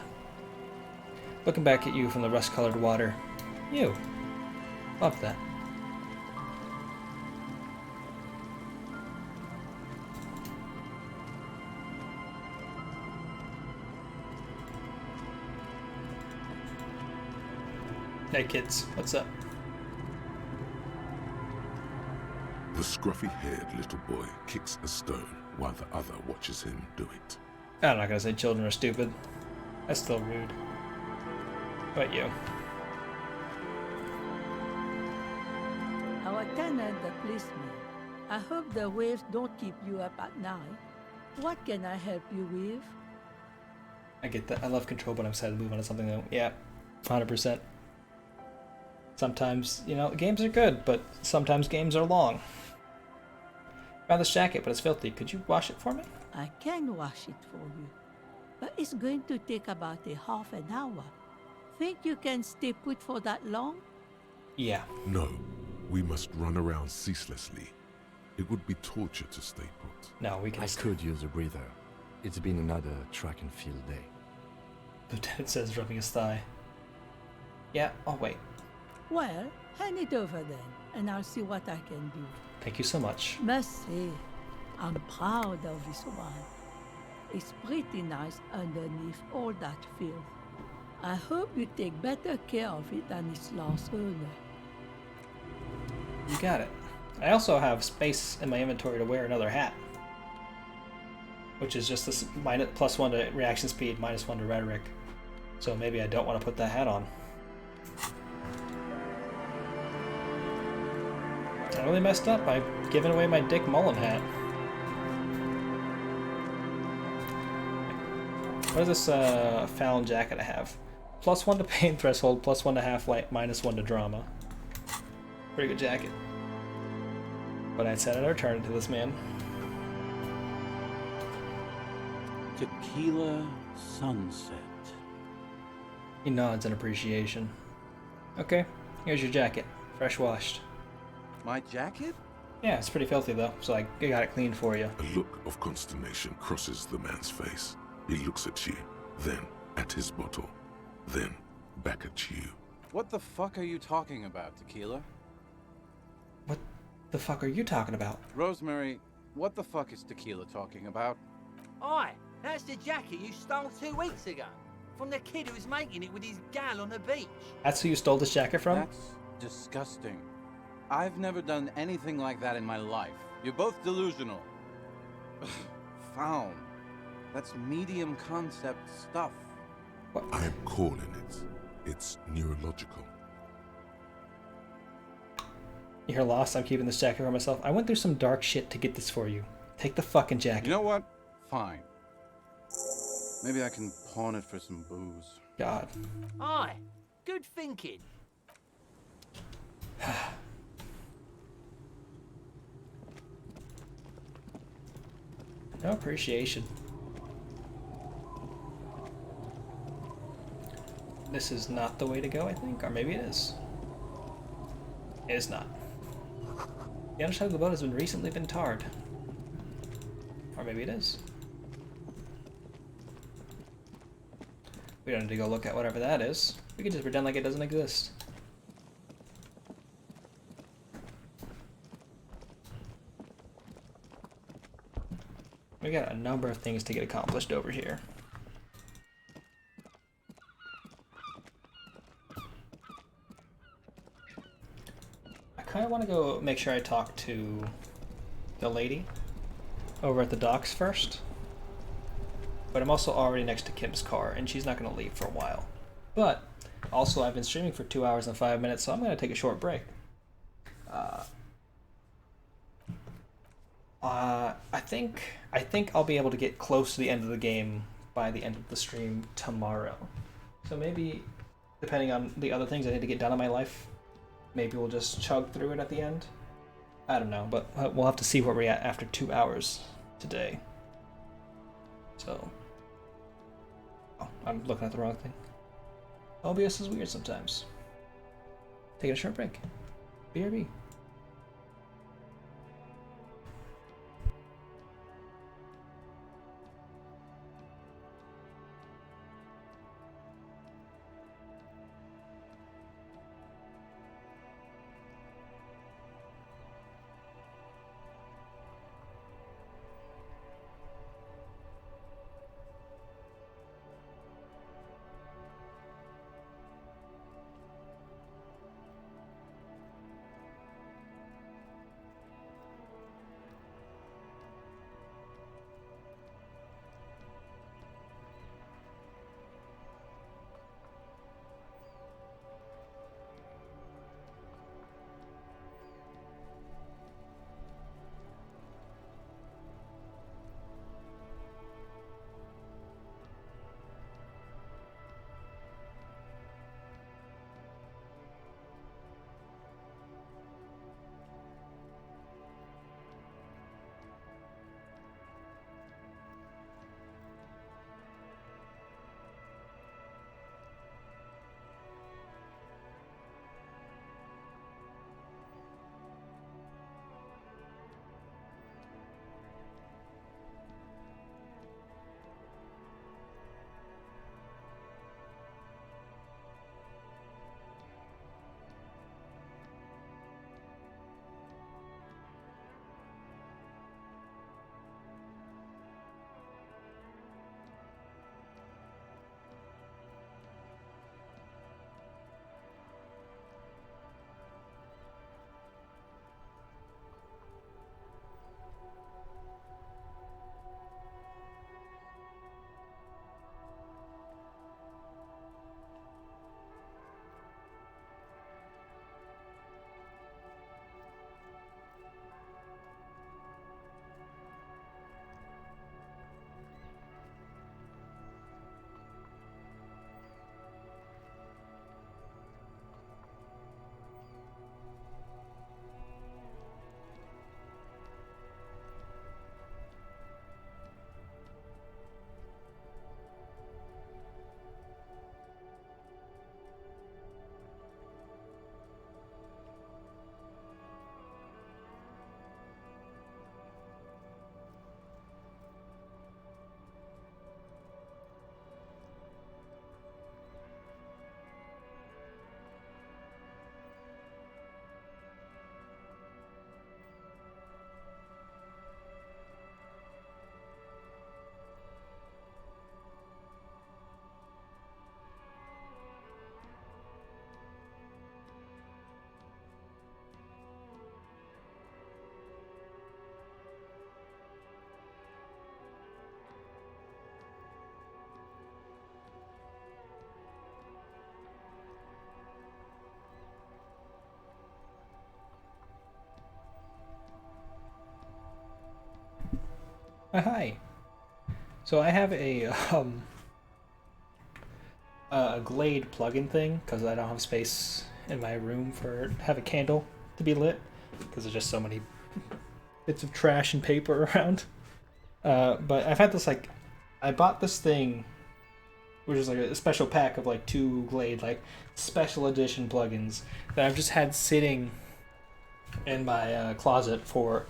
Looking back at you from the rust-colored water. You. Love that. Hey kids, what's up? The scruffy-haired little boy kicks a stone while the other watches him do it. I'm not gonna say children are stupid. That's still rude. But you. Our tenant, the policeman. I hope the waves don't keep you up at night. What can I help you with? I get that. I love control, but I'm excited to move on to something though. Yeah, 100%. Sometimes, you know, games are good, but sometimes games are long. Found this jacket, but it's filthy. Could you wash it for me? I can wash it for you, but it's going to take about a half an hour. Think you can stay put for that long? Yeah. No, we must run around ceaselessly. It would be torture to stay put. No, we can. I could use a breather. It's been another track and field day. Lieutenant says, rubbing his thigh. Yeah, I'll wait. Well, hand it over then, and I'll see what I can do. Thank you so much. Must say, I'm proud of this one. It's pretty nice underneath all that filth. I hope you take better care of it than its last owner. You got it. I also have space in my inventory to wear another hat. Which is just this +1 to reaction speed, -1 to rhetoric. So maybe I don't want to put that hat on. I really messed up by giving away my Dick Mullen hat. What is this Fallon jacket I have? +1 to pain threshold, +1 to half light, -1 to drama. Pretty good jacket. But I said I'd return to this man. Tequila sunset. He nods in appreciation. Okay, here's your jacket. Fresh washed. My jacket? Yeah, it's pretty filthy though, so I got it cleaned for you. A look of consternation crosses the man's face. He looks at you, then at his bottle, then back at you. What the fuck are you talking about, Tequila? What the fuck are you talking about? Rosemary, what the fuck is Tequila talking about? Aye, that's the jacket you stole 2 weeks ago. From the kid who was making it with his gal on the beach. That's who you stole this jacket from? That's disgusting. I've never done anything like that in my life. You're both delusional. Found. That's medium concept stuff. What? I'm calling it. It's neurological. You're lost. I'm keeping this jacket for myself. I went through some dark shit to get this for you. Take the fucking jacket. You know what? Fine. Maybe I can pawn it for some booze. God. Aye, good thinking. No appreciation. This is not the way to go, I think. Or maybe it is. It is not. The underside of the boat has recently been tarred. Or maybe it is. We don't need to go look at whatever that is. We can just pretend like it doesn't exist. We got a number of things to get accomplished over here. I kind of want to go make sure I talk to the lady over at the docks first. But I'm also already next to Kim's car, and she's not going to leave for a while. But also, I've been streaming for 2 hours and 5 minutes, so I'm going to take a short break. I think I'll be able to get close to the end of the game by the end of the stream tomorrow. So maybe, depending on the other things I need to get done in my life, maybe we'll just chug through it at the end. I don't know, but we'll have to see where we're at after 2 hours today. So, oh, I'm looking at the wrong thing. OBS is weird sometimes. Taking a short break. BRB. Hi. So I have a Glade plug-in thing because I don't have space in my room for have a candle to be lit because there's just so many bits of trash and paper around. But I've had this I bought this thing, which is like a special pack of like 2 Glade like special edition plugins that I've just had sitting in my closet for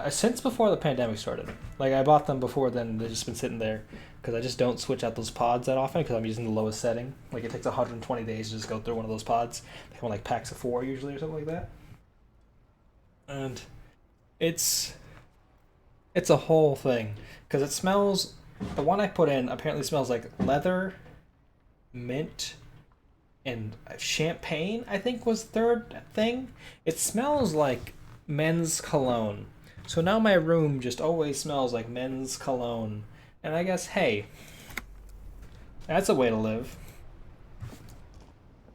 since before the pandemic started. Like I bought them before then, they've just been sitting there because I just don't switch out those pods that often because I'm using the lowest setting. Like it takes 120 days to just go through one of those pods. They come in like packs of 4 usually or something like that. And it's a whole thing because it smells. The one I put in apparently smells like leather, mint, and champagne. I think was the third thing. It smells like men's cologne. So now my room just always smells like men's cologne. And I guess, hey, that's a way to live.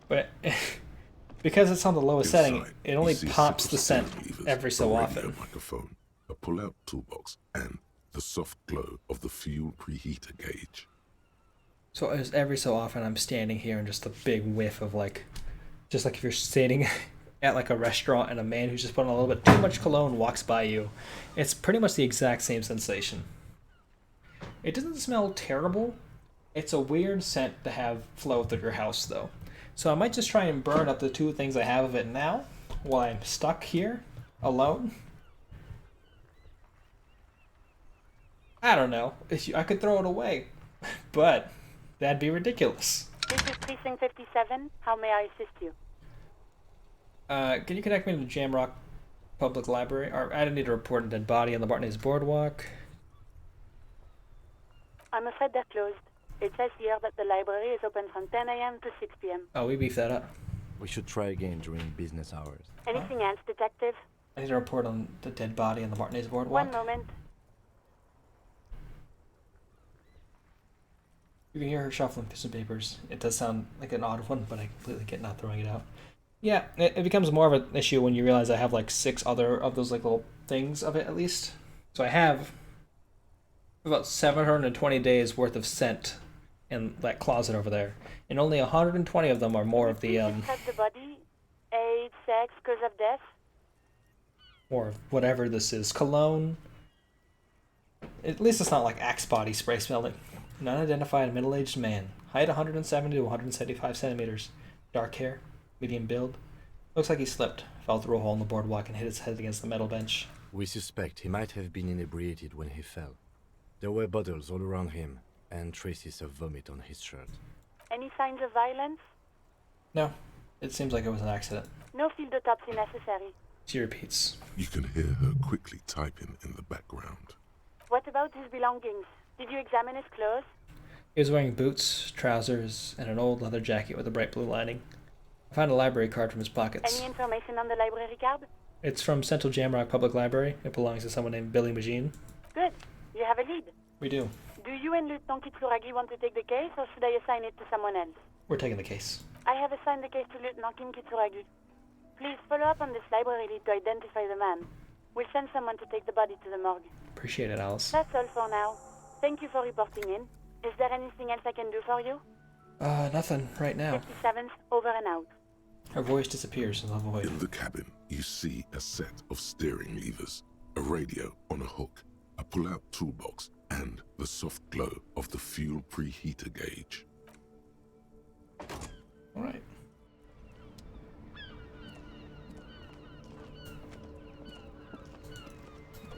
But because it's on the lowest setting, Inside, it only you see pops the several scent steering levers, every so a often. radio microphone, a pull-out toolbox, and the soft glow of the fuel preheater gauge. So as every so often I'm standing here and just a big whiff of just like if you're sitting at like a restaurant and a man who's just putting a little bit too much cologne walks by you. It's pretty much the exact same sensation. It doesn't smell terrible. It's a weird scent to have flow through your house though. So I might just try and burn up the 2 things I have of it now while I'm stuck here alone. I don't know. I could throw it away, but that'd be ridiculous. This is Precinct 57. How may I assist you? Can you connect me to the Jamrock Public Library? Or I need to report a dead body on the Bartney's Boardwalk. I'm afraid they're closed. It says here that the library is open from 10 a.m. to 6 p.m. Oh, we beefed that up. We should try again during business hours. Anything else, Detective? I need to report on the dead body on the Bartney's Boardwalk. One moment. You can hear her shuffling through some papers. It does sound like an odd one, but I completely get not throwing it out. Yeah, it becomes more of an issue when you realize I have like 6 other of those like little things of it at least. So I have about 720 days worth of scent in that closet over there, and only 120 of them are more of the Describe the body, age, sex, cause of death. or of whatever this is, cologne. At least it's not like Axe body spray smelling. An unidentified middle-aged man, height 170 to 175 centimeters, dark hair, medium build. Looks like he slipped, fell through a hole in the boardwalk, and hit his head against the metal bench. We suspect he might have been inebriated when he fell. There were bottles all around him, and traces of vomit on his shirt. Any signs of violence? No, it seems like it was an accident. No field autopsy necessary. She repeats. You can hear her quickly typing in the background. What about his belongings? Did you examine his clothes? He was wearing boots, trousers, and an old leather jacket with a bright blue lining. I found a library card from his pockets. Any information on the library card? It's from Central Jamrock Public Library. It belongs to someone named Billy Magine. Good. You have a lead. We do. Do you and Lieutenant Kitsuragi want to take the case, or should I assign it to someone else? We're taking the case. I have assigned the case to Lieutenant Kim Kitsuragi. Please follow up on this library lead to identify the man. We'll send someone to take the body to the morgue. Appreciate it, Alice. That's all for now. Thank you for reporting in. Is there anything else I can do for you? Nothing right now. 57th, over and out. Her voice disappears in the void. In the cabin, you see a set of steering levers, a radio on a hook, a pull-out toolbox, and the soft glow of the fuel preheater gauge. Alright.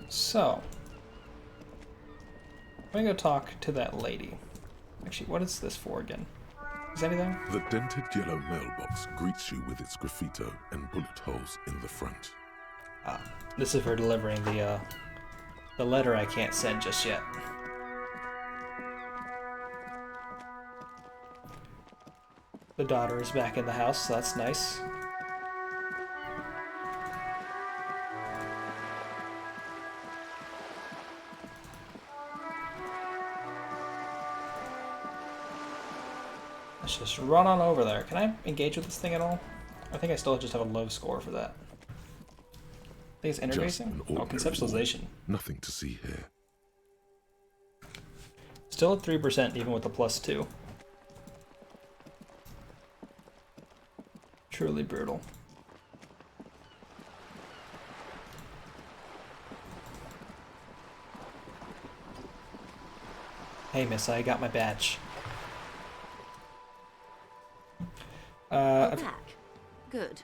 So, I'm gonna go talk to that lady. Actually, what is this for again? Is anything? The dented yellow mailbox greets you with its graffito and bullet holes in the front. This is for delivering the letter I can't send just yet. The daughter is back in the house, so that's nice. Let's just run on over there. Can I engage with this thing at all? I think I still just have a low score for that. I think it's Just interfacing? an Oh, ordinary conceptualization. wall. Nothing to see here. Still at 3% even with the +2. Truly brutal. Hey miss, I got my badge. You're back. Good.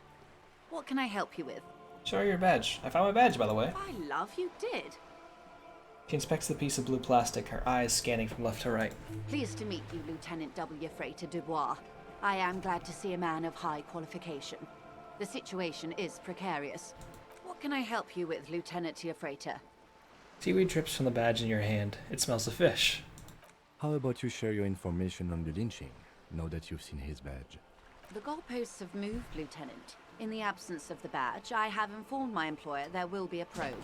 What can I help you with? Show her your badge. I found my badge, by the way. By love, you did. She inspects the piece of blue plastic, her eyes scanning from left to right. Pleased to meet you, Lieutenant W. Frater Dubois. I am glad to see a man of high qualification. The situation is precarious. What can I help you with, Lieutenant Frater? Seaweed drips from the badge in your hand. It smells of fish. How about you share your information on the lynching, now that you've seen his badge? The goalposts have moved, Lieutenant. In the absence of the badge, I have informed my employer there will be a probe.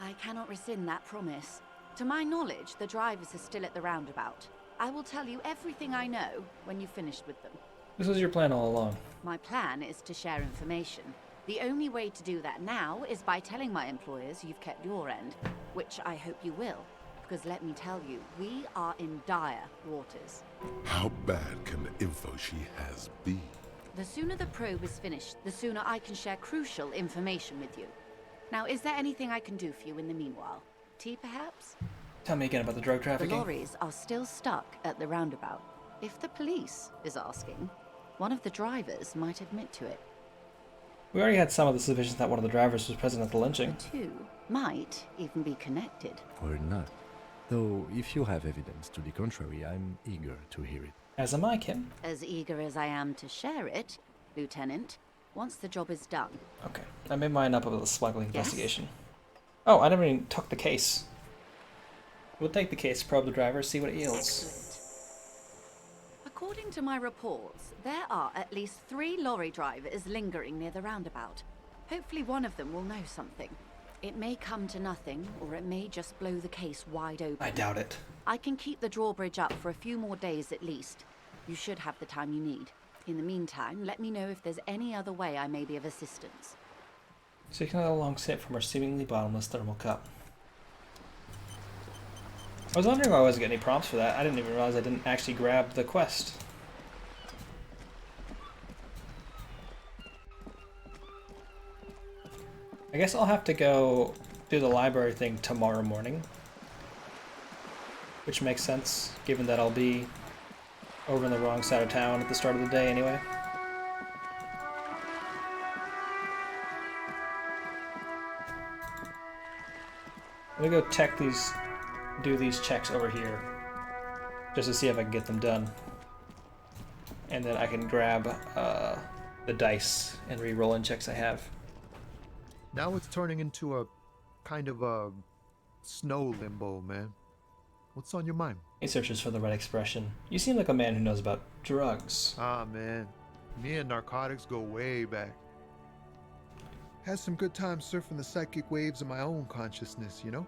I cannot rescind that promise. To my knowledge, the drivers are still at the roundabout. I will tell you everything I know when you've finished with them. This was your plan all along. My plan is to share information. The only way to do that now is by telling my employers you've kept your end, which I hope you will. Because let me tell you, we are in dire waters. How bad can the info she has be? The sooner the probe is finished, the sooner I can share crucial information with you. Now, is there anything I can do for you in the meanwhile? Tea, perhaps? Tell me again about the drug The trafficking. lorries are still stuck at the roundabout. If the police is asking, one of the drivers might admit to it. We already had some of the suspicions that one of the drivers was present at the lynching. The two might even be connected. Or not. Though, if you have evidence to the contrary, I'm eager to hear it. As am I, Kim. As eager as I am to share it, Lieutenant, once the job is done. Okay, I made mine up about the smuggling Yes? investigation. Oh, I never even took the case. We'll take the case, probe the driver, see what it yields. Excellent. According to my reports, there are at least 3 lorry drivers lingering near the roundabout. Hopefully one of them will know something. It may come to nothing, or it may just blow the case wide open. I doubt it. I can keep the drawbridge up for a few more days at least. You should have the time you need. In the meantime, let me know if there's any other way I may be of assistance. Taking a long sip from her seemingly bottomless thermal cup. I was wondering why I wasn't getting any prompts for that. I didn't even realize I didn't actually grab the quest. I guess I'll have to go do the library thing tomorrow morning. Which makes sense, given that I'll be over on the wrong side of town at the start of the day anyway. Let me go do these checks over here, just to see if I can get them done. And then I can grab the dice and re-roll in checks I have. Now it's turning into a kind of a snow limbo, man. What's on your mind? He searches for the right expression. You seem like a man who knows about drugs. Ah, man. Me and narcotics go way back. Had some good times surfing the psychic waves of my own consciousness, you know?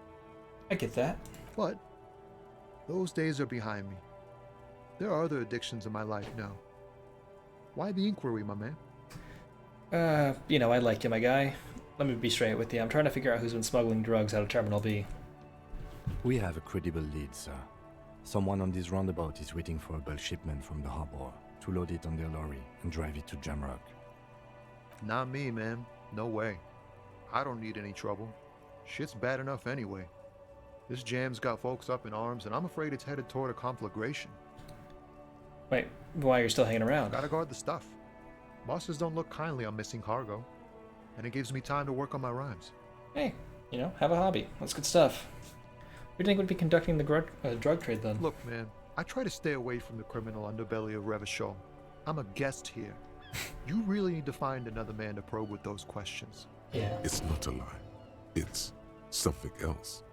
I get that. But those days are behind me. There are other addictions in my life now. Why the inquiry, my man? You know, I like you, my guy. Let me be straight with you. I'm trying to figure out who's been smuggling drugs out of Terminal B. We have a credible lead, sir. Someone on this roundabout is waiting for a bulk shipment from the harbor to load it on their lorry and drive it to Jamrock. Not me, man. No way. I don't need any trouble. Shit's bad enough anyway. This jam's got folks up in arms, and I'm afraid it's headed toward a conflagration. Wait, why you're still hanging around? Gotta guard the stuff. Bosses don't look kindly on missing cargo, and it gives me time to work on my rhymes. Hey, you know, have a hobby. That's good stuff. What do you think would be conducting the drug trade then? Look, man, I try to stay away from the criminal underbelly of Revachol. I'm a guest here. You really need to find another man to probe with those questions. Yeah. It's not a lie. It's something else.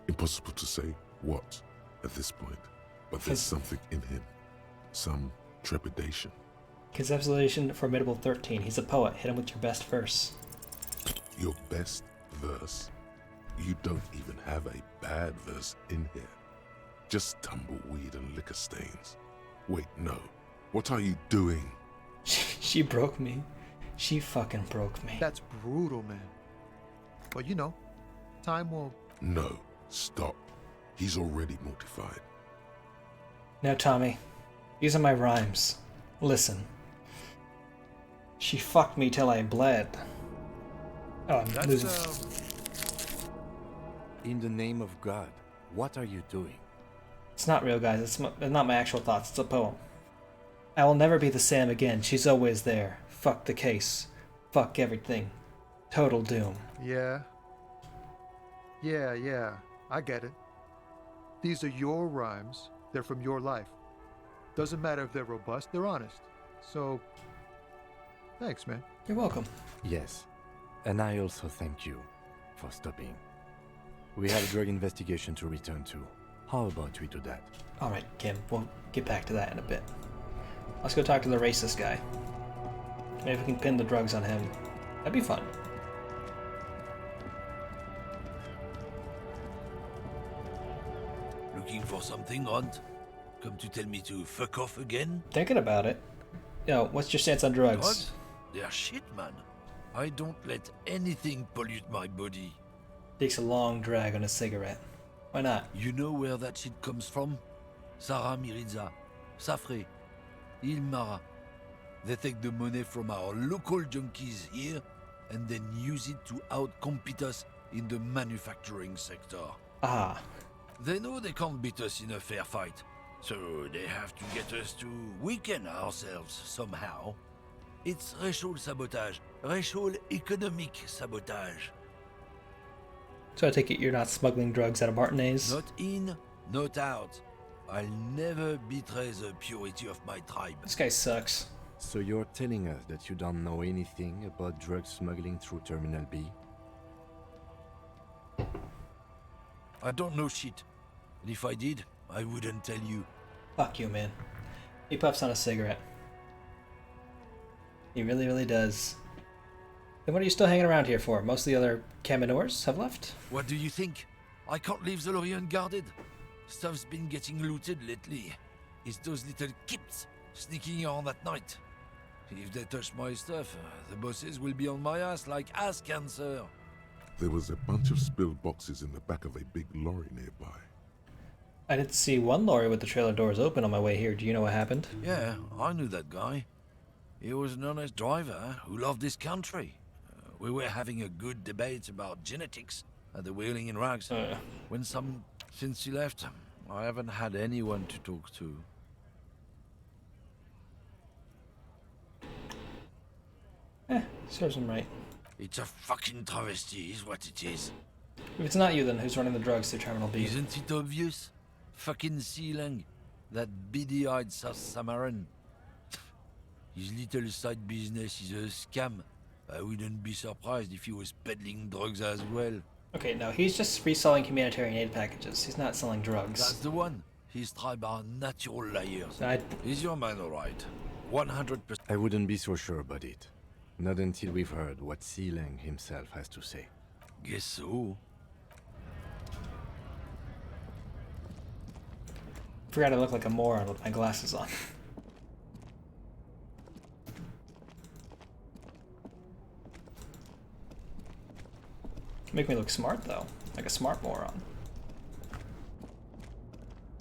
Impossible to say what at this point, but there's something in him. Some trepidation. Conceptualization Formidable 13. He's a poet. Hit him with your best verse. Your best verse? You don't even have a bad verse in here. Just tumbleweed and liquor stains. Wait, no. What are you doing? She broke me. She fucking broke me. That's brutal, man. But you know, time will... No, stop. He's already mortified. Now, Tommy, these are my rhymes. Listen. She fucked me till I bled. Oh, I'm losing. In the name of God, what are you doing? It's not real, guys. It's not my actual thoughts. It's a poem. I will never be the Sam again. She's always there. Fuck the case. Fuck everything. Total doom. Yeah. Yeah. I get it. These are your rhymes. They're from your life. Doesn't matter if they're robust, they're honest. So, thanks, man. You're welcome. Yes, and I also thank you for stopping. We have a drug investigation to return to. How about we do that? Alright, Kim. We'll get back to that in a bit. Let's go talk to the racist guy. Maybe we can pin the drugs on him. That'd be fun. Looking for something, Rond? Come to tell me to fuck off again? Thinking about it. Yo, what's your stance on drugs? Drugs? They're shit, man. I don't let anything pollute my body. Takes a long drag on a cigarette. Why not? You know where that shit comes from? Sarah Miriza, Safre, Ilmara. They take the money from our local junkies here and then use it to outcompete us in the manufacturing sector. Ah. They know they can't beat us in a fair fight, so they have to get us to weaken ourselves somehow. It's racial sabotage, racial economic sabotage. So I take it you're not smuggling drugs out of Martinez? Not in, not out. I'll never betray the purity of my tribe. This guy sucks. So you're telling us that you don't know anything about drug smuggling through Terminal B? I don't know shit. And if I did, I wouldn't tell you. Fuck you, man. He puffs on a cigarette. He really, really does. Then what are you still hanging around here for? Most of the other Caminors have left? What do you think? I can't leave the lorry unguarded. Stuff's been getting looted lately. It's those little kips sneaking around at night. If they touch my stuff, the bosses will be on my ass like ass cancer. There was a bunch of spilled boxes in the back of a big lorry nearby. I did see one lorry with the trailer doors open on my way here. Do you know what happened? Yeah, I knew that guy. He was an honest driver who loved this country. We were having a good debate about genetics at the Wheeling in Rags. Since he left, I haven't had anyone to talk to. Serves him right. It's a fucking travesty, is what it is. If it's not you, then who's running the drugs through Terminal B? Isn't it obvious? Fucking Sealang, that beady-eyed South Samaran. His little side business is a scam. I wouldn't be surprised if he was peddling drugs as well. Okay, no, he's just reselling humanitarian aid packages. He's not selling drugs. That's the one. His tribe are natural liars. Is your man alright? 100%. I wouldn't be so sure about it. Not until we've heard what Sealang himself has to say. Guess so. Forgot I look like a moron with my glasses on. Make me look smart, though. Like a smart moron.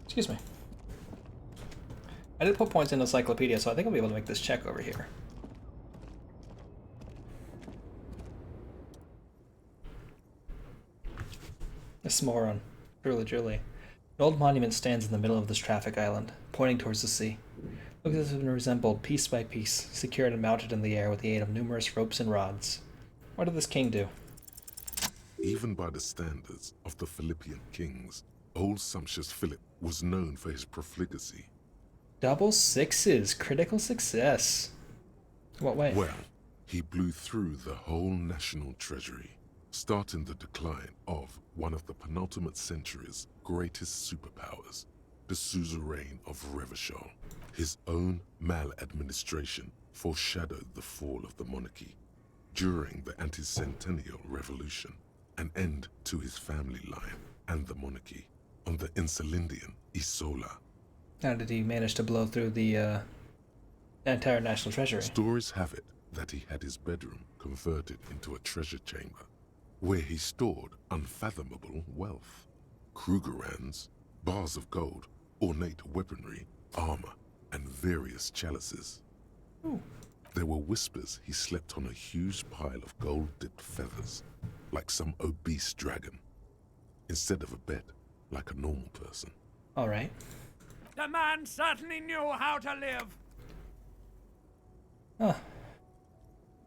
Excuse me. I did put points in Encyclopedia, so I think I'll be able to make this check over here. This moron. Truly. An old monument stands in the middle of this traffic island, pointing towards the sea. Look as if it has been reassembled piece by piece, secured and mounted in the air with the aid of numerous ropes and rods. What did this king do? Even by the standards of the Philippian kings, old sumptuous Philip was known for his profligacy. Double sixes, critical success. What way? Well, he blew through the whole national treasury, starting the decline of one of the penultimate century's greatest superpowers, the suzerain of Revachol. His own maladministration foreshadowed the fall of the monarchy. During the anti-centennial revolution, an end to his family line and the monarchy on the Insulindian Isola. How did he manage to blow through the entire national treasury? Stories have it that he had his bedroom converted into a treasure chamber, where he stored unfathomable wealth. Krugerrands, bars of gold, ornate weaponry, armor, and various chalices. Ooh. There were whispers he slept on a huge pile of gold-dipped feathers, like some obese dragon, instead of a bed, like a normal person. All right. The man certainly knew how to live. Huh.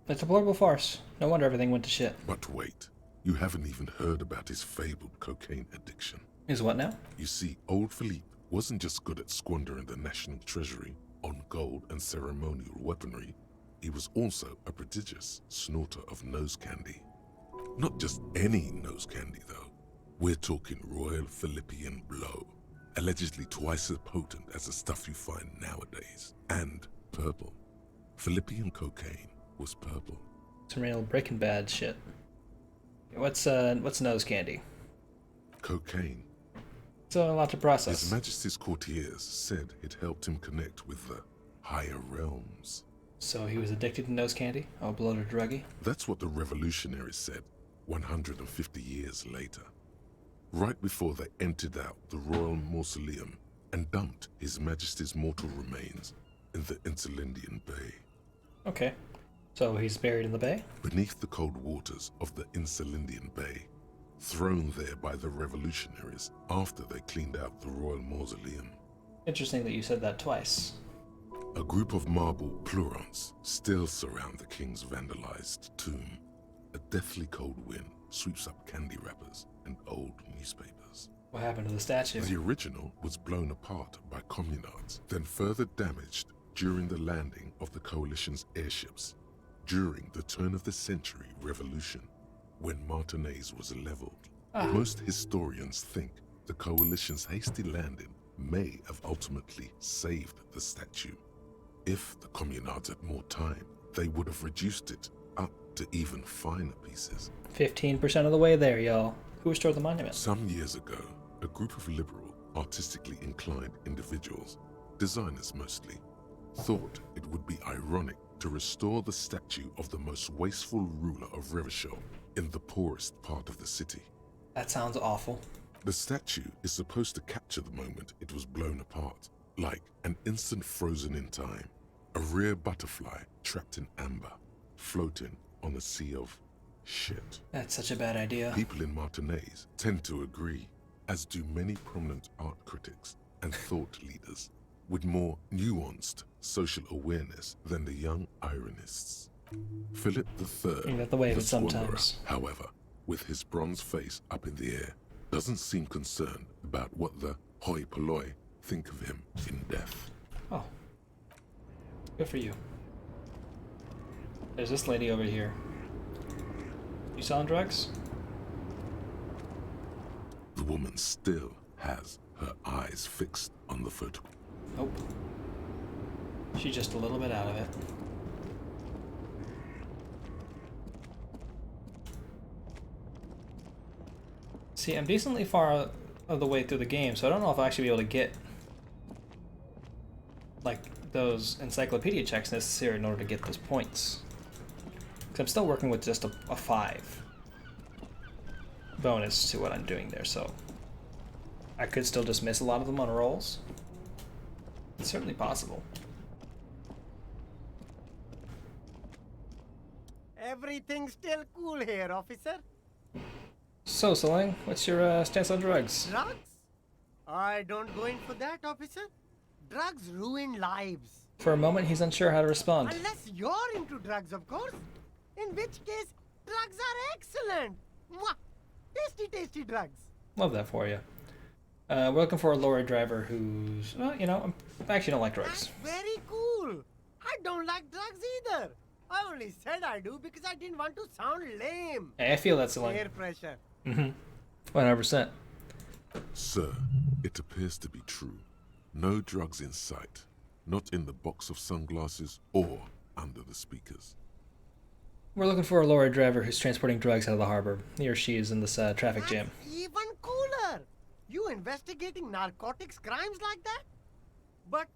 A deplorable farce. No wonder everything went to shit. But wait, you haven't even heard about his fabled cocaine addiction. His what now? You see, old Philippe wasn't just good at squandering the national treasury on gold and ceremonial weaponry, he was also a prodigious snorter of nose candy. Not just any nose candy, though. We're talking Royal Philippian Blow, allegedly twice as potent as the stuff you find nowadays, and purple. Philippian cocaine was purple. Some real Breaking Bad shit. What's nose candy? Cocaine. It's a lot to process. His Majesty's courtiers said it helped him connect with the higher realms. So he was addicted to nose candy? A bloated druggie? That's what the revolutionaries said 150 years later. Right before they emptied out the royal mausoleum and dumped His Majesty's mortal remains in the Interlindian Bay. Okay. So he's buried in the bay? Beneath the cold waters of the Interlindian Bay, thrown there by the revolutionaries after they cleaned out the royal mausoleum. Interesting that you said that twice. A group of marble pleurons still surround the king's vandalized tomb. A deathly cold wind sweeps up candy wrappers and old newspapers. What happened to the statue? The original was blown apart by communards, then further damaged during the landing of the coalition's airships during the turn-of-the-century revolution, when Martinez was leveled. Most historians think the coalition's hasty landing may have ultimately saved the statue. If the communards had more time, they would have reduced it up to even finer pieces. 15% of the way there, y'all. Who restored the monument? Some years ago, a group of liberal, artistically inclined individuals, designers mostly, thought it would be ironic to restore the statue of the most wasteful ruler of Revachol in the poorest part of the city. That sounds awful. The statue is supposed to capture the moment it was blown apart, like an instant frozen in time, a rare butterfly trapped in amber, floating on a sea of shit. That's such a bad idea. People in Martinez tend to agree, as do many prominent art critics and thought leaders with more nuanced social awareness than the young ironists. Philip III, You got the way of the it sometimes. Swallower, however, with his bronze face up in the air, doesn't seem concerned about what the hoi polloi think of him in death. Oh. Good for you. There's this lady over here. You selling drugs? The woman still has her eyes fixed on the photograph. Nope. She's just a little bit out of it. See, I'm decently far of the way through the game, so I don't know if I'll actually be able to get like those encyclopedia checks necessary in order to get those points. Because I'm still working with just a 5 bonus to what I'm doing there, so I could still just miss a lot of them on rolls. It's certainly possible. Everything's still cool here, officer. So, Salang, what's your stance on drugs? Drugs? I don't go in for that, officer. Drugs ruin lives. For a moment, he's unsure how to respond. Unless you're into drugs, of course. In which case, drugs are excellent. Mwah! Tasty, tasty drugs. Love that for you. We're looking for a lorry driver who's, well, you know, I actually don't like drugs. Very cool. I don't like drugs either. I only said I do because I didn't want to sound lame. Hey, I feel that's Salang. Air pressure. 100%. Sir, it appears to be true. No drugs in sight. Not in the box of sunglasses or under the speakers. We're looking for a lorry driver who's transporting drugs out of the harbor. He or she is in this traffic jam. Even cooler. You investigating narcotics crimes like that? But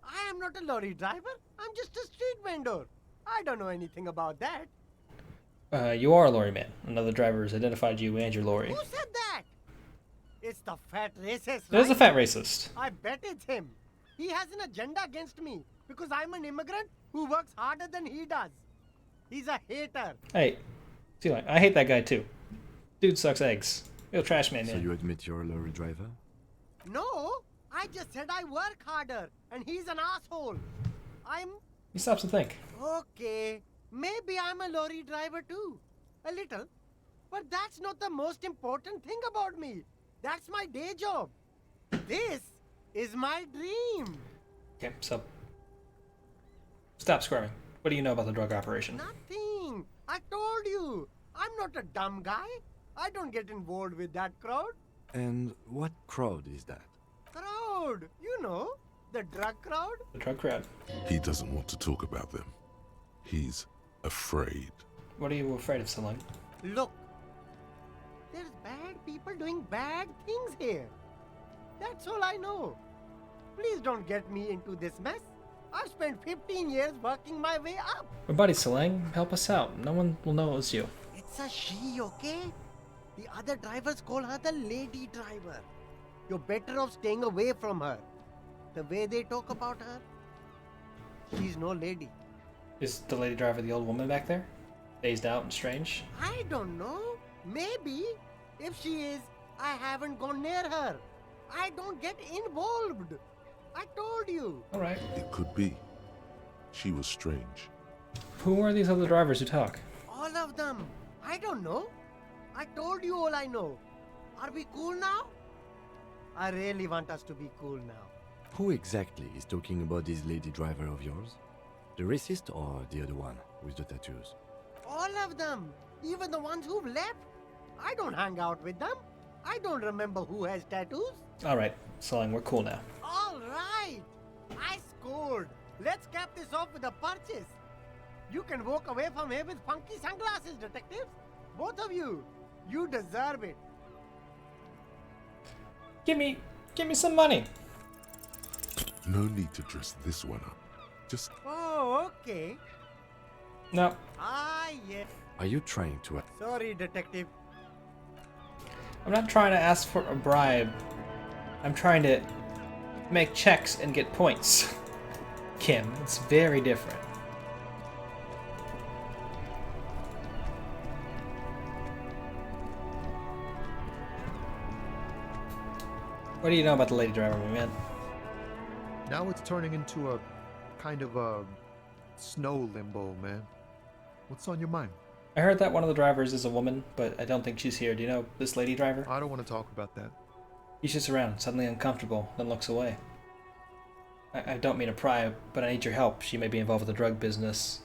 I am not a lorry driver. I'm just a street vendor. I don't know anything about that. You are a lorry man. Another driver has identified you and your lorry. Who said that? It's the fat racist, There's a right? fat racist. I bet it's him. He has an agenda against me because I'm an immigrant who works harder than he does. He's a hater. Hey, see, like, I hate that guy too. Dude sucks eggs. Real trash man. So Yeah. you admit you're a lorry driver? No, I just said I work harder and he's an asshole. He stops to think. Okay, maybe I'm a lorry driver too. A little. But that's not the most important thing about me. That's my day job. This is my dream. Okay, so stop squirming. What do you know about the drug operation? Nothing. I told you. I'm not a dumb guy. I don't get involved with that crowd. And what crowd is that? Crowd. You know, the drug crowd. The drug crowd. He doesn't want to talk about them. He's afraid. What are you afraid of, Celine? Look. There's bad people doing bad things here. That's all I know. Please don't get me into this mess. I've spent 15 years working my way up. My buddy Celine, help us out. No one will know it was you. It's a she, okay? The other drivers call her the lady driver. You're better off staying away from her. The way they talk about her, she's no lady. Is the lady driver the old woman back there? Dazed out and strange? I don't know. Maybe. If she is, I haven't gone near her. I don't get involved. I told you. Alright. It could be. She was strange. Who are these other drivers who talk? All of them. I don't know. I told you all I know. Are we cool now? I really want us to be cool now. Who exactly is talking about this lady driver of yours? The racist or the other one with the tattoos? All of them. Even the ones who've left. I don't hang out with them. I don't remember who has tattoos. Alright, Celine, we're cool now. All right. I scored. Let's cap this off with a purchase. You can walk away from here with funky sunglasses, detectives. Both of you. You deserve it. Give me some money. No need to dress this one up. Just... Oh, okay. No. Ah, yes. Are you trying to... Sorry, detective. I'm not trying to ask for a bribe. I'm trying to make checks and get points. Kim, it's very different. What do you know about the lady driver, my man? Now it's turning into a kind of a snow limbo, man. What's on your mind? I heard that one of the drivers is a woman, but I don't think she's here. Do you know this lady driver? I don't want to talk about that. He's just around, suddenly uncomfortable, then looks away. I don't mean to pry, but I need your help. She may be involved with the drug business.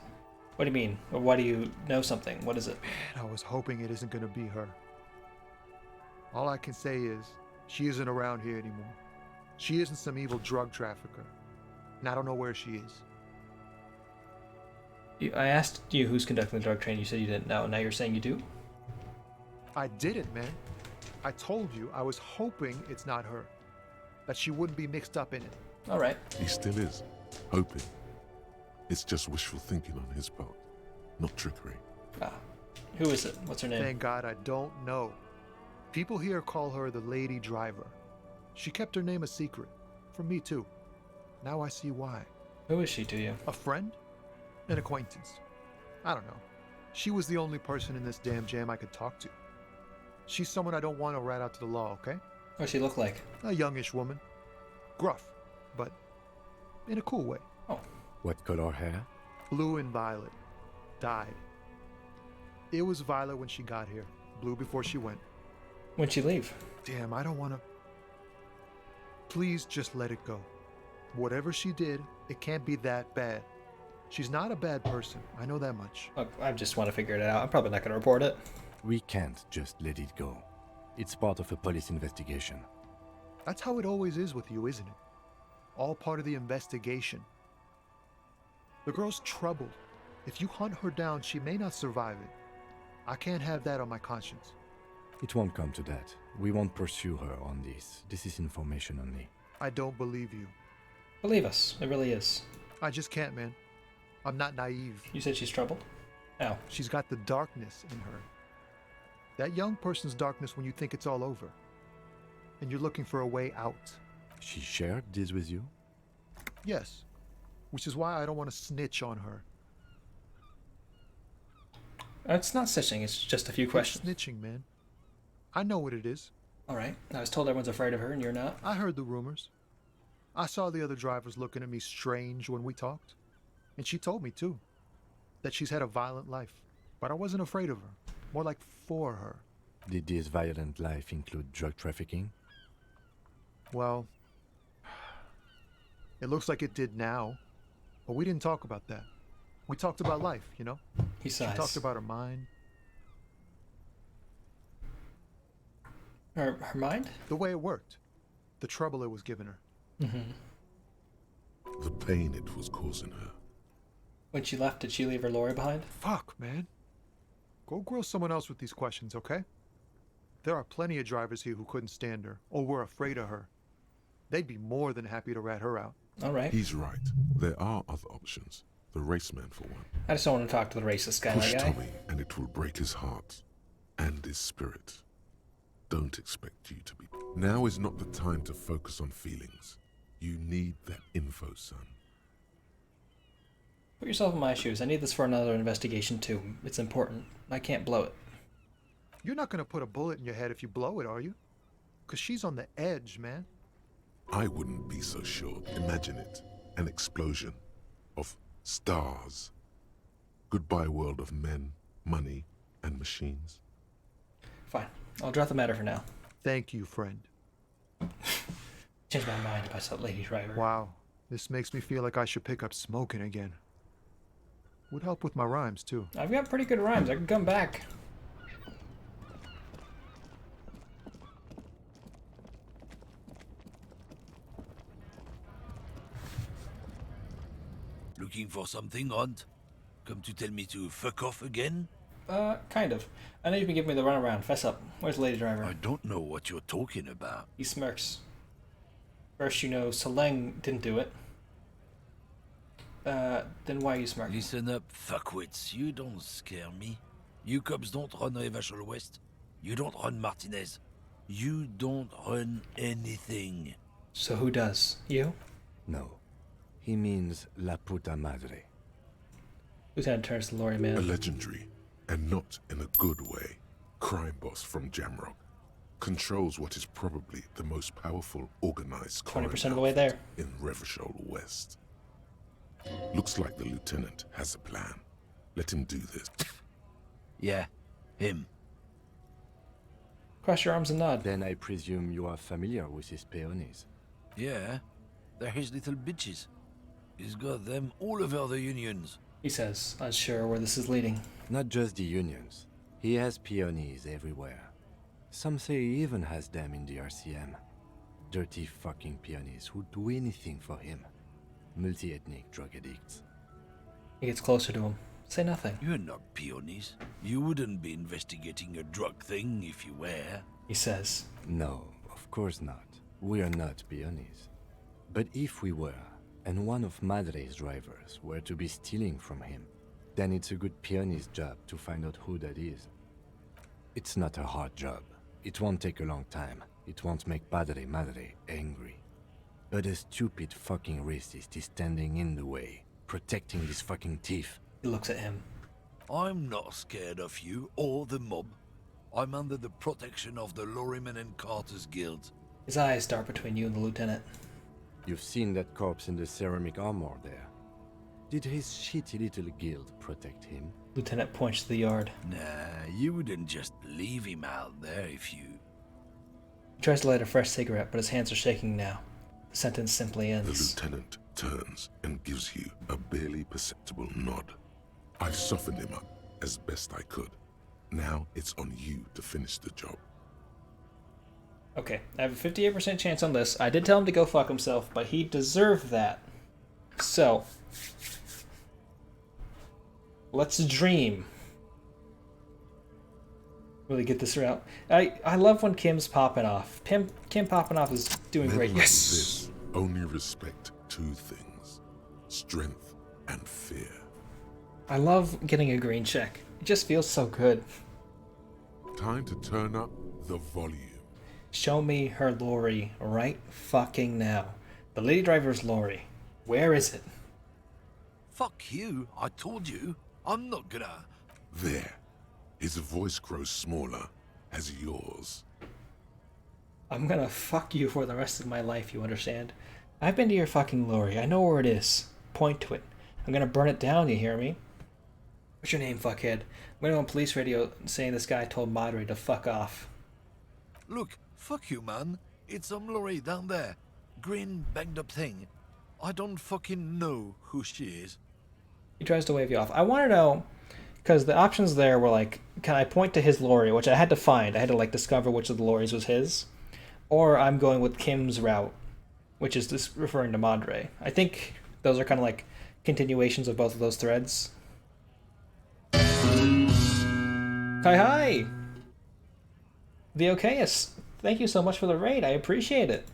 What do you mean? Or why do you know something? What is it? Man, I was hoping it isn't going to be her. All I can say is, she isn't around here anymore. She isn't some evil drug trafficker. And I don't know where she is. I asked you who's conducting the drug train. You said you didn't know. Now you're saying you do? I didn't, man. I told you I was hoping it's not her. That she wouldn't be mixed up in it. All right. He still is. Hoping. It's just wishful thinking on his part. Not trickery. Ah. Who is it? What's her name? Thank God I don't know. People here call her the lady driver. She kept her name a secret. From me, too. Now I see why. Who is she to you? A friend? An acquaintance. I don't know. She was the only person in this damn jam I could talk to. She's someone I don't want to rat out to the law, okay? What's she look like? A youngish woman. Gruff, but in a cool way. Oh. What color hair? Blue and violet. Dyed. It was violet when she got here. Blue before she went. When'd she leave? Damn, I don't want to... Please just let it go. Whatever she did, it can't be that bad. She's not a bad person. I know that much. Look, I just want to figure it out. I'm probably not going to report it. We can't just let it go. It's part of a police investigation. That's how it always is with you, isn't it? All part of the investigation. The girl's troubled. If you hunt her down, she may not survive it. I can't have that on my conscience. It won't come to that. We won't pursue her on this. This is information only. I don't believe you. Believe us. It really is. I just can't, man. I'm not naive. You said she's troubled? How? She's got the darkness in her. That young person's darkness when you think it's all over. and you're looking for a way out. She shared this with you? Yes, which is why I don't want to snitch on her. It's not snitching, it's just a few questions. It's snitching, man. I know what it is. Alright, I was told everyone's afraid of her and you're not. I heard the rumors. I saw the other drivers looking at me strange when we talked. And she told me, too, that she's had a violent life. But I wasn't afraid of her. More like for her. Did this violent life include drug trafficking? Well, it looks like it did now. But we didn't talk about that. We talked about life, you know? He sighs. She talked about her mind. Her mind? The way it worked. The trouble it was giving her. The pain it was causing her. When she left, did she leave her lorry behind? Fuck, man. Go grill someone else with these questions, okay? There are plenty of drivers here who couldn't stand her, or were afraid of her. They'd be more than happy to rat her out. Alright. He's right. There are other options. The raceman, for one. I just don't want to talk to the racist guy. Push Like guy. Tommy, and it will break his heart and his spirit. Don't expect you to be. Now is not the time to focus on feelings. You need that info, son. Put yourself in my shoes. I need this for another investigation too. It's important. I can't blow it. You're not gonna put a bullet in your head if you blow it, are you? 'Cause she's on the edge, man. I wouldn't be so sure. Imagine it. An explosion of stars. Goodbye world of men, money, and machines. Fine. I'll drop the matter for now. Thank you, friend. Changed my mind about that lady driver. Wow. This makes me feel like I should pick up smoking again. Would help with my rhymes, too. I've got pretty good rhymes. I can come back. Looking for something, Hunt? Come to tell me to fuck off again? Kind of. I know you've been giving me the runaround. Fess up. Where's the lady driver? I don't know what you're talking about. He smirks. First you know Seleng didn't do it. Then why are you smirking? Listen up, fuckwits. You don't scare me. You cops don't run Revachol West. You don't run Martinez. You don't run anything. So who does? You? No. He means La Puta Madre. Lieutenant turns to the lorry man. A legendary, and not in a good way, crime boss from Jamrock. Controls what is probably the most powerful organized crime 20% of the way there. in Revachol West. Looks like the lieutenant has a plan. Let him do this. Yeah, him. Cross your arms and nod. Then I presume you are familiar with his peonies. Yeah, they're his little bitches. He's got them all over the unions. He says, unsure where this is leading. Not just the unions. He has peonies everywhere. Some say he even has them in the RCM. Dirty fucking peonies who'd do anything for him. Multi-ethnic drug addicts. He gets closer to him. Say nothing. You're not peonies. You wouldn't be investigating a drug thing if you were. He says. No, of course not. We are not peonies. But if we were, and one of Madre's drivers were to be stealing from him, then it's a good peony's job to find out who that is. It's not a hard job. It won't take a long time. It won't make Padre Madre angry. But a stupid fucking racist is standing in the way, protecting this fucking thief. He looks at him. I'm not scared of you or the mob. I'm under the protection of the Lorrymen and Carters Guild. His eyes dart between you and the lieutenant. You've seen that corpse in the ceramic armor there. Did his shitty little guild protect him? Lieutenant points to the yard. Nah, you wouldn't just leave him out there if you... He tries to light a fresh cigarette, but his hands are shaking now. The sentence simply The ends. lieutenant turns and gives you a barely perceptible nod. I softened him up as best I could. Now it's on you to finish the job. Okay, I have a 58% chance on this. I did tell him to go fuck himself, but he deserved that. So, let's dream. Really get this route. I love when Kim's popping off. Kim popping off is doing Men great. like Yes! this only respect two things: strength and fear. I love getting a green check. It just feels so good. Time to turn up the volume. Show me her lorry right fucking now. The lady driver's lorry. Where is it? Fuck you, I told you. I'm not gonna... There. His voice grows smaller, as yours. I'm gonna fuck you for the rest of my life, you understand? I've been to your fucking lorry. I know where it is. Point to it. I'm gonna burn it down, you hear me? What's your name, fuckhead? I'm gonna go on police radio saying this guy told Madre to fuck off. Look, fuck you, man. It's some lorry down there. Green, banged up thing. I don't fucking know who she is. He tries to wave you off. I want to know, because the options there were like, can I point to his lorry, which I had to find. I had to like discover which of the lorries was his. Or I'm going with Kim's route, which is just referring to Madre. I think those are kind of like continuations of both of those threads. Hi! The Okayus, thank you so much for the raid. I appreciate it.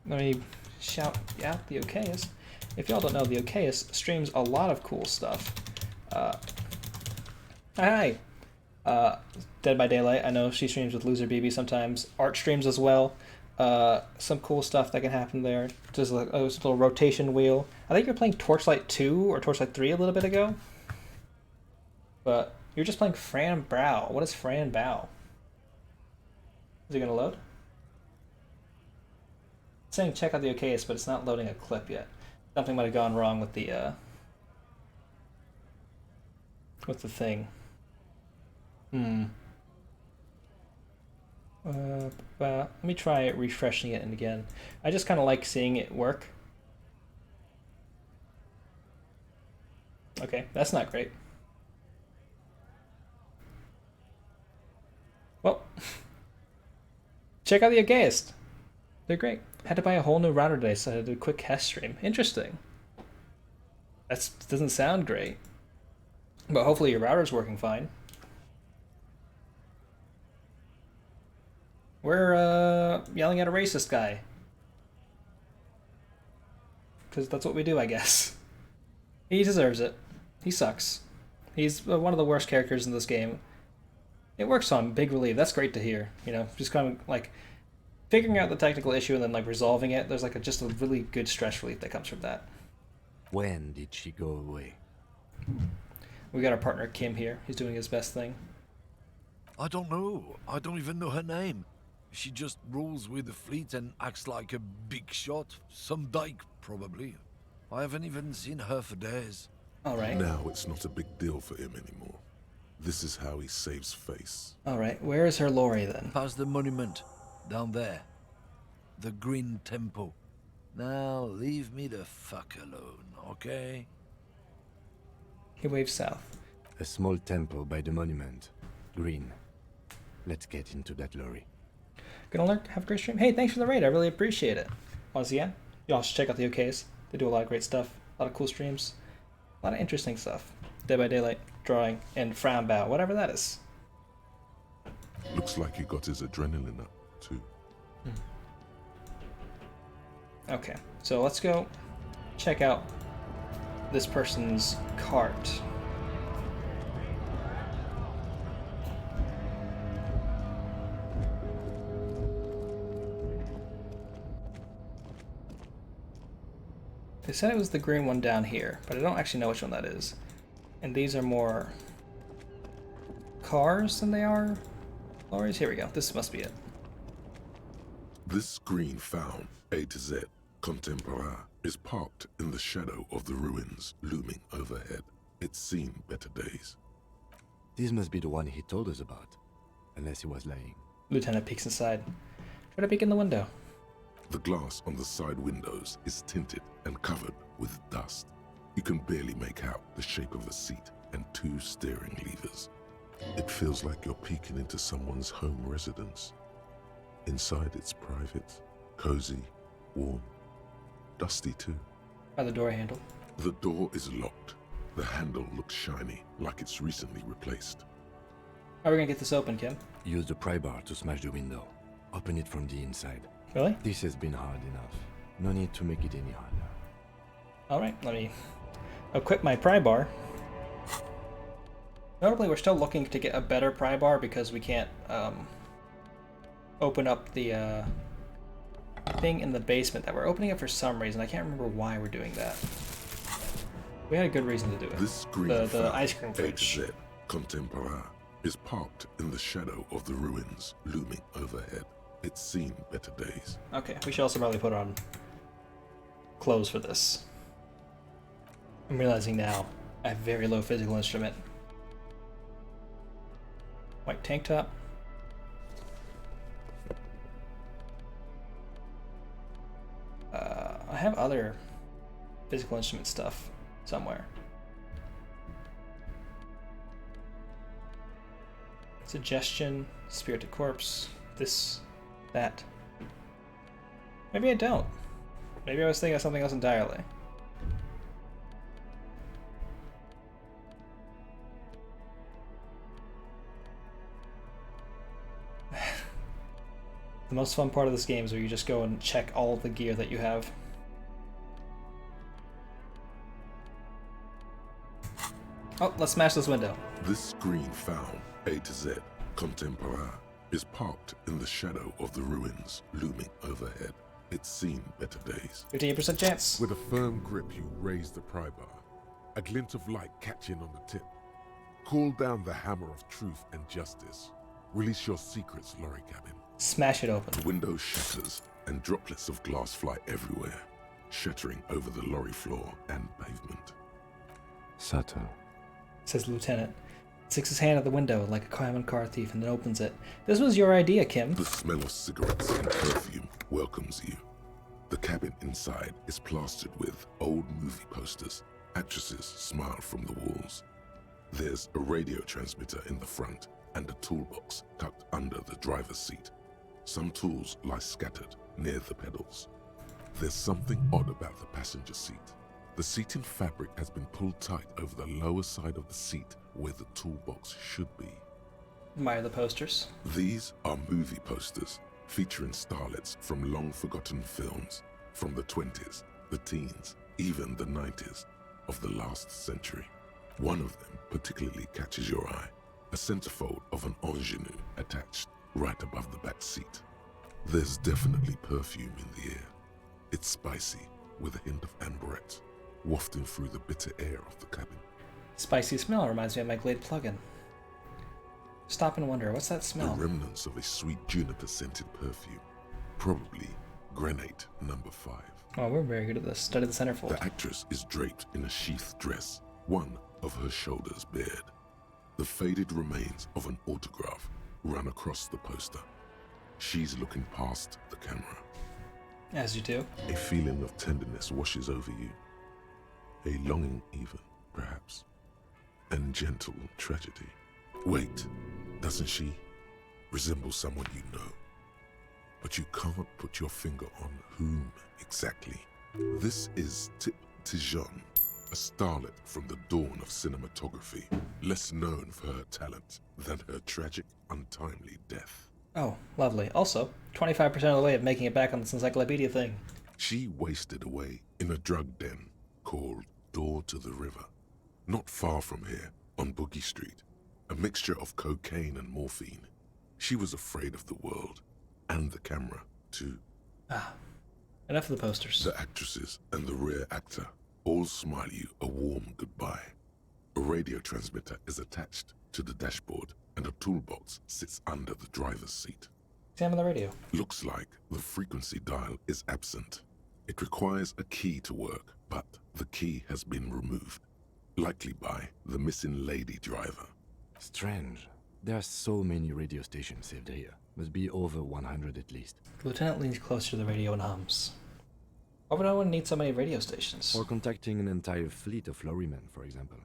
Let me shout out the Okayus. If y'all don't know, the Okayus streams a lot of cool stuff. Hi! Dead by Daylight, I know she streams with Loser BB sometimes. Art streams as well. Some cool stuff that can happen there. Just like a little rotation wheel. I think you're playing Torchlight 2 or Torchlight 3 a little bit ago. But you're just playing Fran Brow. What is Fran Bow? Is it gonna load? It's saying check out the Okayus, but it's not loading a clip yet. Something might have gone wrong with the thing. Let me try refreshing it again. I just kind of like seeing it work. Okay, that's not great. Well, check out the Okayus. They're great. Had to buy a whole new router today, so I had to do a quick test stream. Interesting. That doesn't sound great. But hopefully your router's working fine. We're yelling at a racist guy. Because that's what we do, I guess. He deserves it. He sucks. He's one of the worst characters in this game. It works on big relief. That's great to hear. You know, just kind of like figuring out the technical issue and then like resolving it. There's like just a really good stress relief that comes from that. When did she go away? We got our partner Kim here. He's doing his best thing. I don't know. I don't even know her name. She just rolls with the fleet and acts like a big shot. Some dyke, probably. I haven't even seen her for days. Alright. Now it's not a big deal for him anymore. This is how he saves face. Alright, where is her lorry then? Past the monument. Down there. The Green Temple. Now leave me the fuck alone, okay? He waves south. A small temple by the monument. Green. Let's get into that lorry. Gonna learn. Have a great stream. Hey, thanks for the raid. I really appreciate it. Once again, y'all should check out the Okayus. They do a lot of great stuff. A lot of cool streams. A lot of interesting stuff. Dead by Daylight, drawing, and Frown Bow, whatever that is. Looks like he got his adrenaline up, too. Okay, so let's go check out this person's cart. They said it was the green one down here, but I don't actually know which one that is. And these are more cars than they are lorries. Here we go. This must be it. This green found, A to Z, contemporain, is parked in the shadow of the ruins looming overhead. It's seen better days. This must be the one he told us about, unless he was lying. Lieutenant peeks inside. Try to peek in the window. The glass on the side windows is tinted and covered with dust. You can barely make out the shape of a seat and 2 steering levers. It feels like you're peeking into someone's home residence. Inside it's private, cozy, warm, dusty too. By the door handle. The door is locked. The handle looks shiny, like it's recently replaced. How are we gonna get this open, Kim? Use the pry bar to smash the window. Open it from the inside. Really? This has been hard enough. No need to make it any harder. Alright, let me equip my pry bar. Notably, we're still looking to get a better pry bar because we can't open up the thing in the basement that we're opening up for some reason. I can't remember why we're doing that. We had a good reason to do it. This green the ice cream fridge. A to Z Contemporain is parked in the shadow of the ruins looming overhead. It's seen better days. Okay, we should also probably put on clothes for this. I'm realizing now I have very low physical instrument. White tank top. I have other physical instrument stuff somewhere. Suggestion, spirited corpse, this, that. Maybe I don't. Maybe I was thinking of something else entirely. The most fun part of this game is where you just go and check all of the gear that you have. Oh, let's smash this window. This green found A to Z Contemporain is parked in the shadow of the ruins looming overhead. It's seen better days. 15% chance. With a firm grip, you raise the pry bar, a glint of light catching on the tip. Call down the hammer of truth and justice. Release your secrets, lorry cabin. Smash it open. The window shatters and droplets of glass fly everywhere, shattering over the lorry floor and pavement. Sato, says the lieutenant. Sticks his hand at the window like a common car thief and then opens it. This was your idea, Kim. The smell of cigarettes and perfume welcomes you. The cabin inside is plastered with old movie posters. Actresses smile from the walls. There's a radio transmitter in the front and a toolbox tucked under the driver's seat. Some tools lie scattered near the pedals. There's something odd about the passenger seat. The seating fabric has been pulled tight over the lower side of the seat where the toolbox should be. Admire the posters. These are movie posters featuring starlets from long-forgotten films from the 20s, the teens, even the 90s of the last century. One of them particularly catches your eye, a centerfold of an ingenue attached right above the back seat. There's definitely perfume in the air. It's spicy with a hint of amberette, wafting through the bitter air of the cabin. Spicy smell reminds me of my Glade plugin. Stop and wonder, what's that smell? The remnants of a sweet juniper-scented perfume. Probably granate number 5. Oh, we're very good at this. Study the centerfold. The actress is draped in a sheathed dress, one of her shoulders bared. The faded remains of an autograph run across the poster. She's looking past the camera. As you do. A feeling of tenderness washes over you. A longing even, perhaps. And gentle tragedy. Wait, doesn't she resemble someone you know? But you can't put your finger on whom exactly. This is Tip Tijon, a starlet from the dawn of cinematography, less known for her talent than her tragic, untimely death. Oh, lovely. Also, 25% of the way of making it back on this encyclopedia thing. She wasted away in a drug den called Door to the River. Not far from here, on Boogie Street, a mixture of cocaine and morphine. She was afraid of the world, and the camera, too. Ah, enough of the posters. The actresses and the rear actor all smile you a warm goodbye. A radio transmitter is attached to the dashboard, and a toolbox sits under the driver's seat. Examine the radio. Looks like the frequency dial is absent. It requires a key to work, but the key has been removed, likely by the missing lady driver. Strange. There are so many radio stations saved here. Must be over 100 at least. The lieutenant leans closer to the radio and hums. Why would anyone need so many radio stations? For contacting an entire fleet of lorrymen, for example.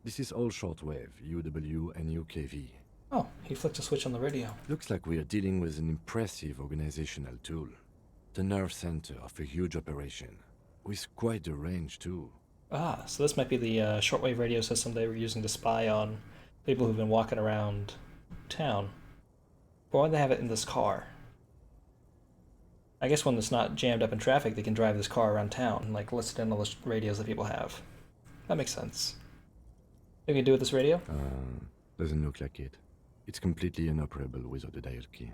This is all shortwave, UW and UKV. Oh, he flicked a switch on the radio. Looks like we are dealing with an impressive organizational tool. The nerve center of a huge operation, with quite a range too. Ah, so this might be the shortwave radio system they were using to spy on people who've been walking around town. But why'd they have it in this car? I guess when it's not jammed up in traffic, they can drive this car around town and like listen in all the radios that people have. That makes sense. What can you do with this radio? Doesn't look like it. It's completely inoperable without a dial key.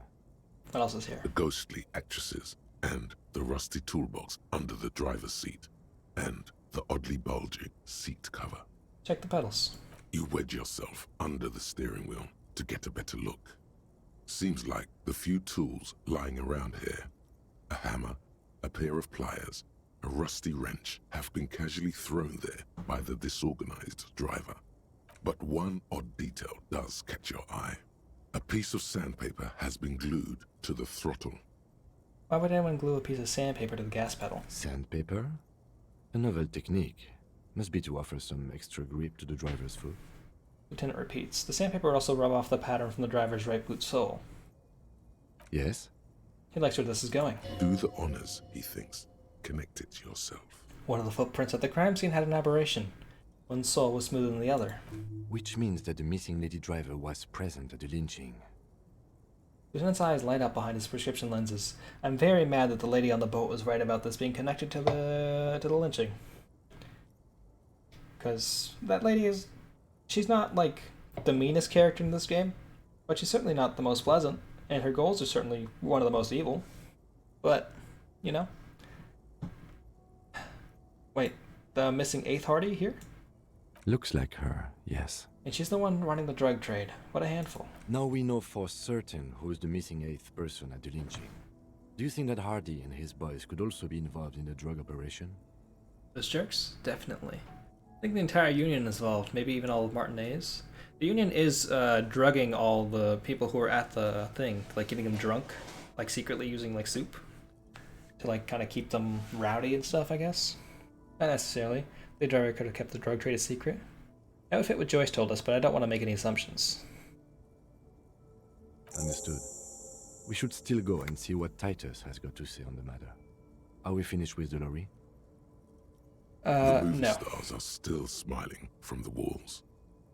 What else is here? The ghostly actresses, and the rusty toolbox under the driver's seat, and the oddly bulging seat cover. Check the pedals. You wedge yourself under the steering wheel to get a better look. Seems like the few tools lying around here, a hammer, a pair of pliers, a rusty wrench, have been casually thrown there by the disorganized driver. But one odd detail does catch your eye. A piece of sandpaper has been glued to the throttle. Why would anyone glue a piece of sandpaper to the gas pedal? Sandpaper? A novel technique. Must be to offer some extra grip to the driver's foot. Lieutenant repeats. The sandpaper would also rub off the pattern from the driver's right boot sole. Yes? He likes where this is going. Do the honors, he thinks. Connect it yourself. One of the footprints at the crime scene had an aberration. One sole was smoother than the other. Which means that the missing lady driver was present at the lynching. Lieutenant's eyes light up behind his prescription lenses. I'm very mad that the lady on the boat was right about this being connected to the lynching. Because that lady is... She's not, like, the meanest character in this game, but she's certainly not the most pleasant, and her goals are certainly one of the most evil. But, you know. Wait, the missing 8th Hardy here? Looks like her, yes. And she's the one running the drug trade. What a handful. Now we know for certain who's the missing 8th person at the lynching. Do you think that Hardy and his boys could also be involved in the drug operation? Those jerks? Definitely. I think the entire Union is involved, maybe even all of Martinez. The Union is drugging all the people who are at the thing, like getting them drunk, like secretly using like soup to like kind of keep them rowdy and stuff, I guess. Not necessarily. The driver could have kept the drug trade a secret. That would fit what Joyce told us, but I don't want to make any assumptions. Understood. We should still go and see what Titus has got to say on the matter. Are we finished with the lorry? The movie no. stars are still smiling from the walls.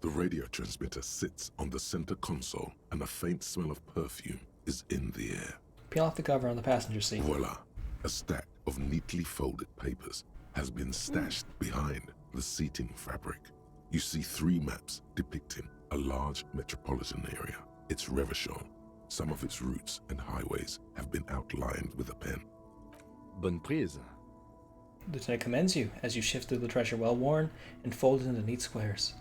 The radio transmitter sits on the center console, and a faint smell of perfume is in the air. Peel off the cover on the passenger seat. Voila! A stack of neatly folded papers has been stashed behind the seating fabric. You see 3 maps depicting a large metropolitan area. It's Revachol. Some of its routes and highways have been outlined with a pen. Bonne prise. Lieutenant commends you as you shift through the treasure well worn and folded into neat squares.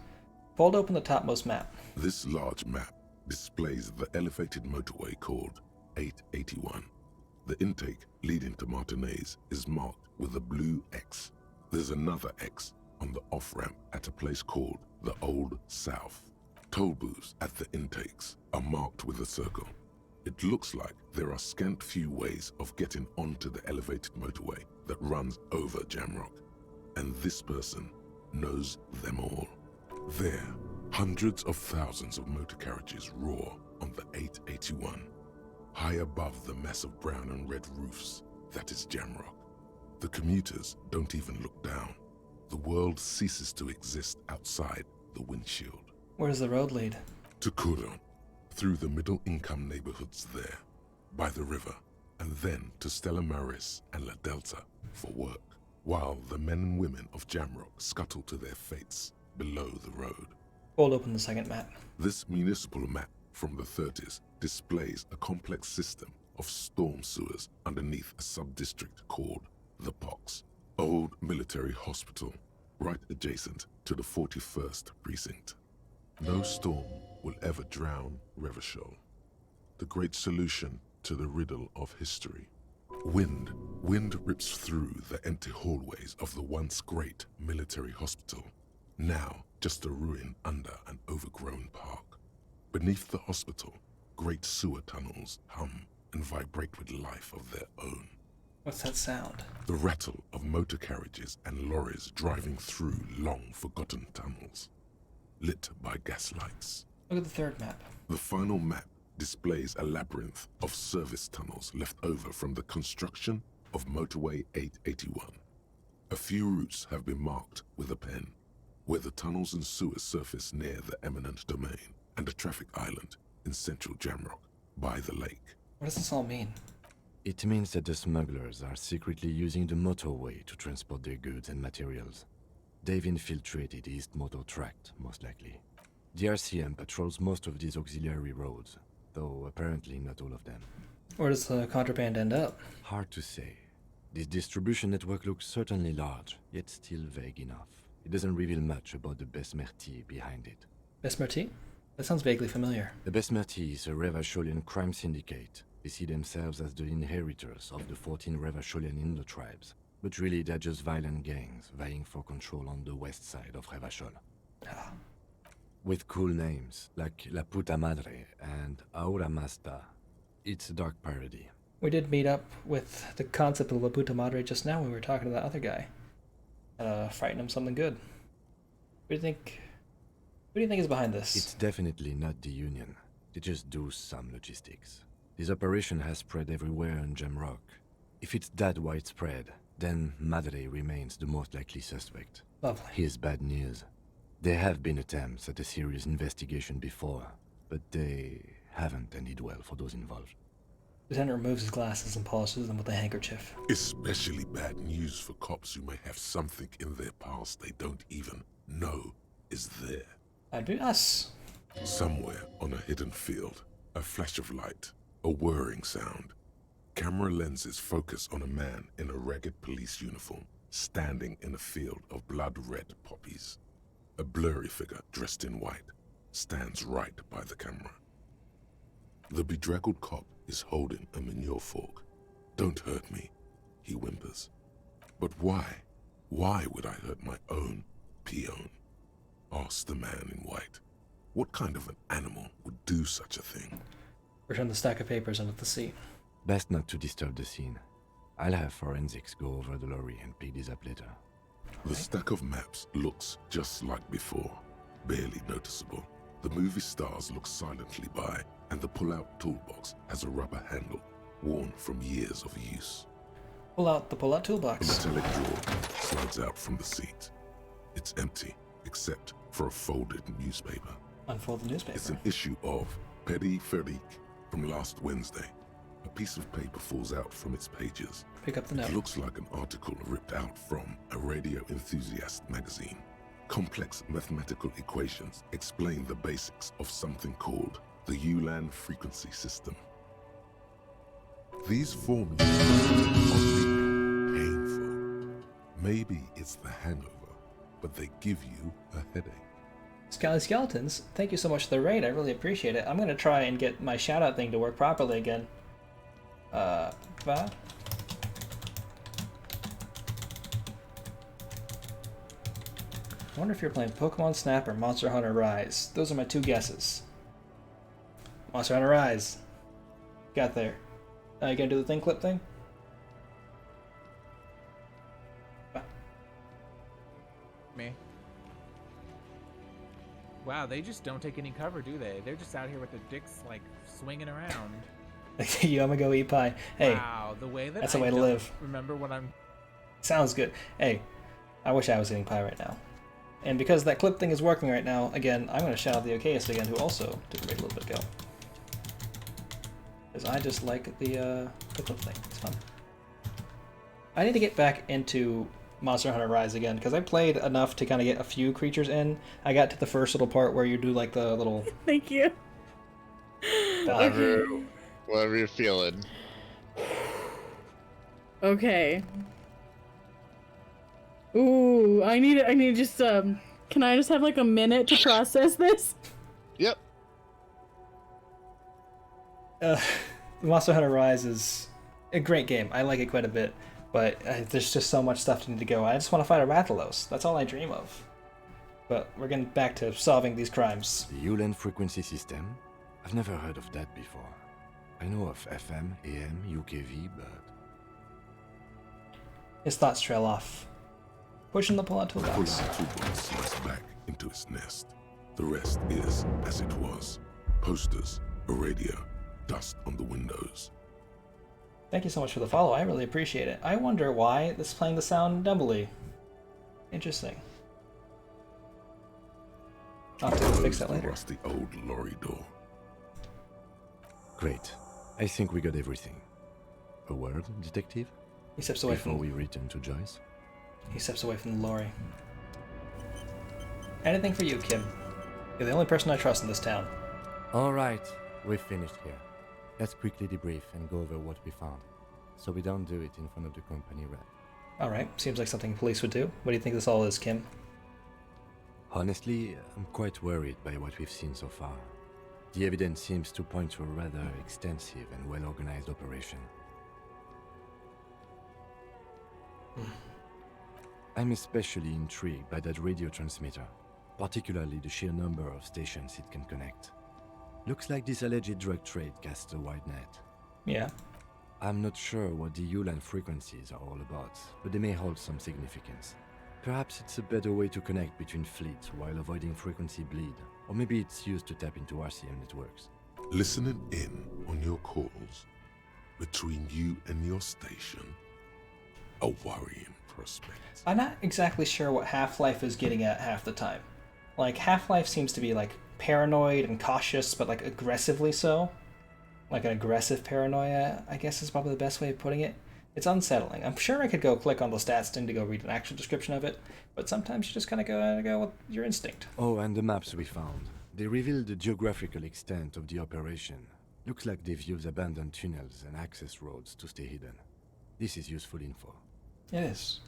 Fold open the topmost map. This large map displays the elevated motorway called 881. The intake leading to Martinez is marked with a blue X. There's another X on the off-ramp at a place called the Old South. Toll booths at the intakes are marked with a circle. It looks like there are scant few ways of getting onto the elevated motorway that runs over Jamrock, and this person knows them all. There, hundreds of thousands of motor carriages roar on the 881. High above the mass of brown and red roofs, that is Jamrock. The commuters don't even look down. The world ceases to exist outside the windshield. Where does the road lead? To Couron, through the middle-income neighborhoods there, by the river, and then to Stella Maris and La Delta for work, while the men and women of Jamrock scuttle to their fates below the road. Fold open the second map. This municipal map from the 30s displays a complex system of storm sewers underneath a sub-district called the Pox, old military hospital, right adjacent to the 41st precinct. No storm will ever drown Revachol, the great solution to the riddle of history. Wind rips through the empty hallways of the once great military hospital, now just a ruin under an overgrown park. Beneath the hospital, great sewer tunnels hum and vibrate with life of their own. What's that sound? The rattle of motor carriages and lorries driving through long-forgotten tunnels, lit by gaslights. Look at the third map. The final map displays a labyrinth of service tunnels left over from the construction of Motorway 881. A few routes have been marked with a pen, where the tunnels and sewers surface near the eminent domain and a traffic island in central Jamrock by the lake. What does this all mean? It means that the smugglers are secretly using the motorway to transport their goods and materials. They've infiltrated the East Motor Tract, most likely. The RCM patrols most of these auxiliary roads, though apparently not all of them. Where does the contraband end up? Hard to say. This distribution network looks certainly large, yet still vague enough. It doesn't reveal much about the Besmerti behind it. Besmerti? That sounds vaguely familiar. The Besmerti is a Revacholian crime syndicate. They see themselves as the inheritors of the 14 Revacholian Indo-tribes. But really, they're just violent gangs vying for control on the west side of Revachol. With cool names, like La Puta Madre and Aura Masta. It's a dark parody. We did meet up with the concept of La Puta Madre just now when we were talking to that other guy. Frighten him something good. What do you think is behind this? It's definitely not the Union. They just do some logistics. This operation has spread everywhere in Jamrock. If it's that widespread, then Madre remains the most likely suspect. Lovely. Here's bad news. There have been attempts at a serious investigation before, but they haven't ended well for those involved. Lieutenant removes his glasses and polishes them with a handkerchief. Especially bad news for cops who may have something in their past they don't even know is there. That'd be us. Somewhere on a hidden field, a flash of light, a whirring sound. Camera lenses focus on a man in a ragged police uniform, standing in a field of blood-red poppies. A blurry figure dressed in white stands right by the camera. The bedraggled cop is holding a manure fork. "Don't hurt me," he whimpers. "But why? Why would I hurt my own peon?" asks the man in white. What kind of an animal would do such a thing? Return the stack of papers under the seat. Best not to disturb the scene. I'll have forensics go over the lorry and pick this up later. The stack of maps looks just like before, barely noticeable. The movie stars look silently by, and the pull-out toolbox has a rubber handle, worn from years of use. Pull out the pull-out A toolbox. metallic drawer slides out from the seat. It's empty, except for a folded newspaper. Unfold the newspaper. It's an issue of Petit Ferique from last Wednesday. A piece of paper falls out from its pages. Pick up the note. It looks like an article ripped out from a radio enthusiast magazine. Complex mathematical equations explain the basics of something called the ULAN frequency system. These formulas are deep, painful. Maybe it's the hangover, but they give you a headache. Scally Skeletons, thank you so much for the raid. I really appreciate it. I'm going to try and get my shout-out thing to work properly again. Va? I wonder if you're playing Pokemon Snap or Monster Hunter Rise. Those are my two guesses. Monster Hunter Rise. Got there. You gonna do the thing clip thing? Me. Wow, they just don't take any cover, do they? They're just out here with their dicks, like, swinging around. You, I'm gonna go eat pie. Hey, wow, the way that that's the I way to don't live. remember what I'm... Sounds good. Hey, I wish I was eating pie right now. And because that clip thing is working right now, again, I'm going to shout out the Okayist again, who also did a raid a little bit ago. Because I just like the clip thing. It's fun. I need to get back into Monster Hunter Rise again, because I played enough to kind of get a few creatures in. I got to the first little part where you do like the little... Thank you. Whatever you're feeling. Okay. Ooh, I need just can I just have like a minute to process this? Yep. Monster Hunter Rise is a great game. I like it quite a bit, but there's just so much stuff to need to go. I just want to fight a Rathalos. That's all I dream of. But we're getting back to solving these crimes. The ULAN frequency system? I've never heard of that before. I know of FM, AM, UKV, but... His thoughts trail off. Pushing the pull-out The toolbox. pull-out toolbox slides back into its nest. The rest is as it was. Posters, a radio, dust on the windows. Thank you so much for the follow. I really appreciate it. I wonder why this is playing the sound doubly. Interesting. I'll have to fix that The later. rusty old lorry door. Great. I think we got everything. A word, detective? He steps away Before from... we return to Joyce? He steps away from the lorry. Anything for you, Kim. You're the only person I trust in this town. Alright, we're finished here. Let's quickly debrief and go over what we found, so we don't do it in front of the company rep. Alright, seems like something police would do. What do you think this all is, Kim? Honestly, I'm quite worried by what we've seen so far. The evidence seems to point to a rather extensive and well-organized operation. I'm especially intrigued by that radio transmitter, particularly the sheer number of stations it can connect. Looks like this alleged drug trade casts a wide net. Yeah. I'm not sure what the ULAN frequencies are all about, but they may hold some significance. Perhaps it's a better way to connect between fleets while avoiding frequency bleed, or maybe it's used to tap into RCM networks. Listening in on your calls between you and your station, a worrying prospect. I'm not exactly sure what Half-Life is getting at half the time. Like, Half-Life seems to be, like, paranoid and cautious, but, like, aggressively so. Like, an aggressive paranoia, I guess is probably the best way of putting it. It's unsettling. I'm sure I could go click on the stats thing to go read an actual description of it, but sometimes you just kind of go with your instinct. Oh, and the maps we found. They reveal the geographical extent of the operation. Looks like they've used abandoned tunnels and access roads to stay hidden. This is useful info. It is.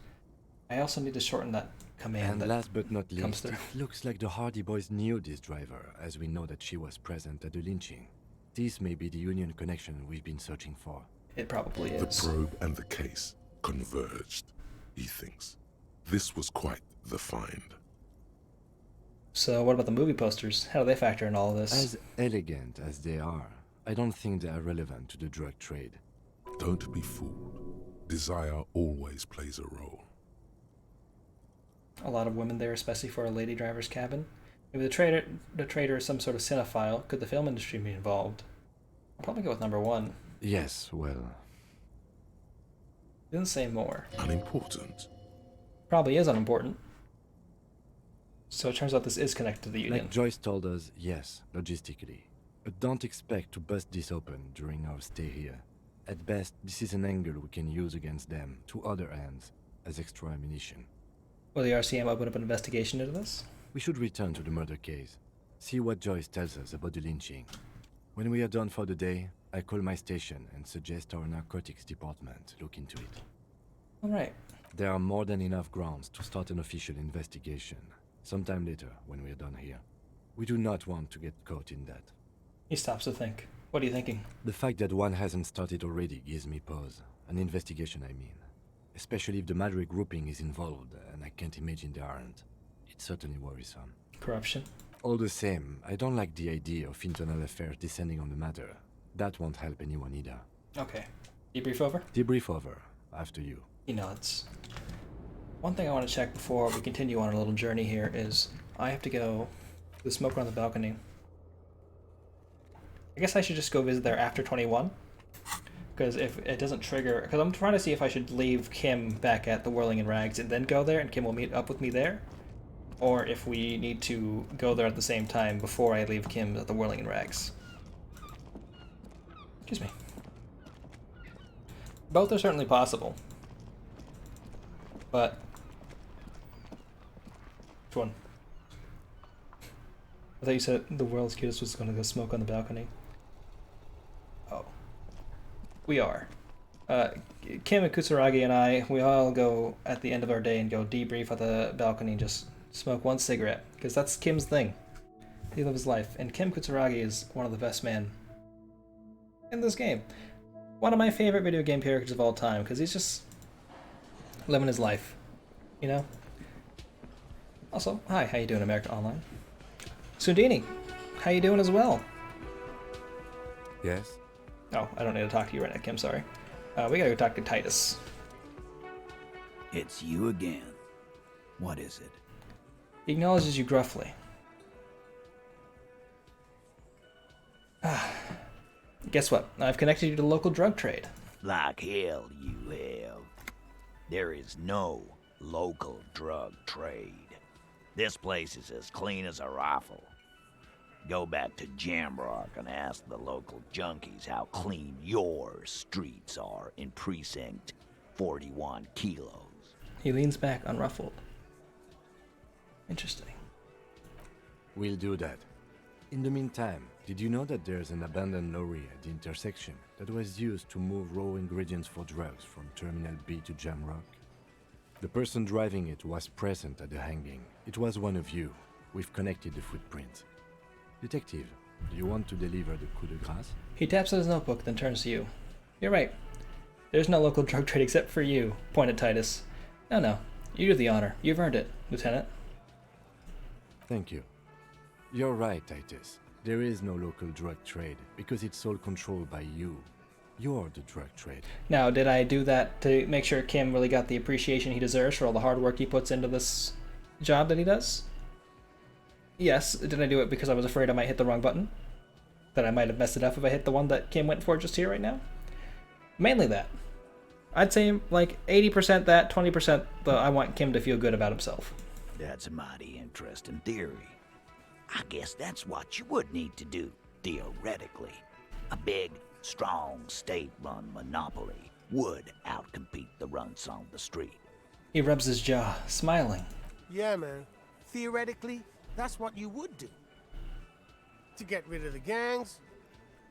I also need to shorten that command. And last but not least, through. it looks like the Hardy Boys knew this driver, as we know that she was present at the lynching. This may be the Union connection we've been searching for. It probably is. The probe and the case converged, he thinks. This was quite the find. So what about the movie posters? How do they factor in all of this? As elegant as they are, I don't think they are relevant to the drug trade. Don't be fooled. Desire always plays a role. A lot of women there, especially for a lady driver's cabin. Maybe the trader is some sort of cinephile. Could the film industry be involved? I'll probably go with number one. Yes, well... Didn't say more. Unimportant. Probably is unimportant. So it turns out this is connected to the Union. Like Joyce told us, yes, logistically. But don't expect to bust this open during our stay here. At best, this is an angle we can use against them, to other ends, as extra ammunition. Will the RCM open up an investigation into this? We should return to the murder case. See what Joyce tells us about the lynching. When we are done for the day, I call my station and suggest our narcotics department look into it. Alright. There are more than enough grounds to start an official investigation, sometime later when we are done here. We do not want to get caught in that. He stops to think. What are you thinking? The fact that one hasn't started already gives me pause. An investigation, I mean. Especially if the Madrid grouping is involved, and I can't imagine they aren't. It's certainly worrisome. Corruption? All the same, I don't like the idea of internal affairs descending on the matter. That won't help anyone either. Okay. Debrief over? Debrief over. After you. He nods. One thing I want to check before we continue on our little journey here is I have to go to the smoker on the balcony. I guess I should just go visit there after 21. Because if it doesn't trigger... Because I'm trying to see if I should leave Kim back at the Whirling in Rags and then go there, and Kim will meet up with me there. Or if we need to go there at the same time before I leave Kim at the Whirling in Rags. Excuse me. Both are certainly possible. But... Which one? I thought you said the world's cutest was going to go smoke on the balcony. Oh. We are. Kim and Kusuragi and I, we all go at the end of our day and go debrief at the balcony and just smoke one cigarette. Because that's Kim's thing. He lives his life. And Kim Kusuragi is one of the best men in this game. One of my favorite video game characters of all time. Because he's just living his life. You know? Also, hi, how you doing, America Online? Sundini, how you doing as well? Yes? Oh, I don't need to talk to you right now, Kim, sorry. We gotta go talk to Titus. It's you again. What is it? He acknowledges you gruffly. Guess what? I've connected you to the local drug trade. Like hell you have. There is no local drug trade. This place is as clean as a rifle. Go back to Jamrock and ask the local junkies how clean your streets are in Precinct 41 Kilos. He leans back unruffled. Interesting. We'll do that. In the meantime, Did you know that there's an abandoned lorry at the intersection that was used to move raw ingredients for drugs from Terminal B to Jamrock? The person driving it was present at the hanging. It was one of you. We've connected the footprint. Detective, do you want to deliver the coup de grâce? He taps at his notebook, then turns to you. You're right. There's no local drug trade except for you, pointed Titus. No. You do the honor. You've earned it, Lieutenant. Thank you. You're right, Titus. There is no local drug trade because it's all controlled by you. You're the drug trade. Now, did I do that to make sure Kim really got the appreciation he deserves for all the hard work he puts into this job that he does? Yes. Did I do it because I was afraid I might hit the wrong button? That I might have messed it up if I hit the one that Kim went for just here right now? Mainly that. I'd say like 80% that, 20% I want Kim to feel good about himself. That's a mighty interesting theory. I guess that's what you would need to do, theoretically. A big, strong, state-run monopoly would outcompete the runts on the street. He rubs his jaw, smiling. Yeah, man. Theoretically, that's what you would do. To get rid of the gangs,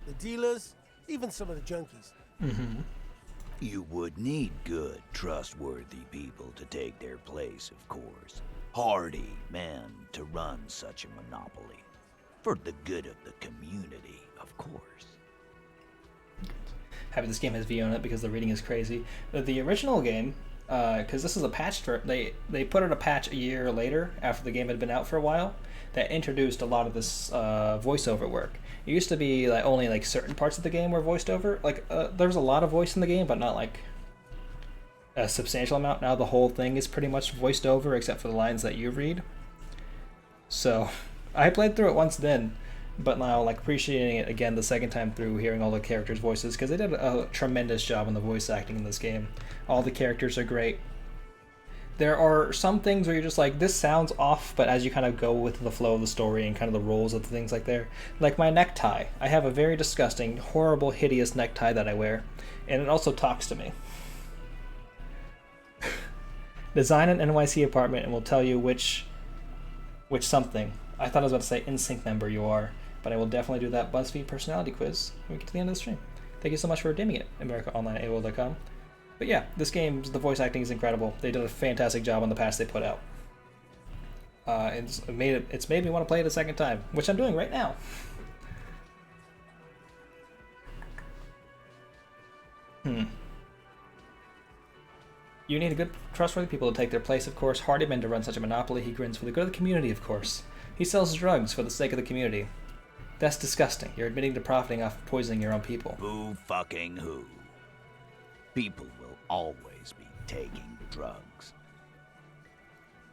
the dealers, even some of the junkies. Mm-hmm. You would need good, trustworthy people to take their place, of course. Hardy men to run such a monopoly. For the good of the community, of course. Happy this game has VO in it because the reading is crazy. The original game, because this is a patch for they put out a patch a year later after the game had been out for a while that introduced a lot of this voiceover work. It used to be like only like certain parts of the game were voiced over. Like there was a lot of voice in the game, but not like a substantial amount. Now the whole thing is pretty much voiced over except for the lines that you read. So I played through it once then, but now like appreciating it again the second time through, hearing all the characters' voices, because they did a tremendous job on the voice acting in this game. All the characters are great. There are some things where you're just like, this sounds off, but as you kind of go with the flow of the story and kind of the roles of the things like there. Like my necktie. I have a very disgusting, horrible, hideous necktie that I wear, and it also talks to me. Design an NYC apartment and we'll tell you which something. I thought I was about to say NSYNC member you are, but I will definitely do that BuzzFeed personality quiz when we get to the end of the stream. Thank you so much for redeeming it, AmericaOnline@AOL.com. But yeah, this game, the voice acting is incredible. They did a fantastic job on the patch they put out. It's made me want to play it a second time, which I'm doing right now. You need a good, trustworthy people to take their place, of course. Hardy men to run such a monopoly. He grins for the good of the community, of course. He sells drugs for the sake of the community. That's disgusting. You're admitting to profiting off poisoning your own people. Who fucking who? People will always be taking drugs.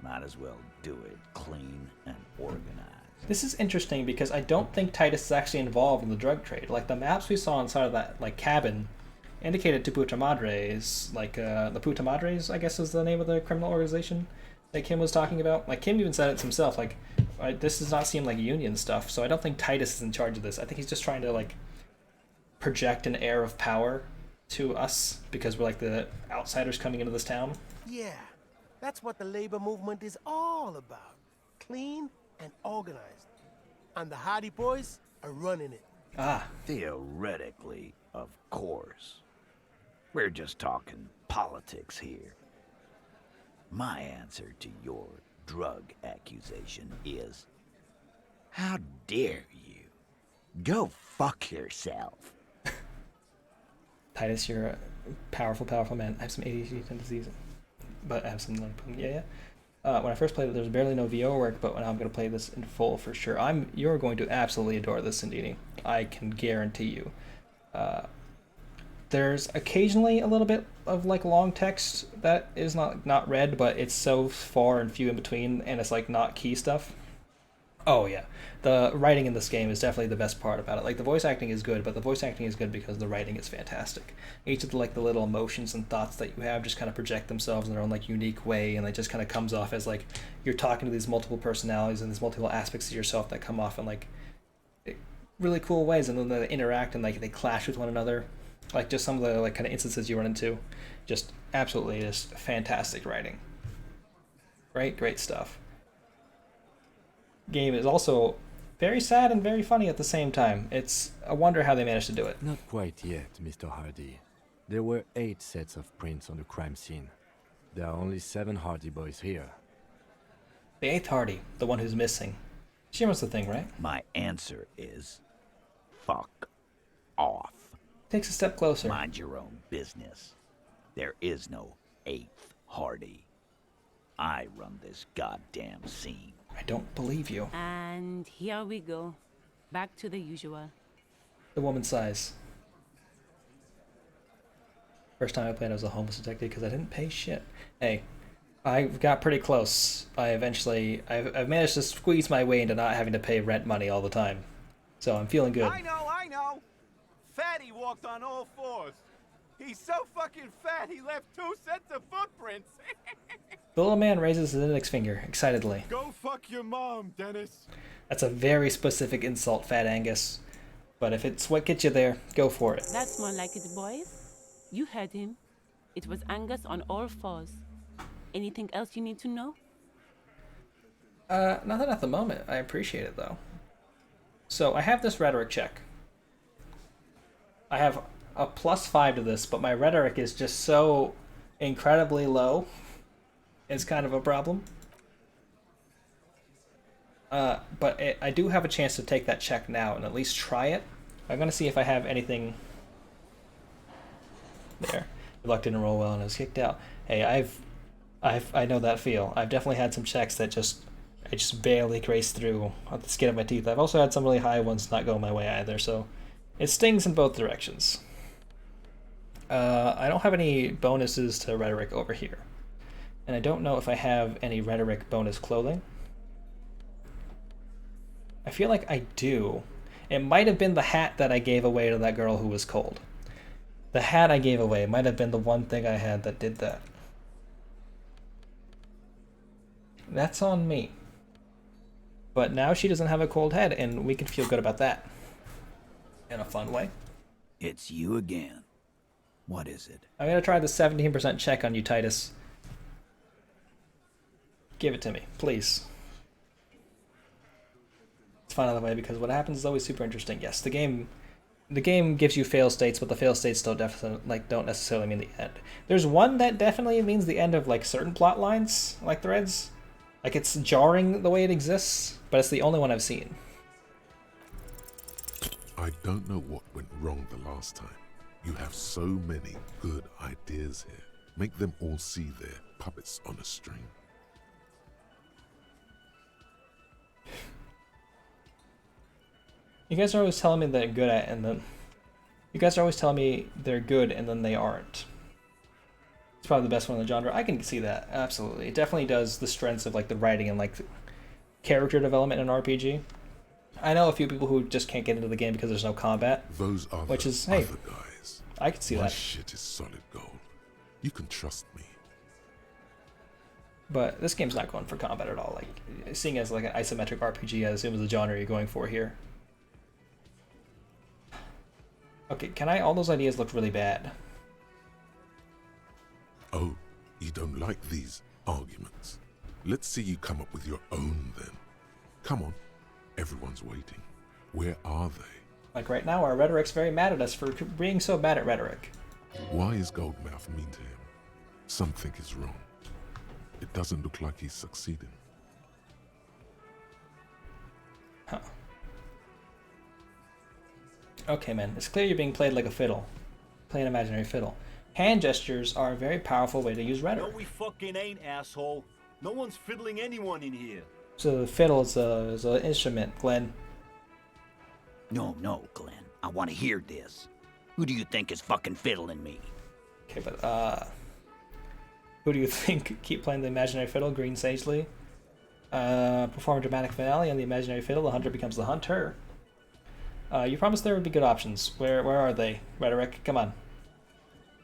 Might as well do it clean and organized. This is interesting because I don't think Titus is actually involved in the drug trade. Like the maps we saw inside of that like cabin indicated to Puta Madres, like the Puta Madres, I guess is the name of the criminal organization that Kim was talking about. Like Kim even said it himself, like this does not seem like union stuff, so I don't think Titus is in charge of this. I think he's just trying to like project an air of power to us because we're like the outsiders coming into this town. Yeah, that's what the labor movement is all about. Clean and organized. And the Hardy Boys are running it. Ah. Theoretically, of course. We're just talking politics here. My answer to your drug accusation is, how dare you? Go fuck yourself. Titus, you're a powerful, powerful man. I have some ADHD disease, but I have some when I first played it, there was barely no VO work, but now I'm going to play this in full for sure. You're going to absolutely adore this, Sindini. I can guarantee you. There's occasionally a little bit of like long text that is not read, but it's so far and few in between, and it's like not key stuff. Oh yeah, the writing in this game is definitely the best part about it. Like the voice acting is good, but the voice acting is good because the writing is fantastic. Each of the little emotions and thoughts that you have just kind of project themselves in their own like unique way, and it just kind of comes off as like you're talking to these multiple personalities and these multiple aspects of yourself that come off in like really cool ways, and then they interact and like they clash with one another. Like just some of the like kind of instances you run into, just absolutely just fantastic writing. Great stuff. Game is also very sad and very funny at the same time. It's a wonder how they managed to do it. Not quite yet, Mr. Hardy. There were 8 sets of prints on the crime scene. There are only 7 Hardy boys here. The 8th Hardy, the one who's missing. She must the thing, right? My answer is fuck off. Takes a step closer. Mind your own business. There is no 8th Hardy. I run this goddamn scene. I don't believe you. And here we go. Back to the usual. The woman sighs. First time I played, I was a homeless detective because I didn't pay shit. Hey, I got pretty close. I've managed to squeeze my way into not having to pay rent money all the time. So I'm feeling good. I know. Fatty walked on all 4s. He's so fucking fat, he left 2 sets of footprints. The little man raises his index finger excitedly. Go fuck your mom, Dennis. That's a very specific insult, Fat Angus. But if it's what gets you there, go for it. That's more like it, boys. You heard him. It was Angus on all 4s. Anything else you need to know? Nothing at the moment. I appreciate it, though. So, I have this rhetoric check. I have a +5 to this, but my rhetoric is just so incredibly low. It's kind of a problem. I do have a chance to take that check now and at least try it. I'm going to see if I have anything... There. Your luck didn't roll well and I was kicked out. Hey, I know that feel. I've definitely had some checks that I just barely graced through on the skin of my teeth. I've also had some really high ones not go my way either, so it stings in both directions. I don't have any bonuses to rhetoric over here. And I don't know if I have any rhetoric bonus clothing. I feel like I do. It might have been the hat that I gave away to that girl who was cold. The hat I gave away might have been the one thing I had that did that. That's on me. But now she doesn't have a cold head, and we can feel good about that. In a fun way. It's you again. What is it? I'm gonna try the 17% check on you, Titus. Give it to me, please. It's fine either way, because what happens is always super interesting. Yes, the game gives you fail states, but the fail states don't necessarily mean the end. There's one that definitely means the end of like certain plot lines, like threads. Like it's jarring the way it exists, but it's the only one I've seen. I don't know what went wrong the last time. You have so many good ideas here. Make them all see they're puppets on a string. You guys are always telling me they're good at, and then you guys are always telling me they're good, and then they aren't. It's probably the best one in the genre. I can see that absolutely. It definitely does the strengths of like the writing and like character development in an RPG. I know a few people who just can't get into the game because there's no combat. Those are which the is hey, other guys. I can see My that. shit is solid gold. You can trust me. But this game's not going for combat at all. Like seeing as like an isometric RPG, I assume is the genre you're going for here. Okay, all those ideas look really bad. Oh, you don't like these arguments? Let's see you come up with your own then. Come on, everyone's waiting. Where are they? Like right now, our rhetoric's very mad at us for being so bad at rhetoric. Why is Goldmouth mean to him? Something is wrong. It doesn't look like he's succeeding. Huh. Okay, man, it's clear you're being played like a fiddle. Play an imaginary fiddle. Hand gestures are a very powerful way to use rhetoric. No, we fucking ain't, asshole. No one's fiddling anyone in here. So the fiddle is an instrument, Glenn. No, Glenn. I want to hear this. Who do you think is fucking fiddling me? Okay, but who do you think? Keep playing the imaginary fiddle, Green Sagely. Perform a dramatic finale on the imaginary fiddle. The hunter becomes the hunter. You promised there would be good options. Where are they? Rhetoric, come on.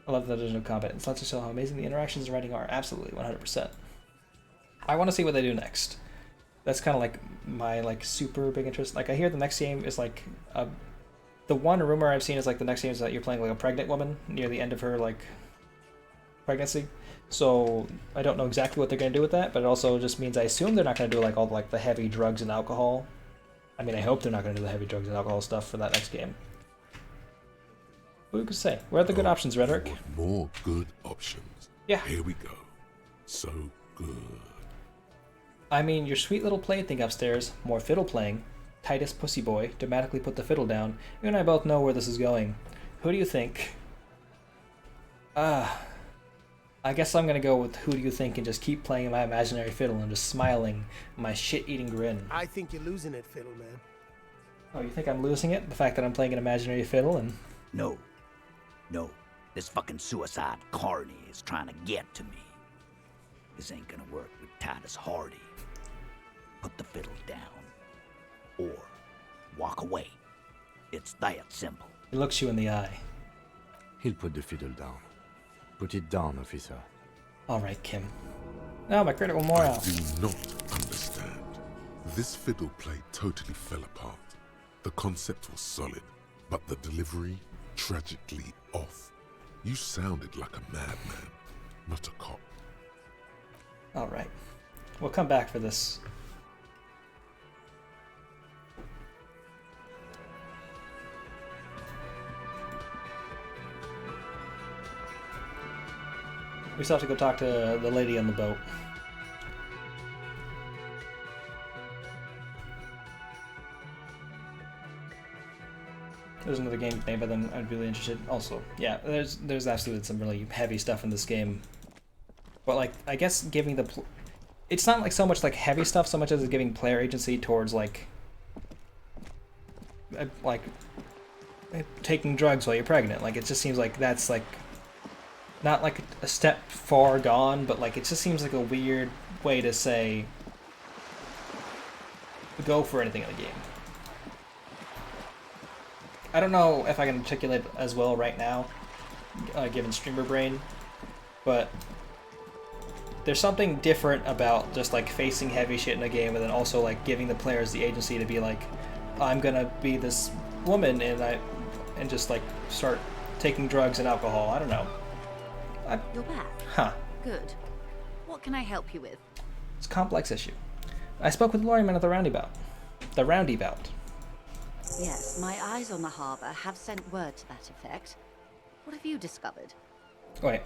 I love that there's no combat. It's not to show how amazing the interactions and writing are. Absolutely, 100%. I want to see what they do next. That's kind of like my like super big interest. Like I hear the next game is like the one rumor I've seen is like the next game is that you're playing like a pregnant woman near the end of her like pregnancy. So I don't know exactly what they're gonna do with that, but it also just means I assume they're not gonna do like all like the heavy drugs and alcohol I mean, I hope they're not going to do the heavy drugs and alcohol stuff for that next game. Who could say? Where are the good options, Rhetoric? More good options. Yeah. Here we go. So good. I mean, your sweet little plaything upstairs, more fiddle playing. Titus Pussy Boy, dramatically put the fiddle down. You and I both know where this is going. Who do you think? I guess I'm gonna go with who do you think and just keep playing my imaginary fiddle and just smiling my shit-eating grin. I think you're losing it, Fiddle Man. Oh, you think I'm losing it? The fact that I'm playing an imaginary fiddle and... No. No. This fucking suicide carny is trying to get to me. This ain't gonna work with Titus Hardy. Put the fiddle down. Or walk away. It's that simple. He looks you in the eye. He'll put the fiddle down. Put it down, officer. Alright, Kim. Now my critical morale. I do not understand. This fiddle play totally fell apart. The concept was solid, but the delivery tragically off. You sounded like a madman, not a cop. Alright. We'll come back for this. We still have to go talk to the lady on the boat. There's another game made by them I'd be really interested. Also, yeah, there's absolutely some really heavy stuff in this game. But like, I guess giving the it's not like so much like heavy stuff so much as it's giving player agency towards like taking drugs while you're pregnant. Like it just seems like that's like not like a step far gone, but like it just seems like a weird way to say go for anything in the game. I don't know if I can articulate as well right now, given streamer brain, but there's something different about just like facing heavy shit in a game and then also like giving the players the agency to be like, I'm gonna be this woman and just like start taking drugs and alcohol. I don't know. You're back. Huh. Good. What can I help you with? It's a complex issue. I spoke with the lawyer at the roundabout. The roundabout. Yes, my eyes on the harbour have sent word to that effect. What have you discovered? Wait.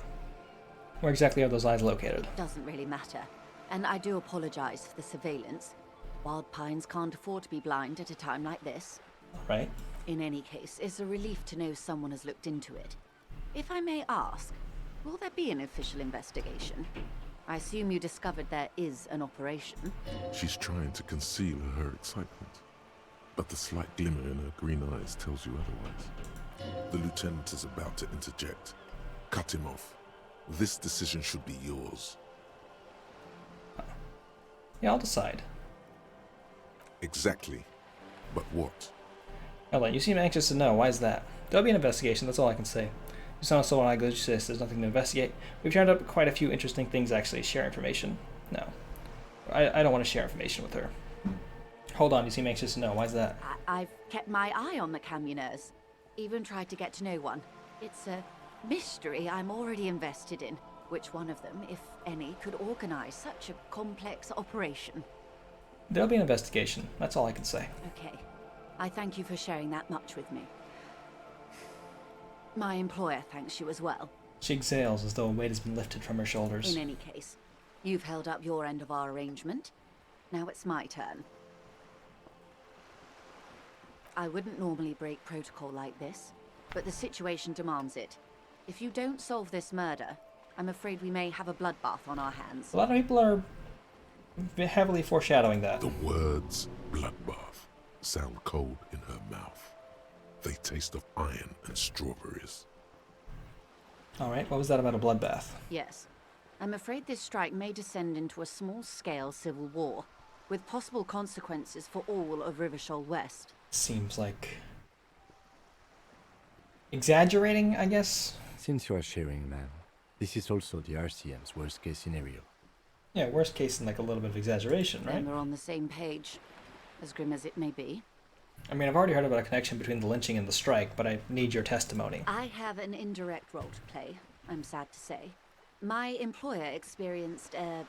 Where exactly are those eyes located? Doesn't really matter. And I do apologize for the surveillance. Wild Pines can't afford to be blind at a time like this. Right. In any case, it's a relief to know someone has looked into it. If I may ask, will there be an official investigation? I assume you discovered there is an operation. She's trying to conceal her excitement, but the slight glimmer in her green eyes tells you otherwise. The lieutenant is about to interject. Cut him off. This decision should be yours. Yeah, I'll decide. Exactly. But what? Ellen, you seem anxious to know. Why is that? There'll be an investigation, that's all I can say. You sound so like there's nothing to investigate. We've turned up quite a few interesting things, actually. Share information. No. I don't want to share information with her. Hold on, you seem anxious to know. Why is that? I've kept my eye on the Camioners. Even tried to get to know one. It's a mystery I'm already invested in. Which one of them, if any, could organize such a complex operation? There'll be an investigation. That's all I can say. Okay. I thank you for sharing that much with me. My employer thanks you as well. She exhales as though a weight has been lifted from her shoulders. In any case, you've held up your end of our arrangement. Now it's my turn. I wouldn't normally break protocol like this, but the situation demands it. If you don't solve this murder, I'm afraid we may have a bloodbath on our hands. A lot of people are heavily foreshadowing that. The words bloodbath sound cold in her mouth. They taste of iron and strawberries. Alright, what was that about a bloodbath? Yes. I'm afraid this strike may descend into a small-scale civil war, with possible consequences for all of Rivershoal West. Seems like... exaggerating, I guess? Since you are sharing, ma'am, this is also the RCM's worst-case scenario. Yeah, worst case and like a little bit of exaggeration, right? Then we're on the same page, as grim as it may be. I mean, I've already heard about a connection between the lynching and the strike, but I need your testimony. I have an indirect role to play, I'm sad to say. My employer experienced a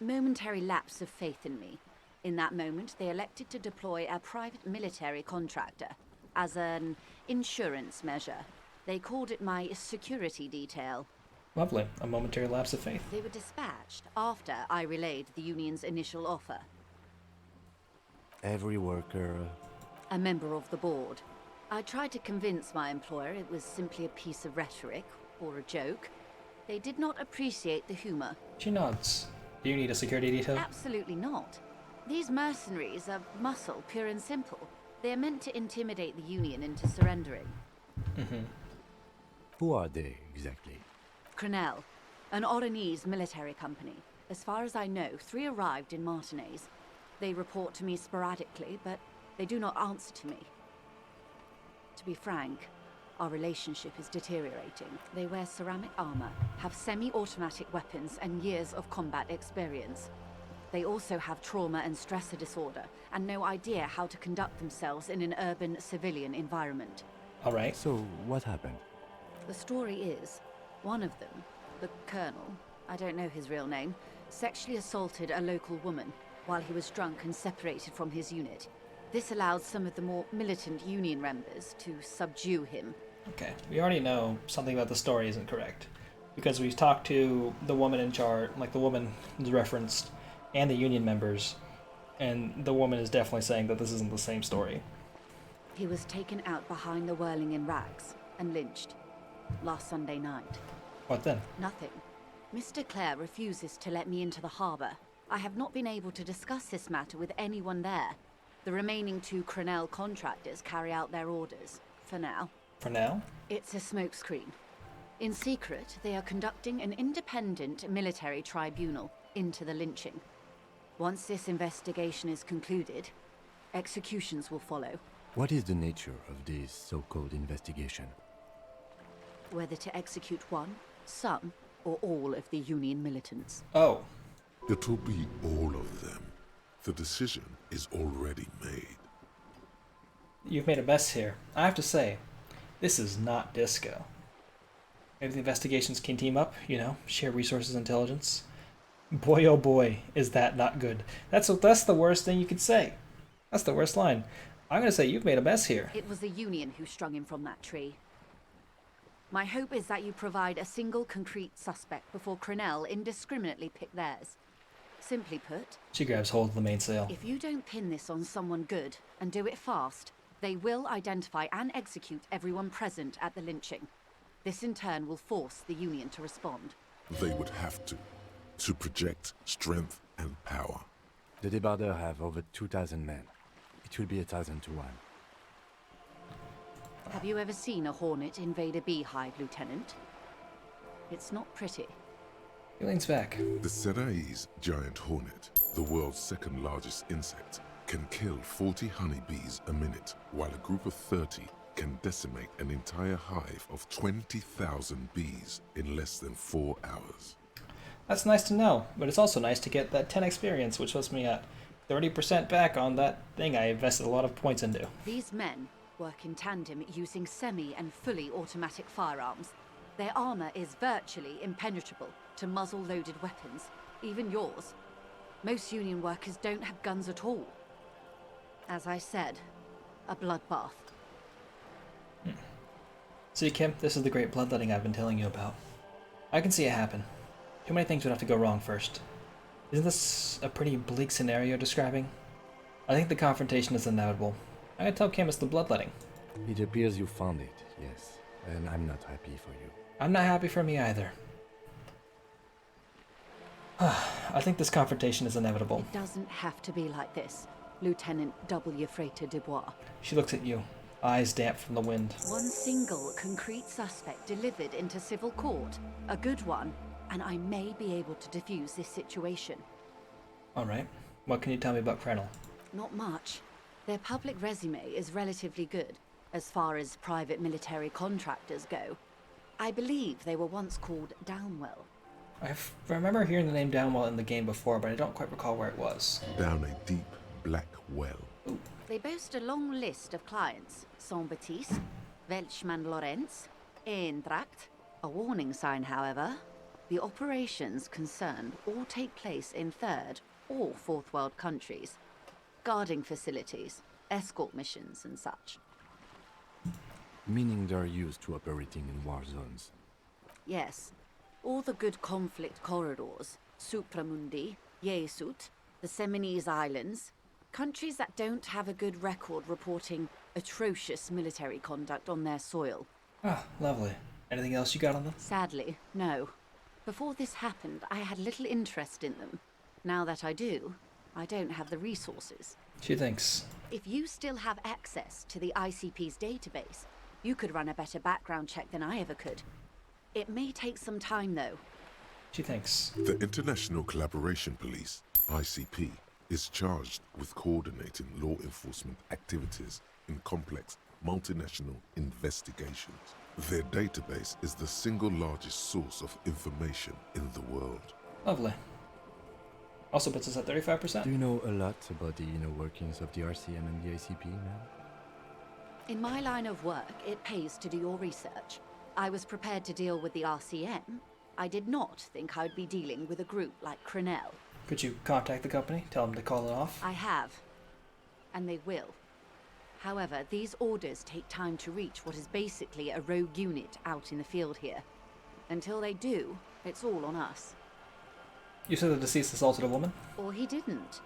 momentary lapse of faith in me. In that moment, they elected to deploy a private military contractor as an insurance measure. They called it my security detail. Lovely. A momentary lapse of faith. They were dispatched after I relayed the union's initial offer. Every worker... A member of the board. I tried to convince my employer it was simply a piece of rhetoric or a joke. They did not appreciate the humor. She nods. Do you need a security detail? Absolutely not. These mercenaries are muscle, pure and simple. They are meant to intimidate the Union into surrendering. Who are they, exactly? Crenell, an Oranese military company. As far as I know, 3 arrived in Martinez. They report to me sporadically, but they do not answer to me. To be frank, our relationship is deteriorating. They wear ceramic armor, have semi-automatic weapons, and years of combat experience. They also have trauma and stressor disorder, and no idea how to conduct themselves in an urban civilian environment. All right. So, what happened? The story is, one of them, the colonel, I don't know his real name, sexually assaulted a local woman while he was drunk and separated from his unit. This allowed some of the more militant Union members to subdue him. Okay, we already know something about the story isn't correct. Because we've talked to the woman in charge, like the woman is referenced, and the Union members, and the woman is definitely saying that this isn't the same story. He was taken out behind the whirling in rags and lynched last Sunday night. What then? Nothing. Mr. Clare refuses to let me into the harbor. I have not been able to discuss this matter with anyone there. The remaining 2 Crenell contractors carry out their orders, for now. For now? It's a smokescreen. In secret, they are conducting an independent military tribunal into the lynching. Once this investigation is concluded, executions will follow. What is the nature of this so-called investigation? Whether to execute one, some, or all of the Union militants. Oh. It'll be all of them. The decision is already made. You've made a mess here. I have to say, this is not disco. Maybe the investigations can team up, you know, share resources, intelligence. Boy, oh boy, is that not good. That's the worst thing you could say. That's the worst line. I'm going to say you've made a mess here. It was the Union who strung him from that tree. My hope is that you provide a single concrete suspect before Crenell indiscriminately pick theirs. Simply put, She grabs hold of the mainsail. if you don't pin this on someone good and do it fast, they will identify and execute everyone present at the lynching. This in turn will force the Union to respond. They would have to project strength and power. The Debardeurs have over 2,000 men. It will be 1,000 to 1. Have you ever seen a hornet invade a beehive, Lieutenant? It's not pretty. He leans back. The Serai's giant hornet, the world's 2nd largest insect, can kill 40 honeybees a minute, while a group of 30 can decimate an entire hive of 20,000 bees in less than 4 hours. That's nice to know, but it's also nice to get that 10 experience, which puts me at 30% back on that thing I invested a lot of points into. These men work in tandem using semi and fully automatic firearms. Their armor is virtually impenetrable to muzzle-loaded weapons, even yours. Most Union workers don't have guns at all. As I said, a bloodbath. See, Kim, this is the great bloodletting I've been telling you about. I can see it happen. Too many things would have to go wrong first. Isn't this a pretty bleak scenario you're describing? I think the confrontation is inevitable. I'm gonna tell Kim it's the bloodletting. It appears you found it, yes. And I'm not happy for you. I'm not happy for me either. I think this confrontation is inevitable. It doesn't have to be like this, Lieutenant W. Frater Dubois. She looks at you, eyes damp from the wind. One single concrete suspect delivered into civil court, a good one, and I may be able to defuse this situation. Alright, what can you tell me about Crenell? Not much. Their public resume is relatively good, as far as private military contractors go. I believe they were once called Downwell. I remember hearing the name Downwell in the game before, but I don't quite recall where it was. Down a deep, black well. Ooh. They boast a long list of clients. Saint-Baptiste, Welchman-Lorenz, Eintracht. A warning sign, however. The operations concerned all take place in 3rd or 4th world countries. guarding facilities, escort missions, and such. Meaning they're used to operating in war zones. Yes. All the good conflict corridors, Supramundi, Yesut, the Seminese Islands, countries that don't have a good record reporting atrocious military conduct on their soil. Ah, lovely. Anything else you got on them? Sadly, no. Before this happened, I had little interest in them. Now that I do, I don't have the resources. She thinks. If you still have access to the ICP's database, you could run a better background check than I ever could. It may take some time, though. She thinks. The International Collaboration Police, ICP, is charged with coordinating law enforcement activities in complex multinational investigations. Their database is the single largest source of information in the world. Lovely. Also puts us at 35%. Do you know a lot about the inner workings of the RCM and the ICP, ma'am? In my line of work, it pays to do your research. I was prepared to deal with the RCM. I did not think I'd be dealing with a group like Crenell. Could you contact the company? Tell them to call it off? I have. And they will. However, these orders take time to reach what is basically a rogue unit out in the field here. Until they do, it's all on us. You said the deceased assaulted a woman? Or he didn't.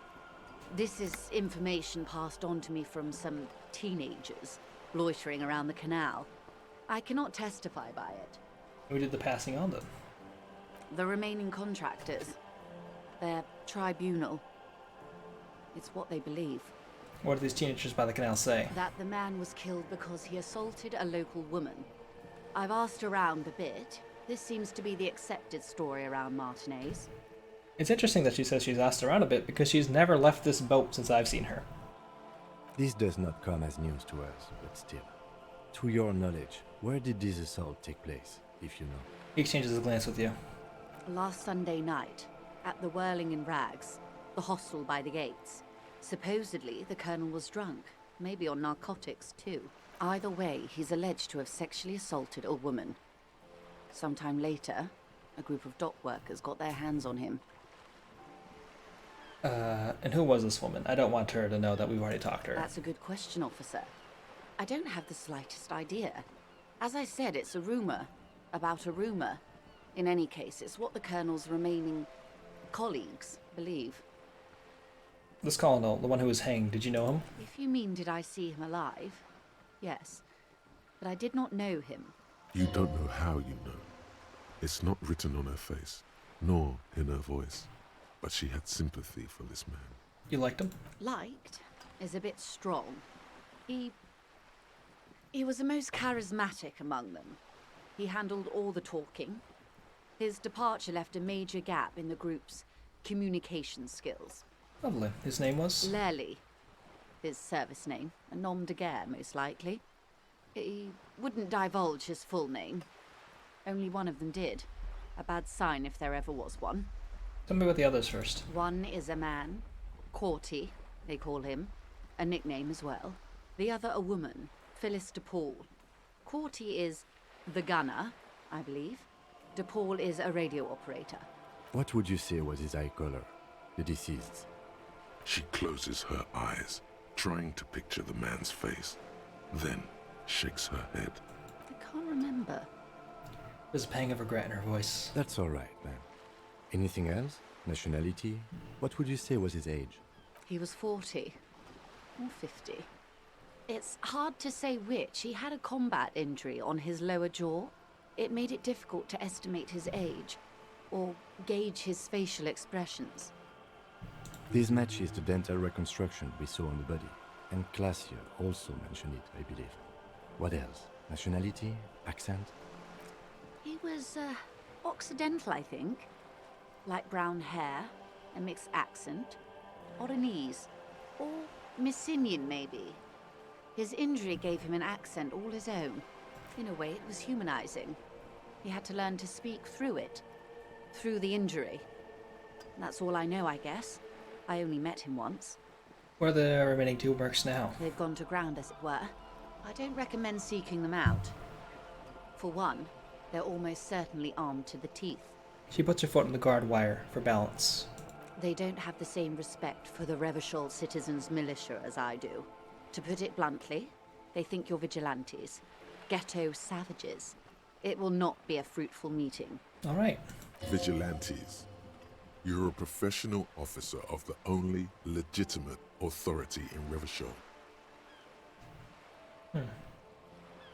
This is information passed on to me from some teenagers loitering around the canal. I cannot testify by it. Who did the passing on then? The remaining contractors. Their tribunal. It's what they believe. What did these teenagers by the canal say? That the man was killed because he assaulted a local woman. I've asked around a bit. This seems to be the accepted story around Martinez. It's interesting that she says she's asked around a bit because she's never left this boat since I've seen her. This does not come as news to us, but still. To your knowledge, where did this assault take place, if you know? He exchanges a glance with you. Last Sunday night, at the Whirling in Rags, the hostel by the gates. Supposedly, the colonel was drunk, maybe on narcotics too. Either way, he's alleged to have sexually assaulted a woman. Sometime later, a group of dock workers got their hands on him. And who was this woman? I don't want her to know that we've already talked to her. That's a good question, officer. I don't have the slightest idea. As I said, it's a rumor about a rumor. In any case, it's what the colonel's remaining colleagues believe. This colonel, the one who was hanged, did you know him? If you mean did I see him alive? Yes. But I did not know him. You don't know how you know. It's not written on her face, nor in her voice. But she had sympathy for this man. You liked him? Liked is a bit strong. He was the most charismatic among them. He handled all the talking. His departure left a major gap in the group's communication skills. Lovely. His name was? Lely. His service name. A nom de guerre, most likely. He wouldn't divulge his full name. Only one of them did. A bad sign if there ever was one. Tell me about the others first. One is a man. Corty, they call him. A nickname as well. The other a woman. Phyllis DePaul. Corty is the gunner, I believe. DePaul is a radio operator. What would you say was his eye color, the deceased's? She closes her eyes, trying to picture the man's face, then shakes her head. I can't remember. There's a pang of regret in her voice. That's all right, ma'am. Anything else? Nationality? What would you say was his age? He was 40. Or 50. It's hard to say which. He had a combat injury on his lower jaw. It made it difficult to estimate his age, or gauge his facial expressions. This matches the dental reconstruction we saw on the body, and Classier also mentioned it, I believe. What else? Nationality? Accent? He was, Occidental, I think. Light brown hair, a mixed accent, Oranese, or Messinian, maybe. His injury gave him an accent all his own. In a way, it was humanizing. He had to learn to speak through it, through the injury. That's all I know, I guess. I only met him once. Where are the remaining two mercs now? They've gone to ground, as it were. I don't recommend seeking them out. For one, they're almost certainly armed to the teeth. She puts her foot on the guard wire for balance. They don't have the same respect for the Revachol citizens' militia as I do. To put it bluntly, they think you're vigilantes, ghetto savages. It will not be a fruitful meeting. All right. Vigilantes. You're a professional officer of the only legitimate authority in Revachol.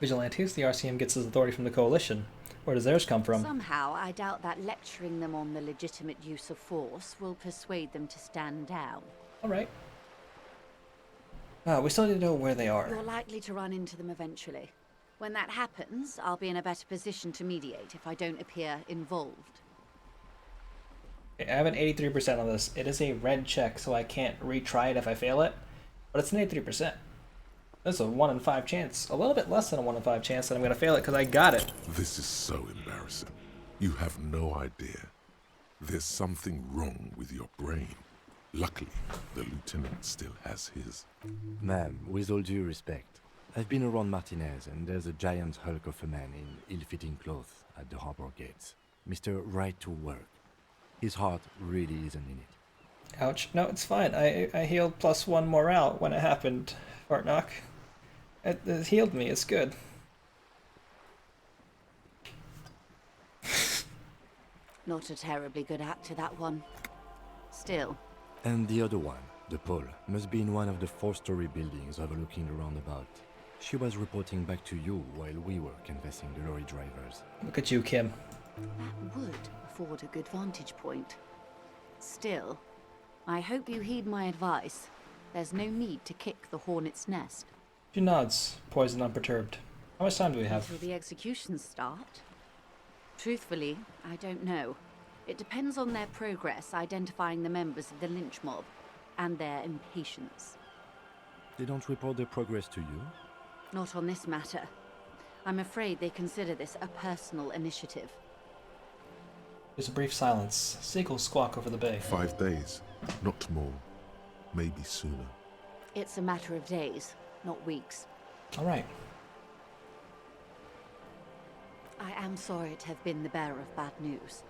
Vigilantes, the RCM gets its authority from the Coalition. Where does theirs come from? Somehow, I doubt that lecturing them on the legitimate use of force will persuade them to stand down. All right. We still need to know where they are. You're likely to run into them eventually. When that happens, I'll be in a better position to mediate if I don't appear involved. Okay, I have an 83% on this. It is a red check, so I can't retry it if I fail it. But it's an 83%. That's a 1 in 5 chance. A little bit less than a 1 in 5 chance that I'm going to fail it because I got it. This is so embarrassing. You have no idea. There's something wrong with your brain. Luckily, the lieutenant still has his. Ma'am, with all due respect, I've been around Martinez, and there's a giant hulk of a man in ill-fitting clothes at the harbor gates. Mr. Right to Work. His heart really isn't in it. Ouch. No, it's fine. I healed +1 morale when it happened, Fartnock. It healed me. It's good. Not a terribly good actor, that one. Still. And the other one, the pole, must be in one of the 4-story buildings overlooking the roundabout. She was reporting back to you while we were canvassing the lorry drivers. Look at you, Kim. That would afford a good vantage point. Still, I hope you heed my advice. There's no need to kick the hornet's nest. She nods, poised and unperturbed. How much time do we have? Until the executions start? Truthfully, I don't know. It depends on their progress identifying the members of the lynch mob and their impatience. They don't report their progress to you? Not on this matter. I'm afraid they consider this a personal initiative. There's a brief silence. Seagulls squawk over the bay. 5 days, not more. Maybe sooner. It's a matter of days, not weeks. All right. I am sorry to have been the bearer of bad news.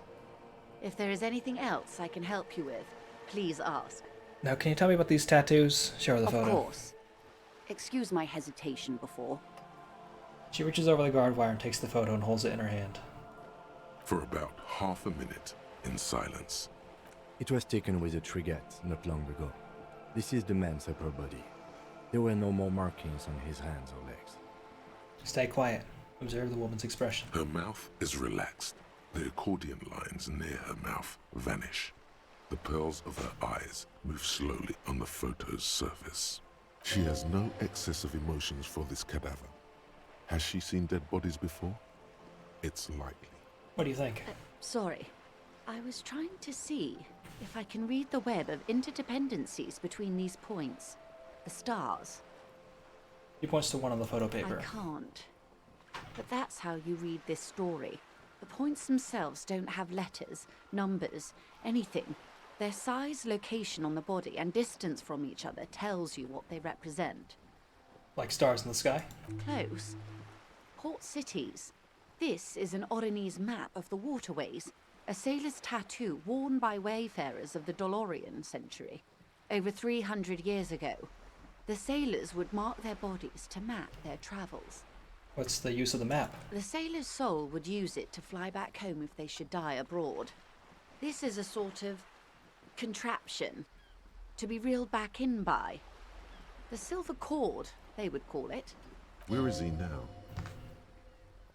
If there is anything else I can help you with, please ask. Now, can you tell me about these tattoos? Show her the photo. Of course. Excuse my hesitation before. She reaches over the guard wire and takes the photo and holds it in her hand. For about half a minute, in silence. It was taken with a Trigat not long ago. This is the man's upper body. There were no more markings on his hands or legs. Stay quiet. Observe the woman's expression. Her mouth is relaxed. The accordion lines near her mouth vanish. The pearls of her eyes move slowly on the photo's surface. She has no excess of emotions for this cadaver. Has she seen dead bodies before? It's likely. What do you think? Sorry. I was trying to see if I can read the web of interdependencies between these points. The stars. He points to one on the photo paper. I can't. But that's how you read this story. The points themselves don't have letters, numbers, anything. Their size, location on the body, and distance from each other tells you what they represent. Like stars in the sky? Close. Port cities. This is an Oronese map of the waterways, a sailor's tattoo worn by wayfarers of the Dolorian century. Over 300 years ago, the sailors would mark their bodies to map their travels. What's the use of the map? The sailor's soul would use it to fly back home if they should die abroad. This is a sort of contraption to be reeled back in by. The silver cord, they would call it. Where is he now?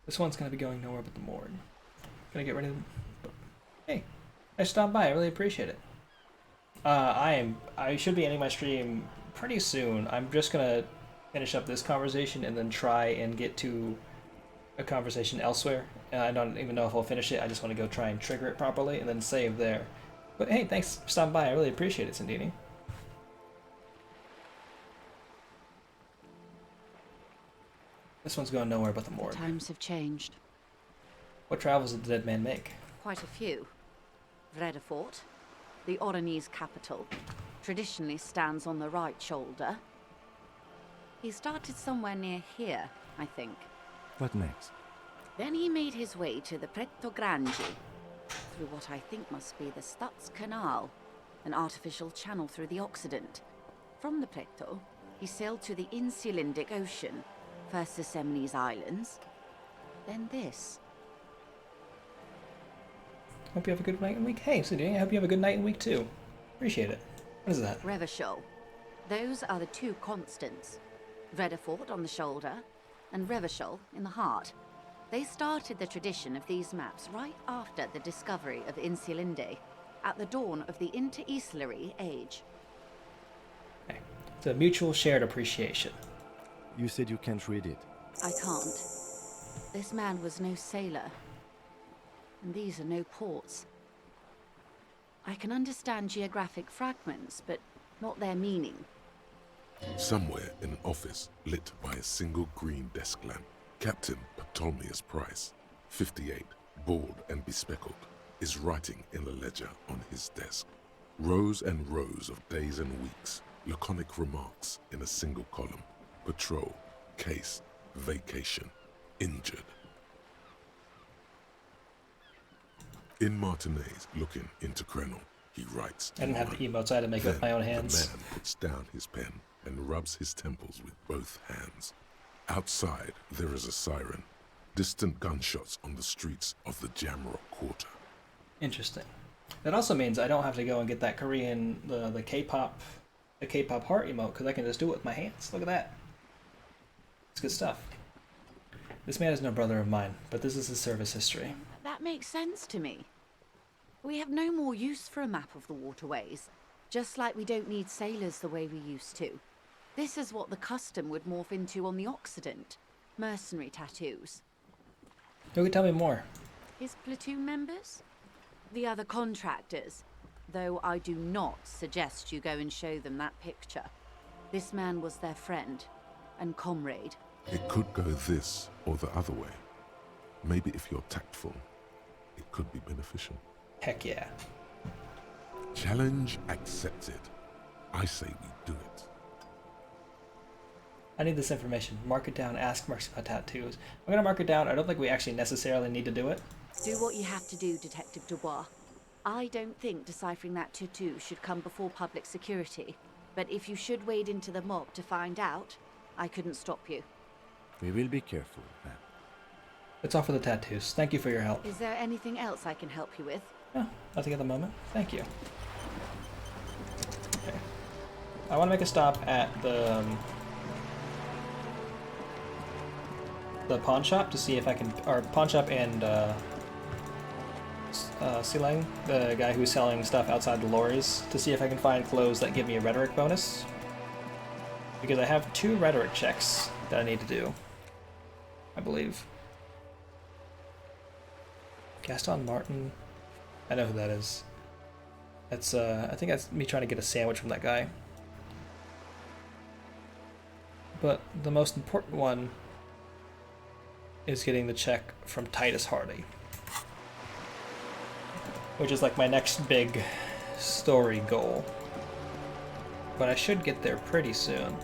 This one's gonna be going nowhere but the morgue. Gonna get ready to... Hey, I stopped by. I really appreciate it. I should be ending my stream pretty soon. I'm just gonna finish up this conversation and then try and get to a conversation elsewhere. I don't even know if I'll finish it. I just want to go try and trigger it properly and then save there. But hey, thanks for stopping by. I really appreciate it, Sandini. This one's going nowhere but the morgue. Times have changed. What travels did the dead man make? Quite a few. Vredefort, the Oronese capital, traditionally stands on the right shoulder. He started somewhere near here, I think. What next? Then he made his way to the Pretto Grande, through what I think must be the Stutz Canal. an artificial channel through the Occident. From the Preto, he sailed to the Insulindic Ocean, first to Semini's Islands, then this. Hope you have a good night and week. Hey, Sudie, I hope you have a good night and week too. Appreciate it. What is that? Revachol. Those are the two constants. Vredefort on the shoulder, and Revachol in the heart. They started the tradition of these maps right after the discovery of Insulinde, at the dawn of the Inter-Islary Age. Okay. It's a mutual shared appreciation. You said you can't read it. I can't. This man was no sailor. And these are no ports. I can understand geographic fragments, but not their meaning. Somewhere in an office lit by a single green desk lamp, Captain Ptolemaeus Price, 58, bald and bespectacled, is writing in a ledger on his desk. Rows and rows of days and weeks, laconic remarks in a single column. Patrol, case, vacation, injured. In Martinez, looking into Krenel, he writes. I didn't have the emotes, I had to make it with my own hands. The man puts down his pen and rubs his temples with both hands. Outside, there is a siren. Distant gunshots on the streets of the Jamrock Quarter. Interesting. That also means I don't have to go and get that Korean, the K-pop heart emote, because I can just do it with my hands. Look at that. It's good stuff. This man is no brother of mine, but this is his service history. That makes sense to me. We have no more use for a map of the waterways, just like we don't need sailors the way we used to. This is what the custom would morph into on the Occident. Mercenary tattoos. You can tell me more. His platoon members? The other contractors. Though I do not suggest you go and show them that picture. This man was their friend and comrade. It could go this or the other way. Maybe if you're tactful, it could be beneficial. Heck yeah. Challenge accepted. I say we do it. I need this information. Mark it down, ask Marks about tattoos. I'm gonna mark it down. I don't think we actually necessarily need to do it. Do what you have to do, Detective Dubois. I don't think deciphering that tattoo should come before public security. But if you should wade into the mob to find out, I couldn't stop you. We will be careful, ma'am. It's all for the tattoos. Thank you for your help. Is there anything else I can help you with? No, nothing at the moment. Thank you. Okay. I want to make a stop at the pawn shop to see if I can, or pawn shop and Silang, the guy who's selling stuff outside the lorries, to see if I can find clothes that give me a rhetoric bonus. Because I have 2 rhetoric checks that I need to do, I believe. Gaston Martin, I know who that is. That's I think that's me trying to get a sandwich from that guy. But the most important one is getting the check from Titus Hardy, which is like my next big story goal. But I should get there pretty soon,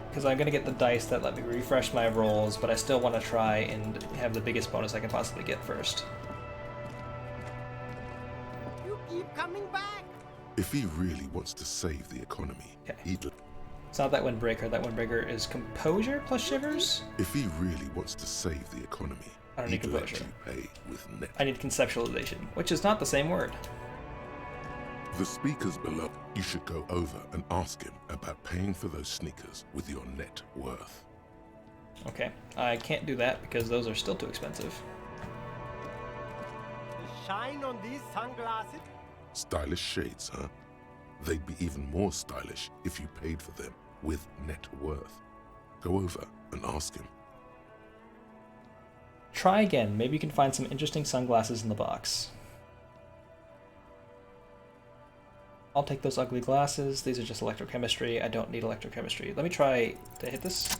because I'm going to get the dice that let me refresh my rolls, but I still want to try and have the biggest bonus I can possibly get first. You keep coming back. If he really wants to save the economy, he'd... It's not that windbreaker. That windbreaker is composure plus shivers. If he really wants to save the economy, I don't need he'd let composure. you pay with net. I need conceptualization, which is not the same word. The speaker's below. You should go over and ask him about paying for those sneakers with your net worth. Okay, I can't do that because those are still too expensive. The shine on these sunglasses. Stylish shades, huh? They'd be even more stylish if you paid for them with net worth. Go over and ask him. Try again. Maybe you can find some interesting sunglasses in the box. I'll take those ugly glasses. These are just electrochemistry. I don't need electrochemistry. Let me try to hit this.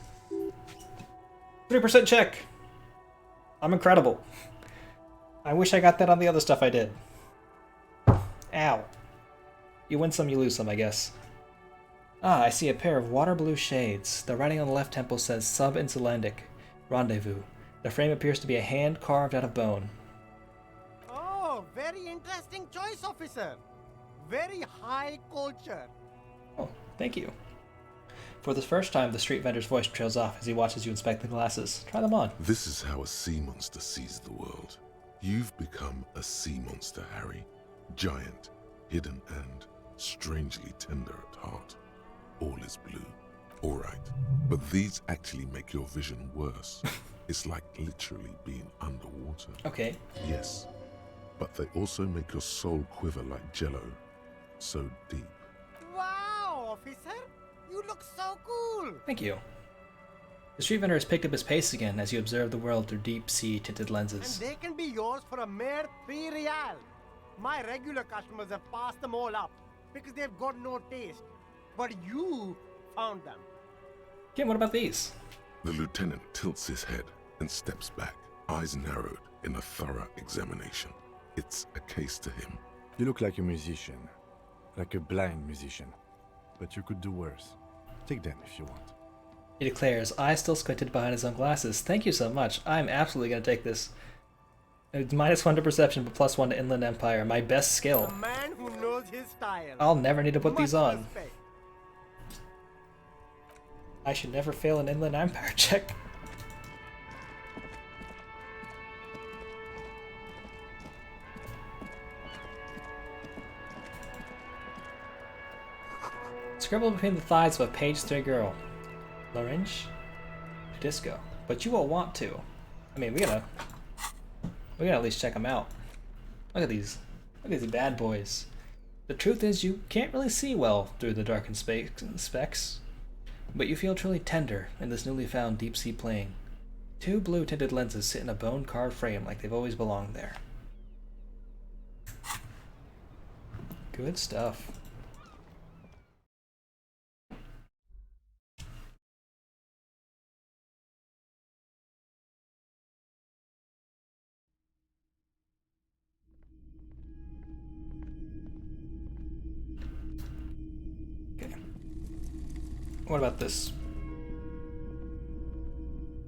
3% check! I'm incredible. I wish I got that on the other stuff I did. Ow. You win some, you lose some, I guess. Ah, I see a pair of water blue shades. The writing on the left temple says Sub-Insulandic Rendezvous. The frame appears to be a hand carved out of bone. Oh, very interesting. interesting choice, officer. Very high culture. Oh, thank you. For the first time, the street vendor's voice trails off as he watches you inspect the glasses. Try them on. This is how a sea monster sees the world. You've become a sea monster, Harry. Giant, hidden, and strangely tender at heart. All is blue. All right, but these actually make your vision worse. It's like literally being underwater. Okay. Yes, but they also make your soul quiver like jello. So deep. Wow, officer. You look so cool. Thank you. The street vendor has picked up his pace again as you observe the world through deep-sea tinted lenses. And they can be yours for a mere 3 real. My regular customers have passed them all up because they've got no taste. But you found them. Kim, what about these? The lieutenant tilts his head and steps back, eyes narrowed in a thorough examination. It's a case to him. You look like a musician. Like a blind musician. But you could do worse. Take them if you want. He declares, eyes still squinted behind his own glasses. Thank you so much. I'm absolutely going to take this. It's -1 to perception, but +1 to Inland Empire. My best skill. A man who knows his style. I'll never need to put these on. Respect. I should never fail an Inland Empire check. Scribble between the thighs of a page 3 girl. Lorange? Disco. But you will want to. I mean, we gotta at least check them out. Look at these. Look at these bad boys. The truth is, you can't really see well through the darkened specs, but you feel truly tender in this newly found deep-sea plane. 2 blue-tinted lenses sit in a bone-carved frame like they've always belonged there. Good stuff. What about this?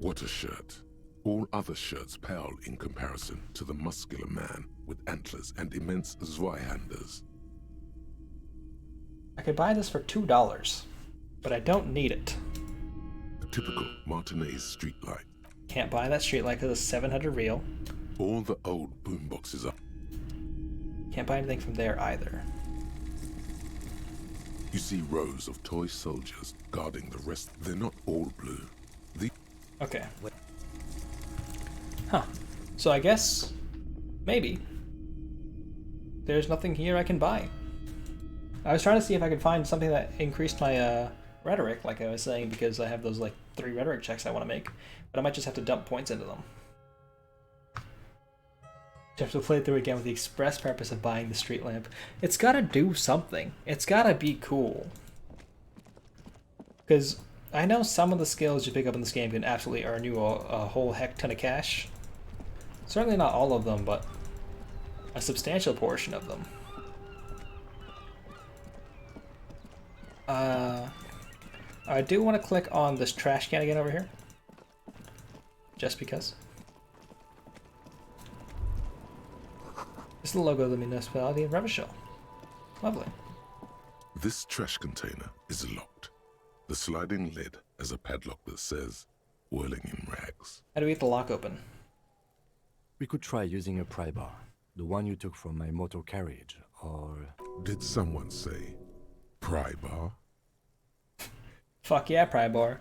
What a shirt. All other shirts pale in comparison to the muscular man with antlers and immense Zweihanders. I could buy this for $2, but I don't need it. A typical Martinez streetlight. Can't buy that streetlight because it's 700 real. All the old boomboxes are. Can't buy anything from there either. You see rows of toy soldiers guarding the rest. They're not all blue. Okay. Huh. So I guess, maybe, there's nothing here I can buy. I was trying to see if I could find something that increased my rhetoric, like I was saying, because I have those like 3 rhetoric checks I want to make, but I might just have to dump points into them. Just have to play through again with the express purpose of buying the street lamp. It's gotta do something. It's gotta be cool. Because I know some of the skills you pick up in this game can absolutely earn you a whole heck ton of cash. Certainly not all of them, but a substantial portion of them. I do want to click on this trash can again over here. Just because. It's the logo of the municipality of Revachol. Lovely. This trash container is locked. The sliding lid has a padlock that says, whirling in rags. How do we get the lock open? We could try using a pry bar. The one you took from my motor carriage, or... Did someone say, pry bar? Fuck yeah, pry bar.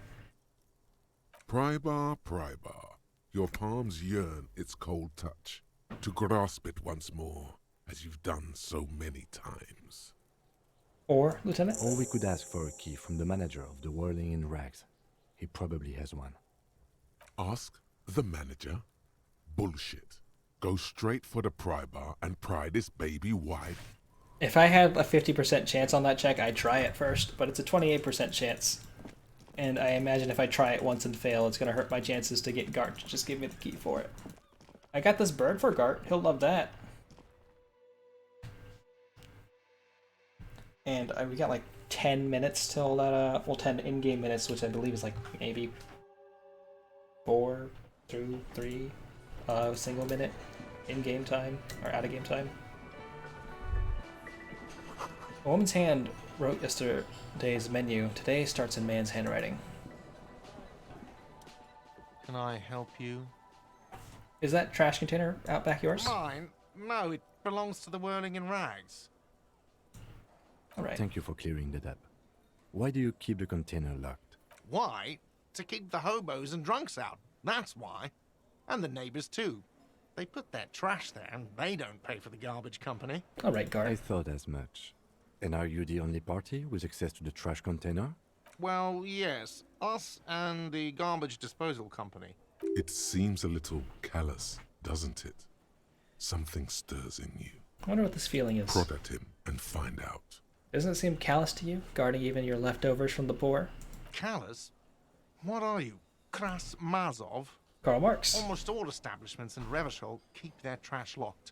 Pry bar, pry bar. Your palms yearn its cold touch. To grasp it once more, as you've done so many times. Or, Lieutenant? Or we could ask for a key from the manager of the Whirling in Rags. He probably has one. Ask the manager? Bullshit. Go straight for the pry bar and pry this baby wide. If I had a 50% chance on that check, I'd try it first, but it's a 28% chance. And I imagine if I try it once and fail, it's going to hurt my chances to get Gart to just give me the key for it. I got this bird for Gart. He'll love that. And we got like 10 minutes till that, well, 10 in-game minutes, which I believe is like maybe 4 through 3 single minute in-game time, or out-of-game time. A woman's hand wrote yesterday's menu. Today starts in man's handwriting. Can I help you? Is that trash container out back yours? Mine? No, it belongs to the Whirling in Rags. Alright. Thank you for clearing that up. Why do you keep the container locked? Why? To keep the hobos and drunks out. That's why. And the neighbors too. They put their trash there and they don't pay for the garbage company. Alright, Gar. I thought as much. And are you the only party with access to the trash container? Well, yes. Us and the garbage disposal company. It seems a little callous, doesn't it? Something stirs in you. I wonder what this feeling is. Prod at him and find out. Doesn't it seem callous to you, guarding even your leftovers from the poor? Callous? What are you? Kras Mazov? Karl Marx. Almost all establishments in Revachol keep their trash locked.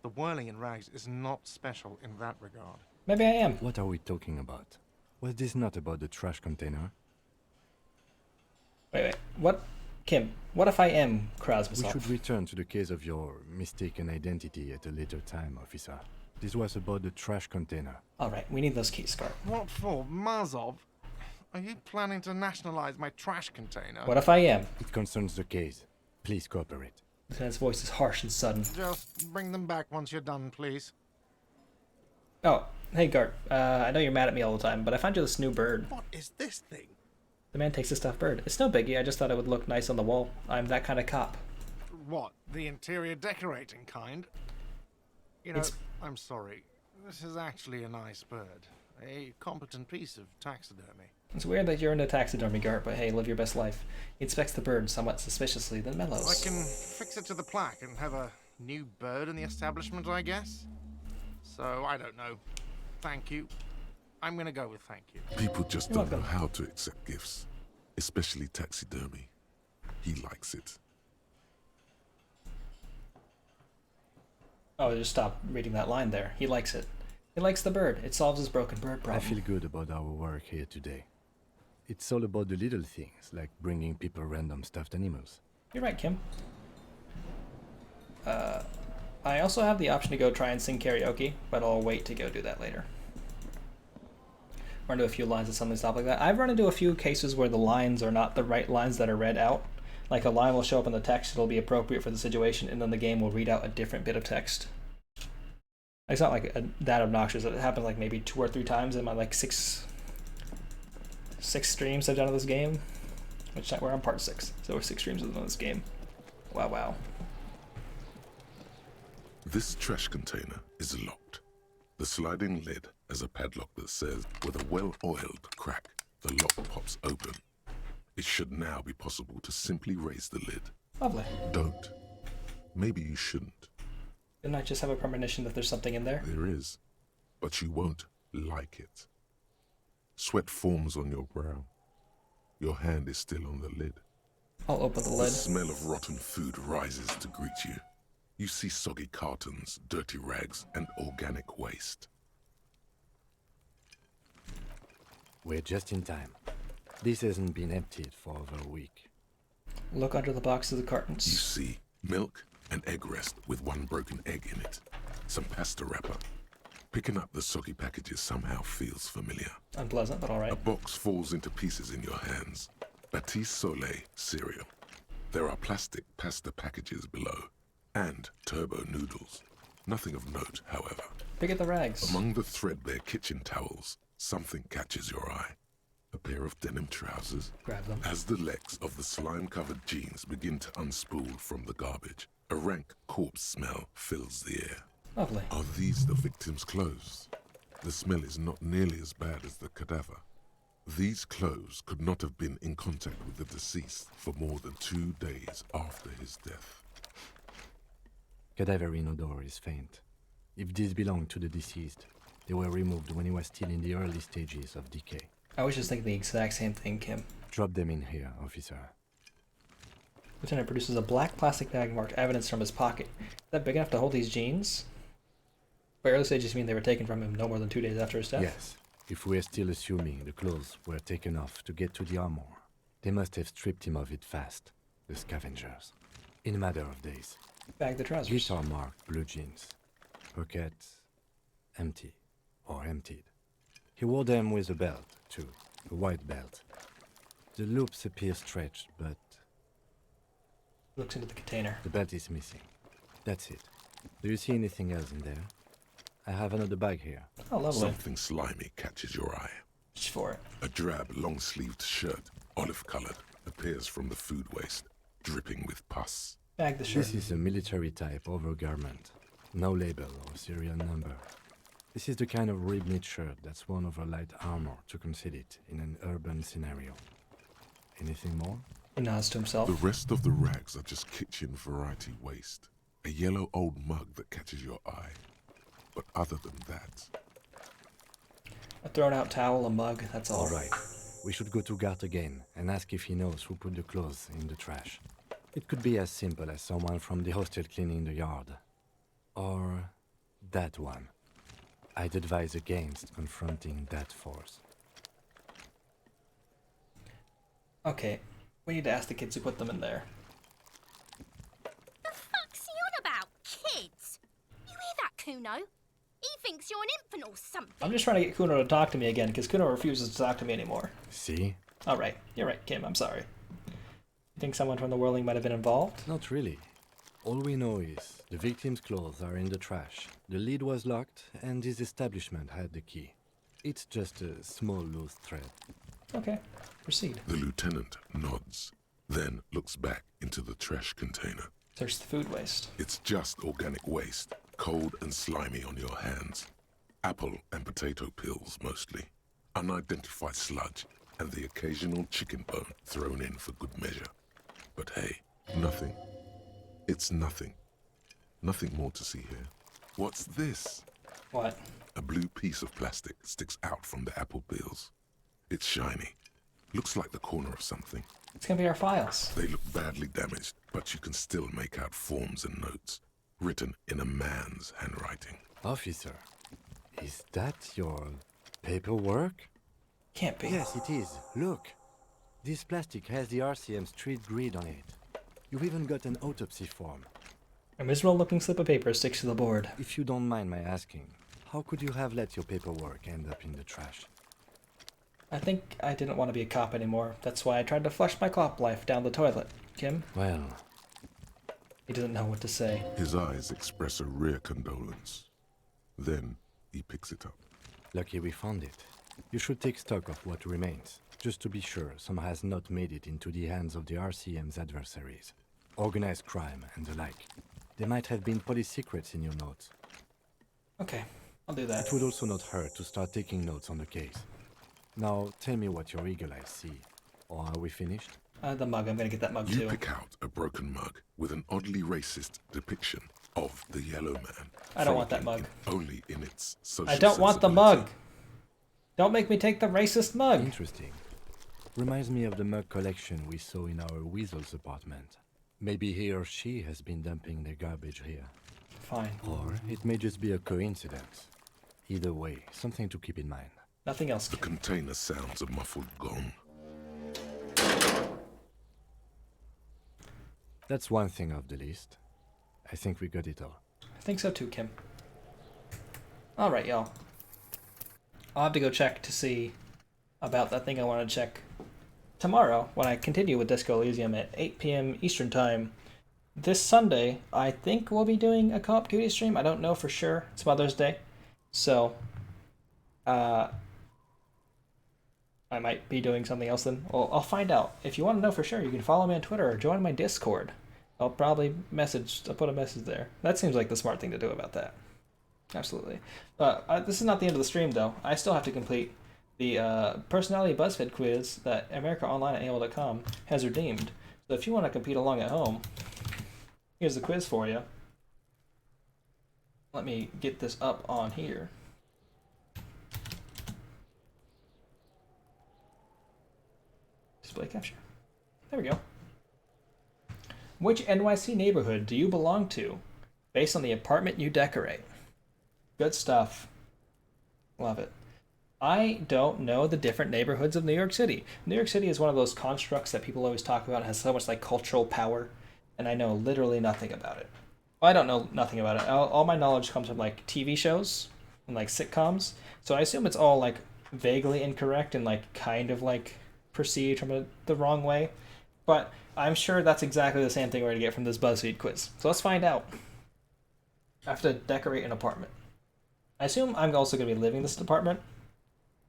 The Whirling in Rags is not special in that regard. Maybe I am. What are we talking about? Was this not about the trash container? Wait. What? Kim, what if I am Krasmazov? We should return to the case of your mistaken identity at a later time, officer. This was about the trash container. Alright, we need those keys, Scar. What for? Mazov? Are you planning to nationalize my trash container? What if I am? It concerns the case. Please cooperate. Lieutenant's voice is harsh and sudden. Just bring them back once you're done, please. Oh, hey Gart. I know you're mad at me all the time, but I found you this new bird. What is this thing? The man takes a stuffed bird. It's no biggie, I just thought it would look nice on the wall. I'm that kind of cop. What? The interior decorating kind? You know, I'm sorry. This is actually a nice bird. A competent piece of taxidermy. It's weird that you're into taxidermy, Gart, but hey, live your best life. He inspects the bird somewhat suspiciously, then mellows. I can fix it to the plaque and have a new bird in the establishment, I guess. So, I don't know. Thank you. I'm gonna go with thank you. People just don't know how to accept gifts, especially taxidermy. He likes it. Oh, just stop reading that line there. He likes it. He likes the bird. It solves his broken bird problem. I feel good about our work here today. It's all about the little things, like bringing people random stuffed animals. You're right, Kim. I also have the option to go try and sing karaoke, but I'll wait to go do that later. Run into a few lines of something stuff like that. I've run into a few cases where the lines are not the right lines that are read out. Like a line will show up in the text, it'll be appropriate for the situation, and then the game will read out a different bit of text. It's not like that obnoxious. It happened like maybe 2 or 3 times in my like six streams I've done of this game. Which we're on part 6, so we're 6 streams of this game. Wow. This trash container is locked. The sliding lid has a padlock that says, with a well-oiled crack, the lock pops open. It should now be possible to simply raise the lid. Lovely. Don't. Maybe you shouldn't. Didn't I just have a premonition that there's something in there? There is, but you won't like it. Sweat forms on your brow. Your hand is still on the lid. I'll open the lid. The smell of rotten food rises to greet you. You see soggy cartons, dirty rags, and organic waste. We're just in time. This hasn't been emptied for over a week. Look under the box of the cartons. You see milk, an egg rest with 1 broken egg in it, some pasta wrapper. Picking up the soggy packages somehow feels familiar. Unpleasant, but alright. A box falls into pieces in your hands. Batiste Soleil cereal. There are plastic pasta packages below, and turbo noodles. Nothing of note, however. Pick at the rags. Among the threadbare kitchen towels, something catches your eye. A pair of denim trousers. Grab them. As the legs of the slime-covered jeans begin to unspool from the garbage, a rank corpse smell fills the air. Lovely. Are these the victim's clothes? The smell is not nearly as bad as the cadaver. These clothes could not have been in contact with the deceased for more than 2 days after his death. Cadaverine odor is faint. If these belong to the deceased, they were removed when he was still in the early stages of decay. I was just thinking the exact same thing, Kim. Drop them in here, officer. Lieutenant produces a black plastic bag marked evidence from his pocket. Is that big enough to hold these jeans? By early stages, mean they were taken from him no more than 2 days after his death? Yes. If we're still assuming the clothes were taken off to get to the armor, they must have stripped him of it fast, the scavengers. In a matter of days. Bag the trousers. Guitar marked blue jeans. Pockets empty or emptied. He wore them with a belt, too. A white belt. The loops appear stretched, but... Looks into the container. The belt is missing. That's it. Do you see anything else in there? I have another bag here. Oh, lovely. Something slimy catches your eye. Reach for it. A drab, long-sleeved shirt, olive-colored, appears from the food waste, dripping with pus. Bag the shirt. This is a military-type overgarment. No label or serial number. This is the kind of rib-knit shirt that's worn over light armor to conceal it in an urban scenario. Anything more? He nods to himself. The rest of the rags are just kitchen variety waste. A yellow old mug that catches your eye. But other than that... A thrown-out towel, a mug, that's all. All right. We should go to Gart again and ask if he knows who put the clothes in the trash. It could be as simple as someone from the hostel cleaning the yard. Or that one. I'd advise against confronting that force. Okay, we need to ask the kids who put them in there. The fuck's he on about, kids? You hear that, Kuno? He thinks you're an infant or something. I'm just trying to get Kuno to talk to me again, because Kuno refuses to talk to me anymore. See? Alright, you're right, Kim, I'm sorry. You think someone from the whirling might have been involved? Not really. All we know is the victim's clothes are in the trash, the lid was locked, and his establishment had the key. It's just a small loose thread. Okay, proceed. The lieutenant nods, then looks back into the trash container. Search the food waste. It's just organic waste, cold and slimy on your hands. Apple and potato peels, mostly. Unidentified sludge, and the occasional chicken bone thrown in for good measure. But hey, nothing. It's nothing. Nothing more to see here. What's this? What? A blue piece of plastic sticks out from the apple peels. It's shiny. Looks like the corner of something. It's gonna be our files. They look badly damaged, but you can still make out forms and notes, written in a man's handwriting. Officer, is that your paperwork? Can't be. Yes, it is. Look. This plastic has the RCM street grid on it. You've even got an autopsy form. A miserable-looking slip of paper sticks to the board. If you don't mind my asking, how could you have let your paperwork end up in the trash? I think I didn't want to be a cop anymore. That's why I tried to flush my cop life down the toilet. Kim? Well... He doesn't know what to say. His eyes express a rare condolence. Then he picks it up. Lucky we found it. You should take stock of what remains, just to be sure some has not made it into the hands of the RCM's adversaries. Organized crime and the like. There might have been police secrets in your notes. Okay, I'll do that. It would also not hurt to start taking notes on the case. Now, tell me what your eagle eyes see. Or are we finished? The mug. I'm gonna get that mug You too. pick out a broken mug with an oddly racist depiction of the Yellow Man. I don't want that mug. Only in its social I don't want the mug! Don't make me take the racist mug! Interesting. Reminds me of the mug collection we saw in our weasel's apartment. Maybe he or she has been dumping their garbage here. Fine. Or it may just be a coincidence. Either way, something to keep in mind. Nothing else. The container sounds a muffled gong. That's one thing off the list. I think we got it all. I think so too, Kim. Alright, y'all. I'll have to go check to see about that thing I want to check tomorrow when I continue with Disco Elysium at 8 p.m. Eastern Time. This Sunday, I think we'll be doing a Co-op Duty stream. I don't know for sure. It's Mother's Day. So, I might be doing something else then. Well, I'll find out. If you want to know for sure, you can follow me on Twitter or join my Discord. I'll probably I'll put a message there. That seems like the smart thing to do about that. Absolutely. This is not the end of the stream, though. I still have to complete the personality BuzzFeed quiz that AmericaOnline at AOL.com has redeemed. So if you want to compete along at home, here's the quiz for you. Let me get this up on here. Display capture. There we go. Which NYC neighborhood do you belong to based on the apartment you decorate? Good stuff. Love it. I don't know the different neighborhoods of New York City. New York City is one of those constructs that people always talk about. It has so much like cultural power, and I know literally nothing about it. Well, I don't know nothing about it. All my knowledge comes from like TV shows and like sitcoms. So I assume it's all like vaguely incorrect and like kind of like perceived from the wrong way. But I'm sure that's exactly the same thing we're gonna get from this BuzzFeed quiz. So let's find out. I have to decorate an apartment. I assume I'm also gonna be living in this apartment.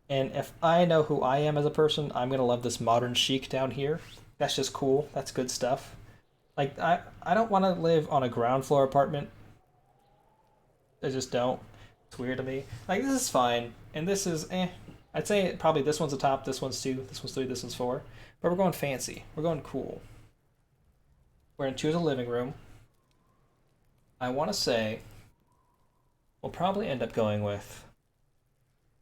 And if I know who I am as a person, I'm gonna love this modern chic down here. That's just cool. That's good stuff. Like I don't want to live on a ground floor apartment. I just don't. It's weird to me. Like this is fine, and this is eh. I'd say probably this one's the top, this one's 2, this one's 3, this one's 4. But we're going fancy. We're going cool. We're gonna choose a living room. I want to say we'll probably end up going with.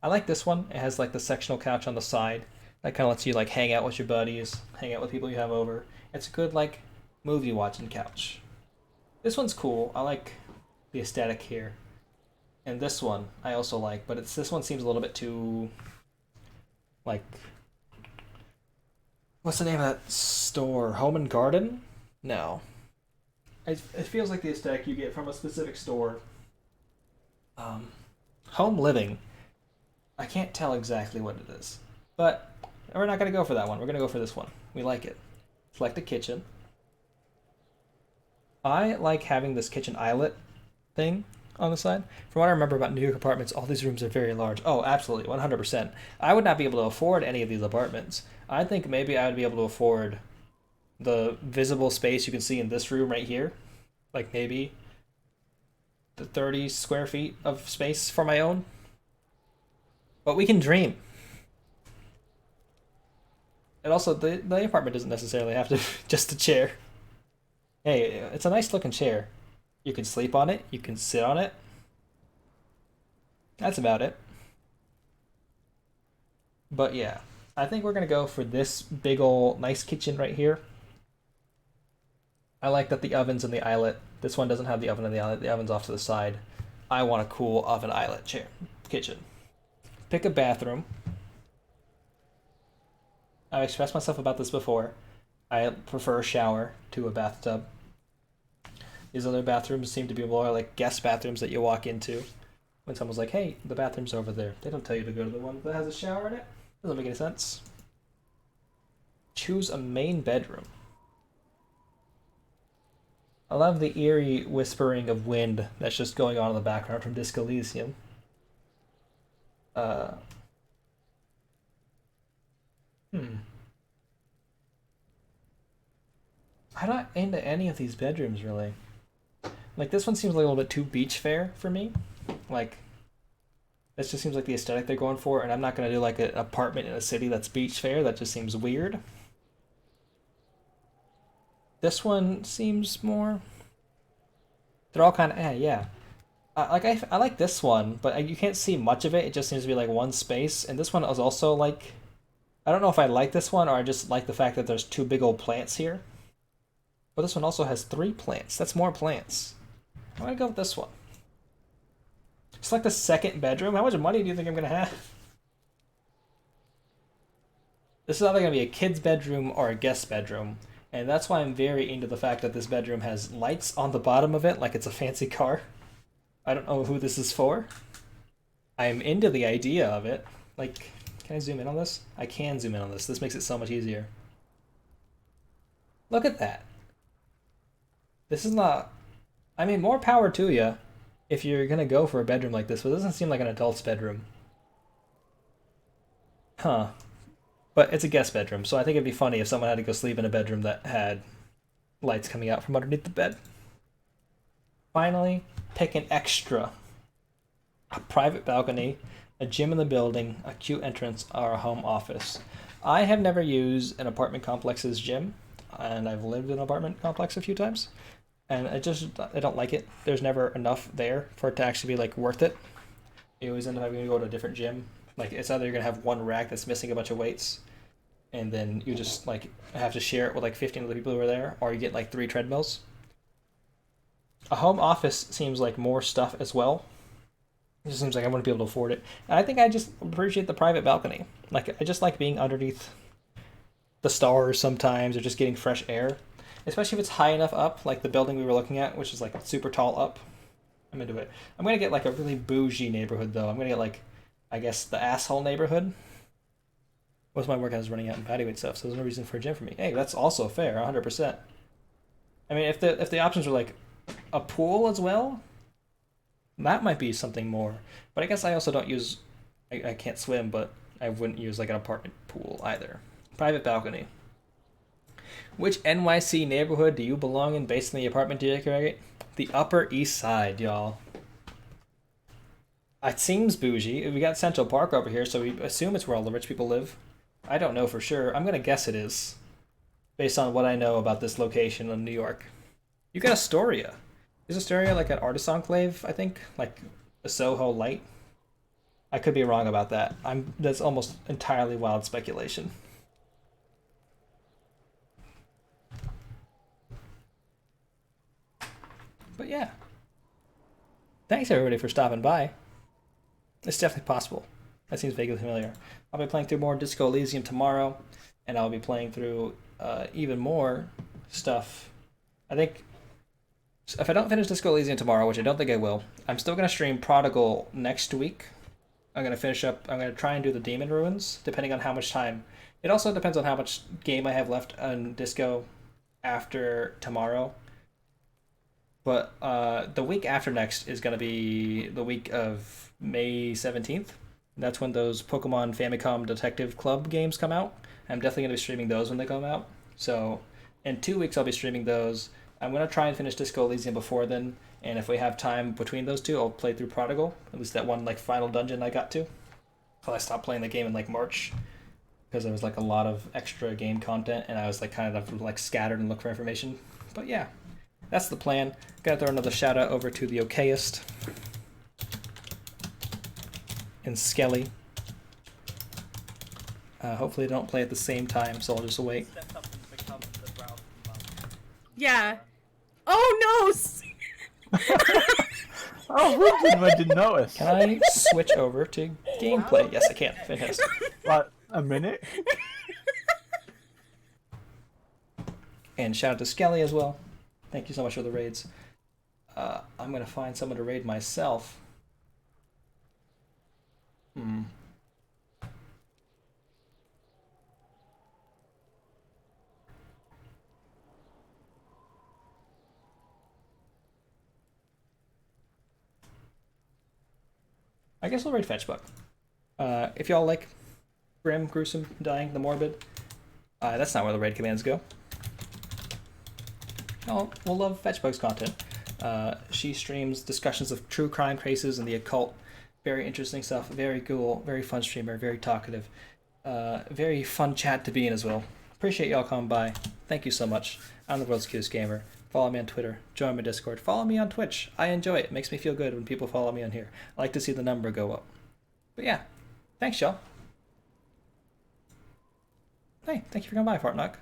I like this one. It has like the sectional couch on the side. That kind of lets you like hang out with your buddies, hang out with people you have over. It's a good like movie watching couch. This one's cool. I like the aesthetic here. And this one I also like, but this one seems a little bit too like what's the name of that store? Home and Garden? No. It feels like the aesthetic you get from a specific store. Home Living. I can't tell exactly what it is. But we're not going to go for that one. We're going to go for this one. We like it. Select a kitchen. I like having this kitchen eyelet thing on the side. From what I remember about New York apartments, all these rooms are very large. Oh, absolutely, 100%. I would not be able to afford any of these apartments. I think maybe I would be able to afford the visible space you can see in this room right here. Like maybe the 30 square feet of space for my own. But we can dream. And also, the apartment doesn't necessarily have to just a chair. Hey, it's a nice looking chair. You can sleep on it. You can sit on it. That's about it. But yeah, I think we're going to go for this big ol' nice kitchen right here. I like that the oven's in the eyelet. This one doesn't have the oven in the eyelet. The oven's off to the side. I want a cool oven eyelet chair kitchen. Pick a bathroom. I've expressed myself about this before. I prefer a shower to a bathtub. These other bathrooms seem to be more like guest bathrooms that you walk into. When someone's like, hey, the bathroom's over there. They don't tell you to go to the one that has a shower in it. Doesn't make any sense. Choose a main bedroom. I love the eerie whispering of wind that's just going on in the background from Disco Elysium. I'm not into any of these bedrooms, really. Like, this one seems a little bit too beach fair for me. Like, this just seems like the aesthetic they're going for, and I'm not going to do, like, an apartment in a city that's beach fair. That just seems weird. This one seems more... They're all kind of, yeah. I like this one, but you can't see much of it. It just seems to be, like, one space. And this one is also, like... I don't know if I like this one, or I just like the fact that there's 2 big old plants here. But this one also has 3 plants. That's more plants. I'm gonna go with this one. Select the second bedroom. How much money do you think I'm gonna have? This is either gonna be a kid's bedroom or a guest bedroom. And that's why I'm very into the fact that this bedroom has lights on the bottom of it, like it's a fancy car. I don't know who this is for. I'm into the idea of it. Like, can I zoom in on this? I can zoom in on this. This makes it so much easier. Look at that. This is not... I mean, more power to you if you're going to go for a bedroom like this, but it doesn't seem like an adult's bedroom. Huh. But it's a guest bedroom, so I think it'd be funny if someone had to go sleep in a bedroom that had lights coming out from underneath the bed. Finally, pick an extra. A private balcony, a gym in the building, a cute entrance, or a home office. I have never used an apartment complex's gym, and I've lived in an apartment complex a few times. And I don't like it. There's never enough there for it to actually be like worth it. You always end up having to go to a different gym. Like, it's either you're gonna have one rack that's missing a bunch of weights, and then you just like have to share it with like 15 other people who are there, or you get like 3 treadmills. A home office seems like more stuff as well. It just seems like I wouldn't be able to afford it. And I think I just appreciate the private balcony. Like, I just like being underneath the stars sometimes, or just getting fresh air. Especially if it's high enough up, like the building we were looking at, which is like super tall up. I'm into it. I'm gonna get like a really bougie neighborhood though. I'm gonna get like I guess the asshole neighborhood. Most of my workouts is running out in bodyweight stuff, so there's no reason for a gym for me. Hey, that's also fair, 100%. I mean, if the options were like a pool as well, that might be something more. But I guess I also don't use. I can't swim, but I wouldn't use like an apartment pool either. Private balcony. Which NYC neighborhood do you belong in based on the apartment you decorate? The Upper East Side, y'all. It seems bougie. We got Central Park over here, so we assume it's where all the rich people live. I don't know for sure. I'm gonna guess it is, based on what I know about this location in New York. You got Astoria. Is Astoria like an artist enclave, I think? Like a Soho Light? I could be wrong about that. That's almost entirely wild speculation. But yeah. Thanks everybody for stopping by. It's definitely possible. That seems vaguely familiar. I'll be playing through more Disco Elysium tomorrow, and I'll be playing through even more stuff. I think if I don't finish Disco Elysium tomorrow, which I don't think I will, I'm still going to stream Prodigal next week. I'm going to finish up, I'm going to try and do the Demon Ruins, depending on how much time. It also depends on how much game I have left on Disco after tomorrow. But the week after next is going to be the week of May 17th. That's when those Pokemon Famicom Detective Club games come out. I'm definitely going to be streaming those when they come out. So in 2 weeks, I'll be streaming those. I'm going to try and finish Disco Elysium before then. And if we have time between those two, I'll play through Prodigal. At least that one like final dungeon I got to. Well, I stopped playing the game in like March because there was like a lot of extra game content and I was like kind of like scattered and look for information. But yeah, that's the plan. Gotta throw another shout out over to the Okayist and Skelly. Hopefully they don't play at the same time, so I'll just wait. Yeah. Oh no! Oh, I didn't notice. Can I switch over to gameplay? Yes, I can. Fantastic. What, a minute? And shout out to Skelly as well. Thank you so much for the raids. I'm gonna find someone to raid myself. I guess I'll raid Fetchbug. If y'all like grim, gruesome, dying, the morbid, that's not where the raid commands go. Y'all will love Fetchbug's content. She streams discussions of true crime cases and the occult. Very interesting stuff. Very cool. Very fun streamer. Very talkative. Very fun chat to be in as well. Appreciate y'all coming by. Thank you so much. I'm the world's cutest gamer. Follow me on Twitter. Join my Discord. Follow me on Twitch. I enjoy it. It makes me feel good when people follow me on here. I like to see the number go up. But yeah. Thanks, y'all. Hey, thank you for coming by, Fartnock.